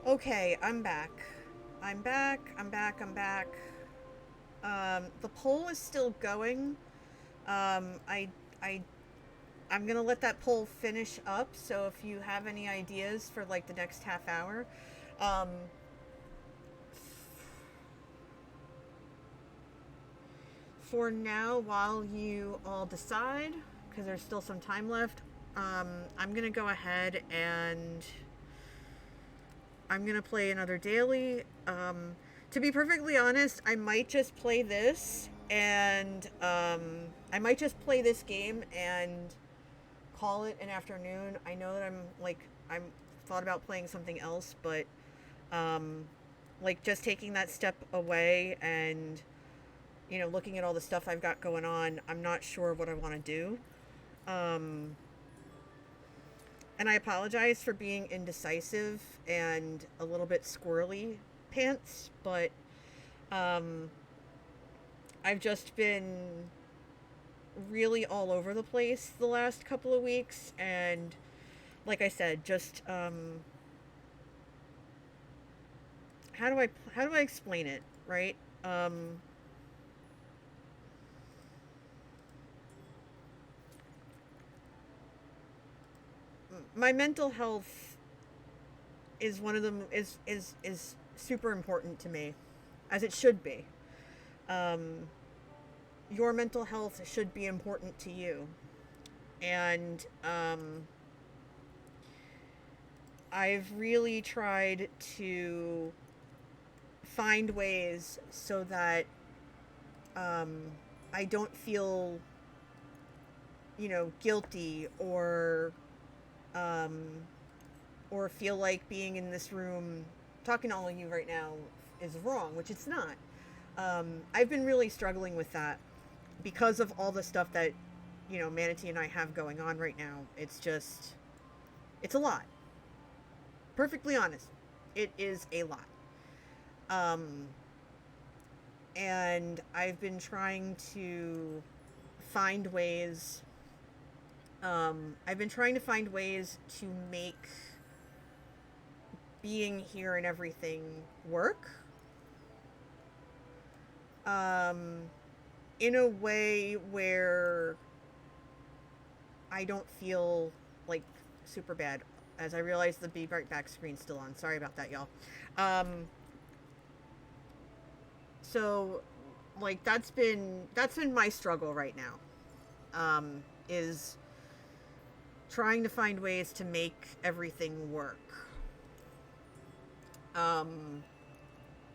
Okay, I'm back. I'm back. The poll is still going. I, I, I'm gonna let that poll finish up. So if you have any ideas for like the next half hour, um, for now, while you all decide, because there's still some time left, I'm gonna go ahead and I'm gonna play another daily. To be perfectly honest, I might just play this and I might just play this game and call it an afternoon. I know that I'm thought about playing something else, but like just taking that step away and looking at all the stuff I've got going on, I'm not sure what I want to do. And I apologize for being indecisive and a little bit squirrely pants, but I've just been really all over the place the last couple of weeks, and like I said, just how do I explain it, right? My mental health is one of them is super important to me, as it should be. Your mental health should be important to you, and I've really tried to find ways so that I don't feel guilty or feel like being in this room talking to all of you right now is wrong, which it's not. I've been really struggling with that because of all the stuff that Manatee and I have going on right now. It's a lot. Perfectly honest, it is a lot. And I've been trying to find ways to make being here and everything work in a way where I don't feel like super bad. As I realize the Be Right Back screen's still on. Sorry about that, y'all. So like that's been my struggle right now. Is trying to find ways to make everything work.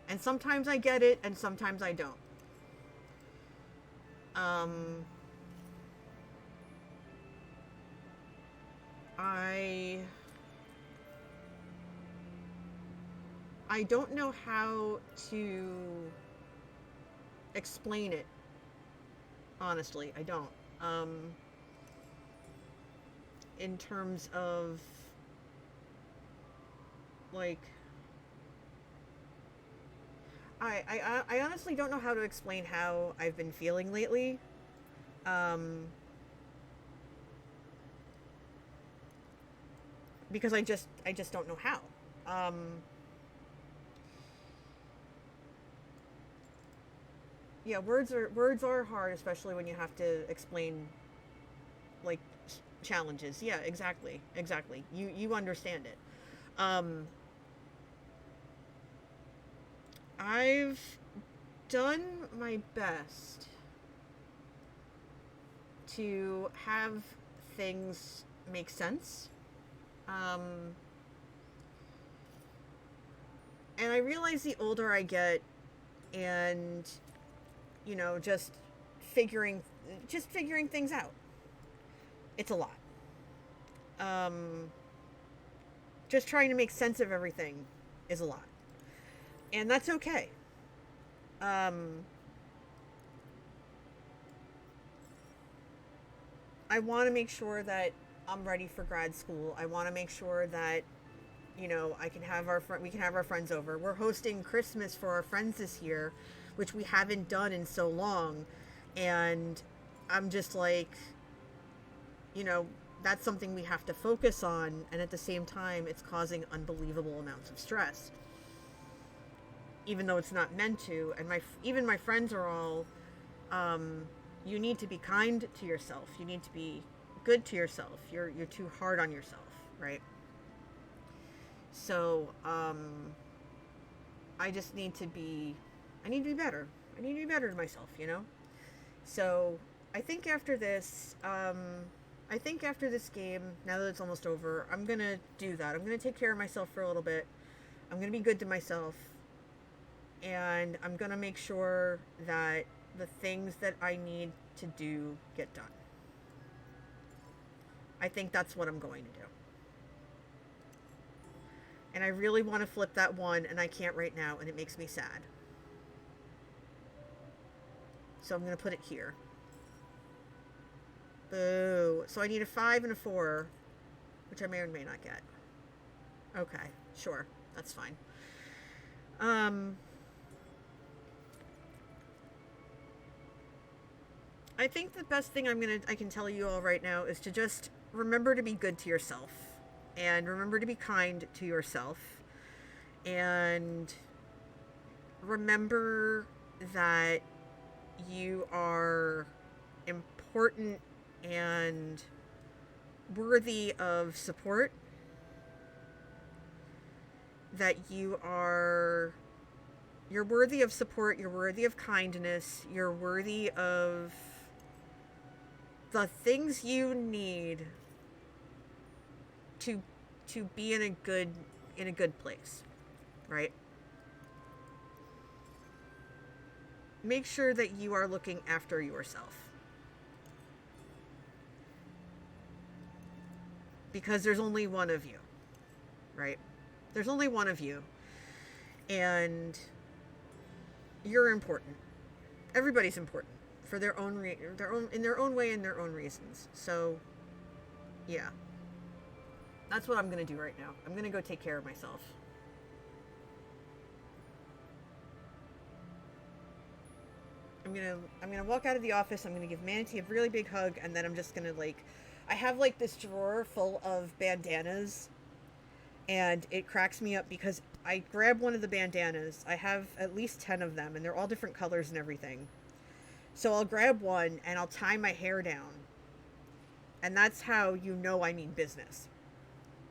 And sometimes I get it, and sometimes I don't. I don't know how to explain it. Honestly, I don't. In terms of like I honestly don't know how to explain how I've been feeling lately. Because I just don't know how. Yeah, words are hard, especially when you have to explain like challenges. Yeah, exactly. You understand it. I've done my best to have things make sense. And I realize the older I get, and just figuring things out, it's a lot. Just trying to make sense of everything is a lot. And that's okay. I want to make sure that I'm ready for grad school. I want to make sure that, we can have our friends over. We're hosting Christmas for our friends this year, which we haven't done in so long. And I'm just like, that's something we have to focus on, and at the same time it's causing unbelievable amounts of stress, even though it's not meant to. And even my friends are all, you need to be kind to yourself, you need to be good to yourself, you're too hard on yourself, right? So I just need to be better. I need to be better to myself, you know? So I think after this game, now that it's almost over, I'm going to do that. I'm going to take care of myself for a little bit. I'm going to be good to myself. And I'm going to make sure that the things that I need to do get done. I think that's what I'm going to do. And I really want to flip that 1, and I can't right now, and it makes me sad. So I'm going to put it here. Boo. So I need a 5 and a 4, which I may or may not get. Okay, sure. That's fine. I think the best thing I can tell you all right now is to just remember to be good to yourself. And remember to be kind to yourself. And remember that you are important and worthy of support. That you're worthy of support, you're worthy of kindness, you're worthy of the things you need to be in a good place, right? Make sure that you are looking after yourself. Because there's only one of you, right? There's only one of you. And you're important. Everybody's important for their own in their own way and their own reasons. So, yeah. That's what I'm going to do right now. I'm going to go take care of myself. I'm going to walk out of the office. I'm going to give Manatee a really big hug, and then I'm just going to I have this drawer full of bandanas, and it cracks me up because I grab one of the bandanas. I have at least 10 of them, and they're all different colors and everything. So I'll grab one and I'll tie my hair down. And that's how you know I mean business.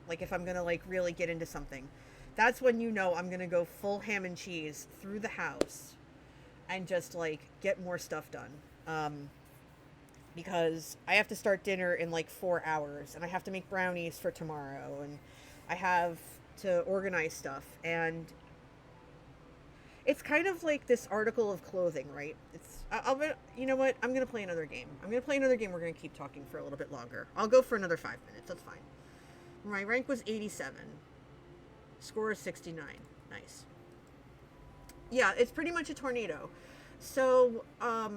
If I'm going to really get into something. That's when you know I'm going to go full ham and cheese through the house and just get more stuff done. Because I have to start dinner in 4 hours, and I have to make brownies for tomorrow, and I have to organize stuff. And it's kind of like this article of clothing, right? You know what? I'm going to play another game. We're going to keep talking for a little bit longer. I'll go for another 5 minutes. That's fine. My rank was 87. Score is 69. Nice. Yeah, it's pretty much a tornado. So, I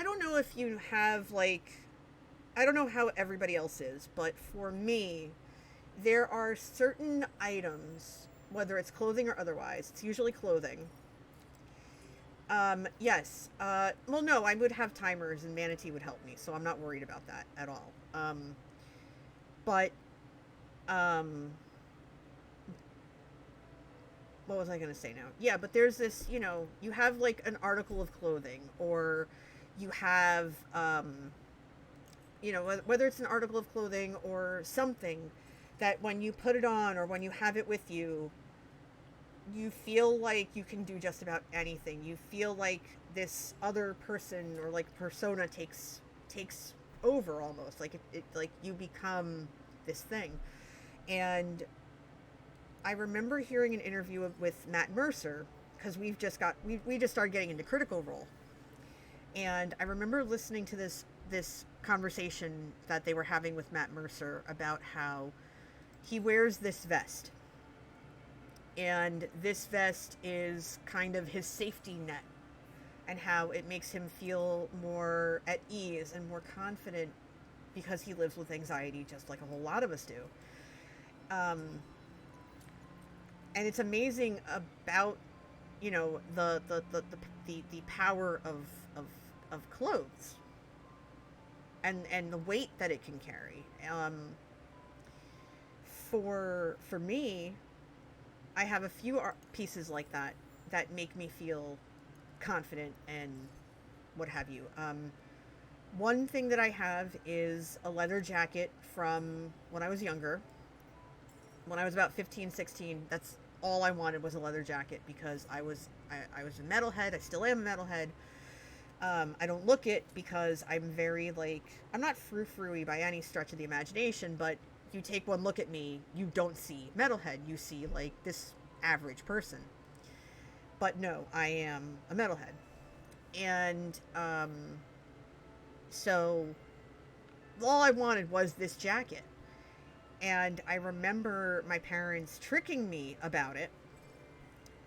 don't know if you have, I don't know how everybody else is, but for me, there are certain items, whether it's clothing or otherwise, it's usually clothing. Yes. Well, no, I would have timers, and Manatee would help me, so I'm not worried about that at all. But, what was I going to say now? Yeah, but there's this, you have an article of clothing, or you have, whether it's an article of clothing or something that when you put it on or when you have it with you, you feel like you can do just about anything. You feel like this other person or persona takes over almost. It you become this thing. And I remember hearing an interview with Matt Mercer, because we just started getting into Critical Role. And I remember listening to this conversation that they were having with Matt Mercer about how he wears this vest. And this vest is kind of his safety net, and how it makes him feel more at ease and more confident because he lives with anxiety just like a whole lot of us do. And it's amazing about, the power of clothes. and the weight that it can carry. For me, I have a few pieces like that that make me feel confident and what have you. One thing that I have is a leather jacket from when I was younger. When I was about 15, 16, that's all I wanted was a leather jacket because I was a metalhead. I still am a metalhead. I don't look it because I'm very, like, I'm not frou-frou-y by any stretch of the imagination, but you take one look at me, you don't see metalhead. You see, like, this average person. But no, I am a metalhead. And, so all I wanted was this jacket. And I remember my parents tricking me about it.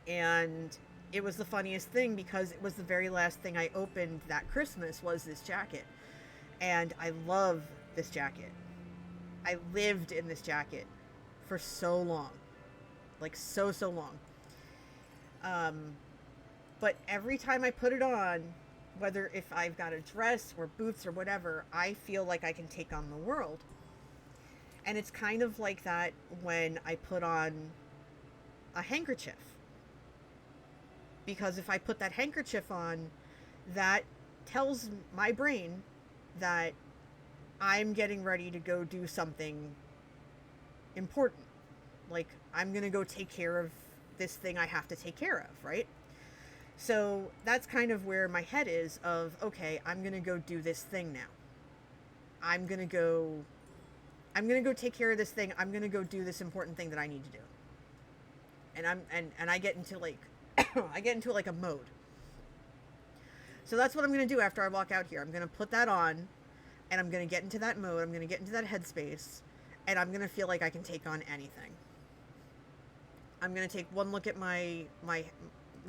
And it was the funniest thing because it was the very last thing I opened that Christmas was this jacket. And I love this jacket. I lived in this jacket for so long. Like so long. But every time I put it on, whether if I've got a dress or boots or whatever, I feel like I can take on the world. And it's kind of like that when I put on a handkerchief. Because if I put that handkerchief on, that tells my brain that I'm getting ready to go do something important. Like, I'm going to go take care of this thing I have to take care of, right? So that's kind of where my head is of, okay, I'm going to go do this thing now. I'm going to go take care of this thing. I'm going to go do this important thing that I need to do. And I get into like, I get into like a mode. So that's what I'm going to do after I walk out here. I'm going to put that on and I'm going to get into that mode. I'm going to get into that headspace and I'm going to feel like I can take on anything. I'm going to take one look at I'm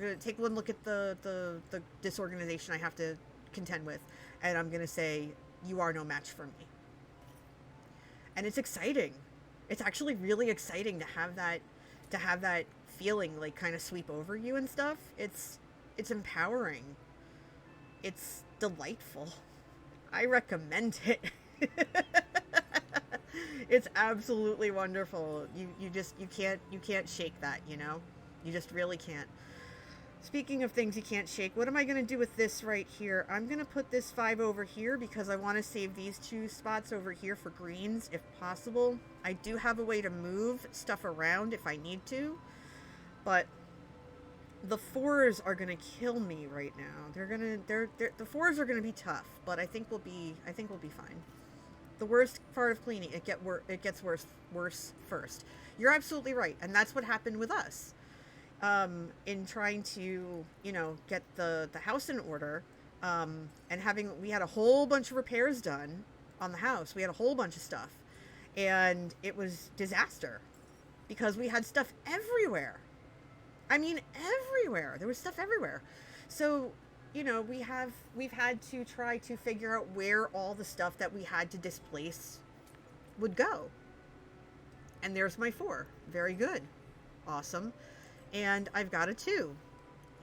going to take one look at the disorganization I have to contend with, and I'm going to say, you are no match for me. And it's exciting. It's actually really exciting to have that feeling like kind of sweep over you and stuff. It's empowering. It's delightful. I recommend it. It's absolutely wonderful. You can't shake that, you know? You just really can't. Speaking of things you can't shake, what am I going to do with this right here? I'm going to put this 5 over here because I want to save these 2 spots over here for greens if possible. I do have a way to move stuff around if I need to, but the 4s are going to kill me right now. The 4s are going to be tough, but I think we'll be fine. The worst part of cleaning, it gets worse first. You're absolutely right, and that's what happened with us. In trying to, get the house in order, and we had a whole bunch of repairs done on the house. We had a whole bunch of stuff, and it was disaster because we had stuff everywhere. I mean, everywhere. There was stuff everywhere. So, we've had to try to figure out where all the stuff that we had to displace would go. And there's my 4. Very good. Awesome. And I've got a 2.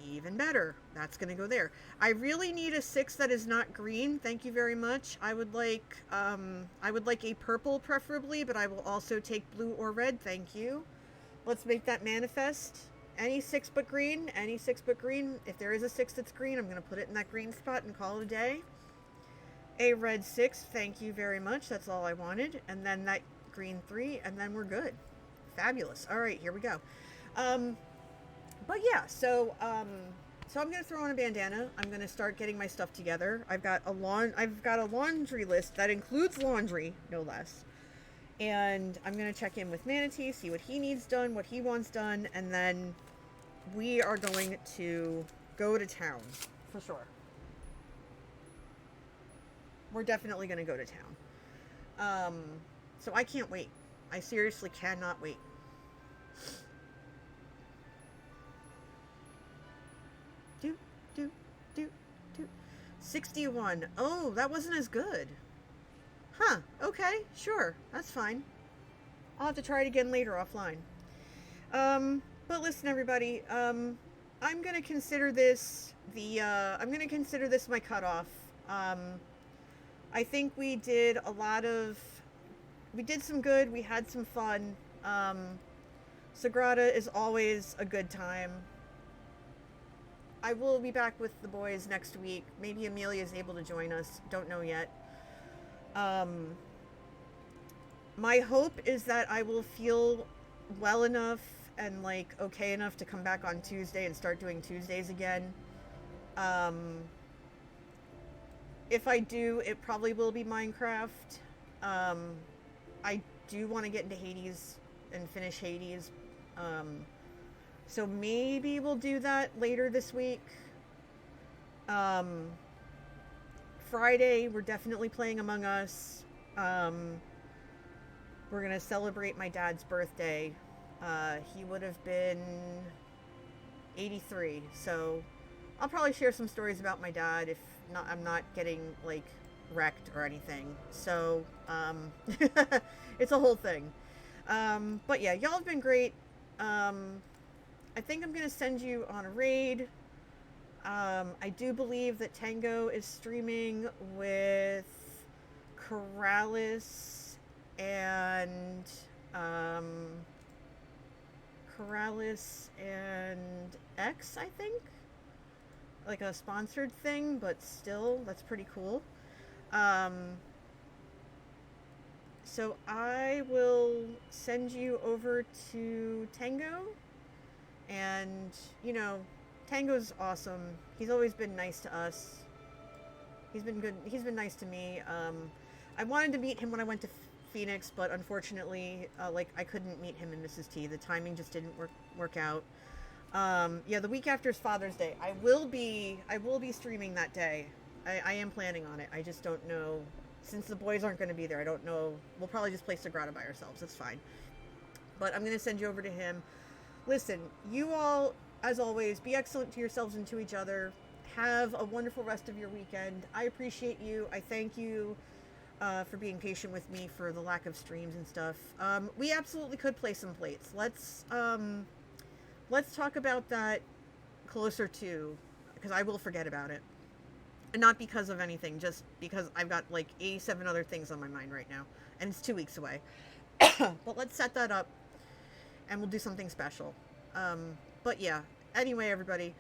Even better. That's going to go there. I really need a 6 that is not green. Thank you very much. I would like a purple preferably, but I will also take blue or red. Thank you. Let's make that manifest. Any 6 but green. Any 6 but green. If there is a 6 that's green, I'm going to put it in that green spot and call it a day. A red 6. Thank you very much. That's all I wanted. And then that green 3, and then we're good. Fabulous. All right, here we go. But yeah, so I'm going to throw on a bandana. I'm going to start getting my stuff together. I've got a laundry list that includes laundry, no less. And I'm going to check in with Manatee, see what he needs done, what he wants done, and then we are going to go to town, for sure. We're definitely going to go to town. So I can't wait. I seriously cannot wait. Do. 61. Oh, that wasn't as good. Huh. Okay. Sure. That's fine. I'll have to try it again later offline. But listen, everybody. I'm going to consider this my cutoff. I think we did we did some good. We had some fun. Sagrada is always a good time. I will be back with the boys next week. Maybe Amelia is able to join us. Don't know yet. My hope is that I will feel well enough and like okay enough to come back on Tuesday and start doing Tuesdays again. If I do, it probably will be Minecraft. I do want to get into Hades and finish Hades. So maybe we'll do that later this week. Friday, we're definitely playing Among Us. We're going to celebrate my dad's birthday. He would have been 83. So I'll probably share some stories about my dad if not, I'm not getting like wrecked or anything. So it's a whole thing. But yeah, y'all have been great. I think I'm going to send you on a raid. I do believe that Tango is streaming with Corrales and X, I think. Like a sponsored thing, but still, that's pretty cool. So I will send you over to Tango. And, you know, Tango's awesome. He's always been nice to us. He's been good. He's been nice to me. I wanted to meet him when I went to Phoenix, but unfortunately, I couldn't meet him and Mrs. T. The timing just didn't work out. Yeah, the week after is Father's Day. I will be streaming that day. I am planning on it. I just don't know. Since the boys aren't going to be there, I don't know. We'll probably just play Sagrada by ourselves. That's fine. But I'm going to send you over to him. Listen, you all, as always, be excellent to yourselves and to each other. Have a wonderful rest of your weekend. I appreciate you. I thank you for being patient with me for the lack of streams and stuff. We absolutely could play some plates. Let's talk about that closer to, because I will forget about it. And not because of anything, just because I've got like 87 other things on my mind right now. And it's 2 weeks away. But let's set that up. And we'll do something special. But yeah, anyway, everybody.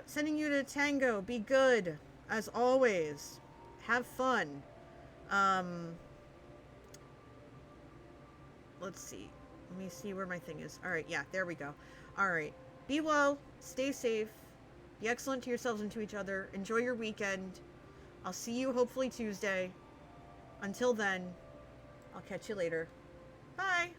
Sending you to Tango. Be good. As always. Have fun. Let's see. Let me see where my thing is. Alright, yeah, there we go. Alright. Be well. Stay safe. Be excellent to yourselves and to each other. Enjoy your weekend. I'll see you hopefully Tuesday. Until then, I'll catch you later. Bye.